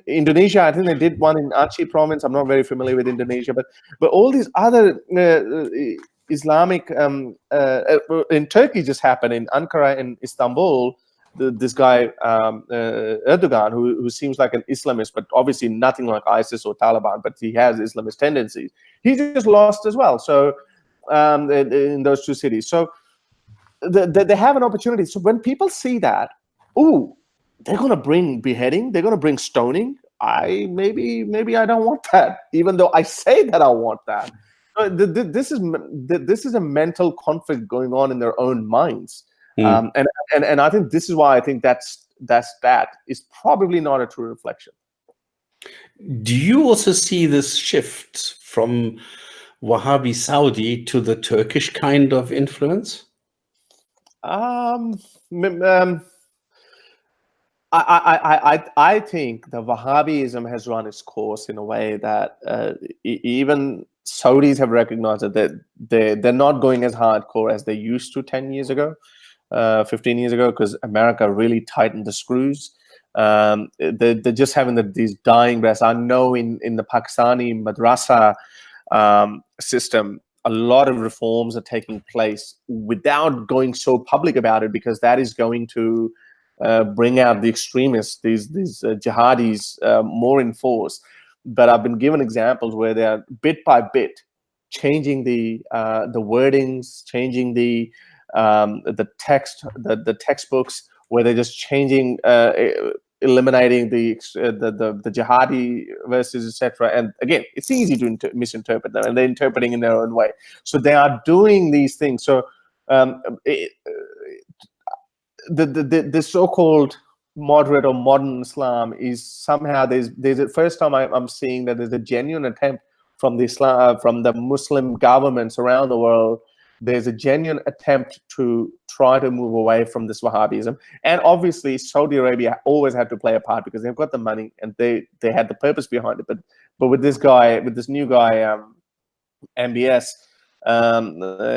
Indonesia, I think they did one in Aceh province. I'm not very familiar with Indonesia, but all these other Islamic in Turkey just happened, in Ankara and Istanbul. This guy Erdogan, who seems like an Islamist, but obviously nothing like ISIS or Taliban, but he has Islamist tendencies. He just lost as well. So in those two cities, so they have an opportunity. So when people see that, ooh, they're going to bring beheading, they're going to bring stoning. Maybe I don't want that, even though I say that I want that. This is a mental conflict going on in their own minds. And I think this is why I think that is probably not a true reflection. Do you also see this shift from Wahhabi Saudi to the Turkish kind of influence? I think the Wahhabism has run its course in a way that even Saudis have recognized that they're not going as hardcore as they used to 10 years ago. 15 years ago, because America really tightened the screws. They're just having these dying breaths. I know in the Pakistani madrasa system, a lot of reforms are taking place without going so public about it, because that is going to bring out the extremists, these jihadis, more in force. But I've been given examples where they are bit by bit changing the wordings, changing the text, the textbooks, where they're just changing, eliminating the jihadi verses, etc. And again, it's easy to misinterpret them, and they're interpreting in their own way. So they are doing these things. So the so-called moderate or modern Islam is somehow there's the first time I'm seeing that there's a genuine attempt from the Muslim governments around the world. There's a genuine attempt to try to move away from this Wahhabism. And obviously, Saudi Arabia always had to play a part because they've got the money and they had the purpose behind it. But with this new guy, MBS,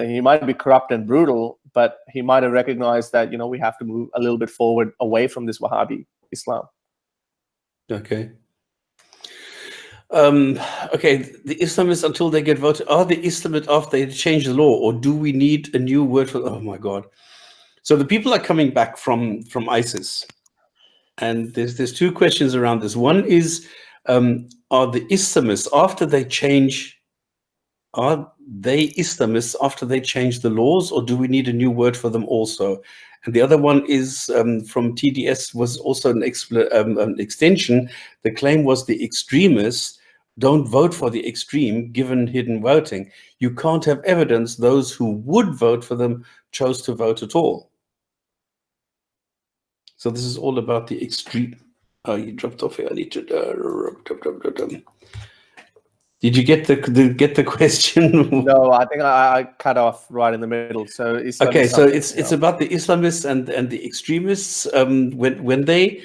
he might be corrupt and brutal, but he might have recognized that, you know, we have to move a little bit forward away from this Wahhabi Islam. Okay. Okay, the Islamists, until they get voted, are the Islamists after they change the law, or do we need a new word for? Oh my God! So the people are coming back from ISIS, and there's two questions around this. One is, are the Islamists after they change? Are they Islamists after they change the laws, or do we need a new word for them also? And the other one is from TDS, was also an extension. The claim was the extremists don't vote for the extreme given hidden voting. You can't have evidence those who would vote for them chose to vote at all. So this is all about the extreme. Oh, you dropped off here. I need to. Did you get the question? No, I think I cut off right in the middle. So okay, so it's about the Islamists and the extremists. When they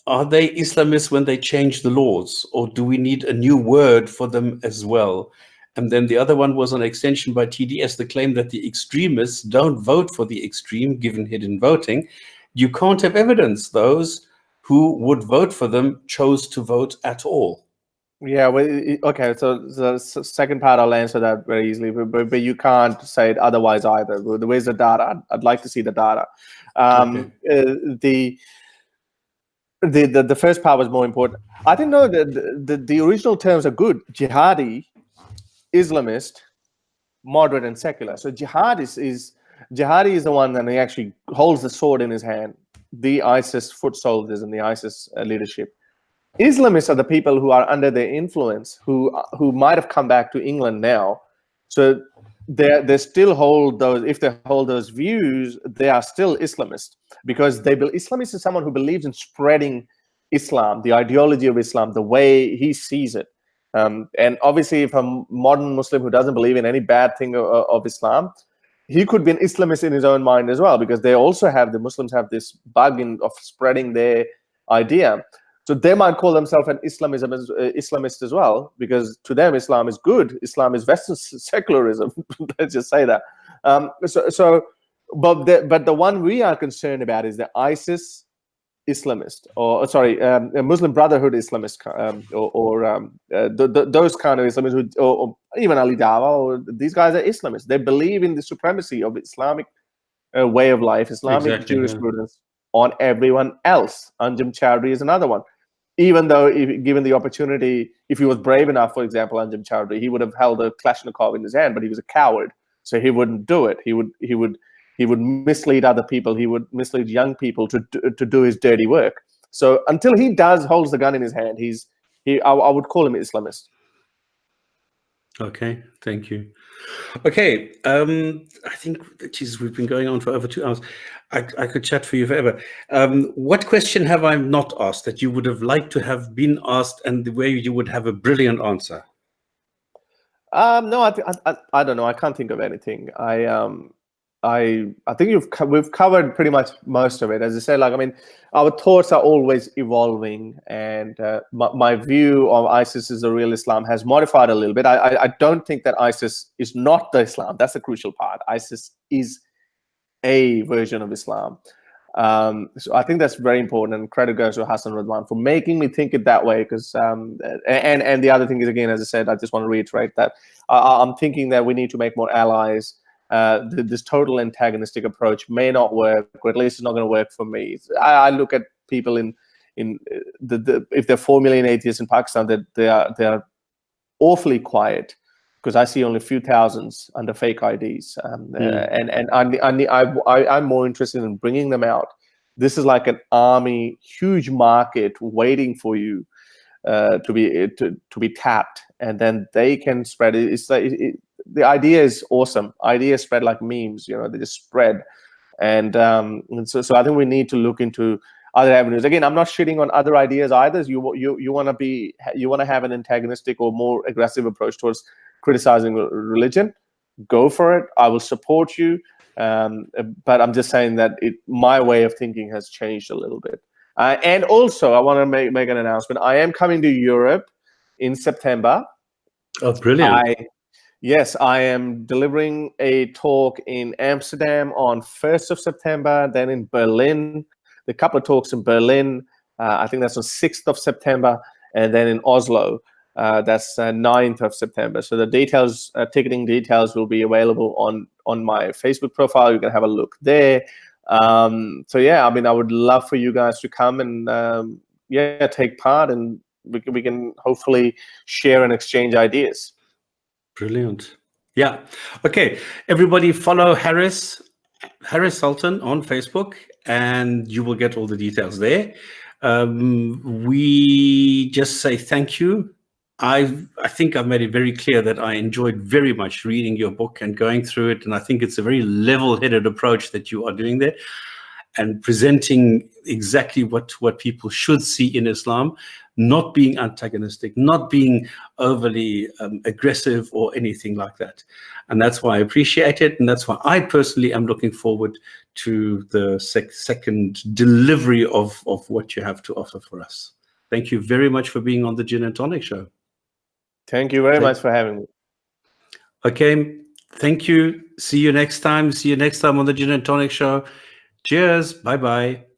are they Islamists when they change the laws, or do we need a new word for them as well? And then the other one was an extension by TDS, the claim that the extremists don't vote for the extreme given hidden voting. You can't have evidence those who would vote for them chose to vote at all. Yeah, well, okay, so the second part, I'll answer that very easily, but you can't say it otherwise either. Where's the data? I'd like to see the data. Okay. The first part was more important. I think, no, the original terms are good. Jihadi, Islamist, moderate, and secular. So jihadi is the one that he actually holds the sword in his hand, the ISIS foot soldiers and the ISIS leadership. Islamists are the people who are under their influence, who might have come back to England now. So they still hold those. If they hold those views, they are still Islamist, because Islamist is someone who believes in spreading Islam, the ideology of Islam, the way he sees it. And obviously, if a modern Muslim who doesn't believe in any bad thing of Islam, he could be an Islamist in his own mind as well, because the Muslims have this bug of spreading their idea. So they might call themselves an Islamist as well, because to them Islam is good. Islam is Western secularism. Let's just say that. But the one we are concerned about is the ISIS Islamist, or sorry, Muslim Brotherhood Islamist, those kind of Islamists, or even Ali Dawa, or these guys are Islamists. They believe in the supremacy of Islamic way of life, Islamic jurisprudence on everyone else. Anjem Choudary is another one. Even though, given the opportunity, if he was brave enough, for example, Anjem Choudary, he would have held a Kalashnikov in his hand, but he was a coward, so he wouldn't do it. He would mislead other people. He would mislead young people to do his dirty work. So until he holds the gun in his hand, I would call him Islamist. Okay, thank you. Okay, I think, Jesus, we've been going on for over 2 hours. I could chat for you forever. What question have I not asked that you would have liked to have been asked, and the way you would have a brilliant answer? No, I don't know. I can't think of anything. I think we've covered pretty much most of it. As I said, like, I mean, our thoughts are always evolving, and my view of ISIS as a real Islam has modified a little bit. I don't think that ISIS is not the Islam. That's the crucial part. ISIS is a version of Islam. So I think that's very important, and credit goes to Hassan Radwan for making me think it that way. Because and the other thing is, again, as I said, I just want to reiterate that I'm thinking that we need to make more allies. This total antagonistic approach may not work, or at least it's not going to work for me. I look at people if there are 4 million atheists in Pakistan, that they are awfully quiet, because I see only a few thousands under fake IDs, and I'm more interested in bringing them out. This is like an army, huge market waiting for you to be tapped, and then they can spread it. It's like the idea is awesome. Ideas spread like memes, you know, they just spread. And so I think we need to look into other avenues. Again, I'm not shitting on other ideas either. You want to have an antagonistic or more aggressive approach towards criticizing religion, go for it. I will support you. But I'm just saying that my way of thinking has changed a little bit. And also, I want to make an announcement. I am coming to Europe in September. Oh, brilliant. Yes, I am delivering a talk in Amsterdam on 1st of September, then in Berlin, a couple of talks in Berlin, I think that's on 6th of September, and then in Oslo, that's 9th of September. So the details, ticketing details will be available on my Facebook profile. You can have a look there. So yeah, I mean, I would love for you guys to come and yeah, take part, and we can hopefully share and exchange ideas. Brilliant. Yeah. Okay. Everybody follow Harris Sultan on Facebook, and you will get all the details there. We just say thank you. I think I've made it very clear that I enjoyed very much reading your book and going through it. And I think it's a very level-headed approach that you are doing there, and presenting exactly what people should see in Islam, not being antagonistic, not being overly aggressive or anything like that. And that's why I appreciate it. And that's why I personally am looking forward to the second delivery of what you have to offer for us. Thank you very much for being on the Gin and Tonic Show. Thank you very much for having me. Okay, thank you. See you next time. See you next time on the Gin and Tonic Show. Cheers. Bye-bye.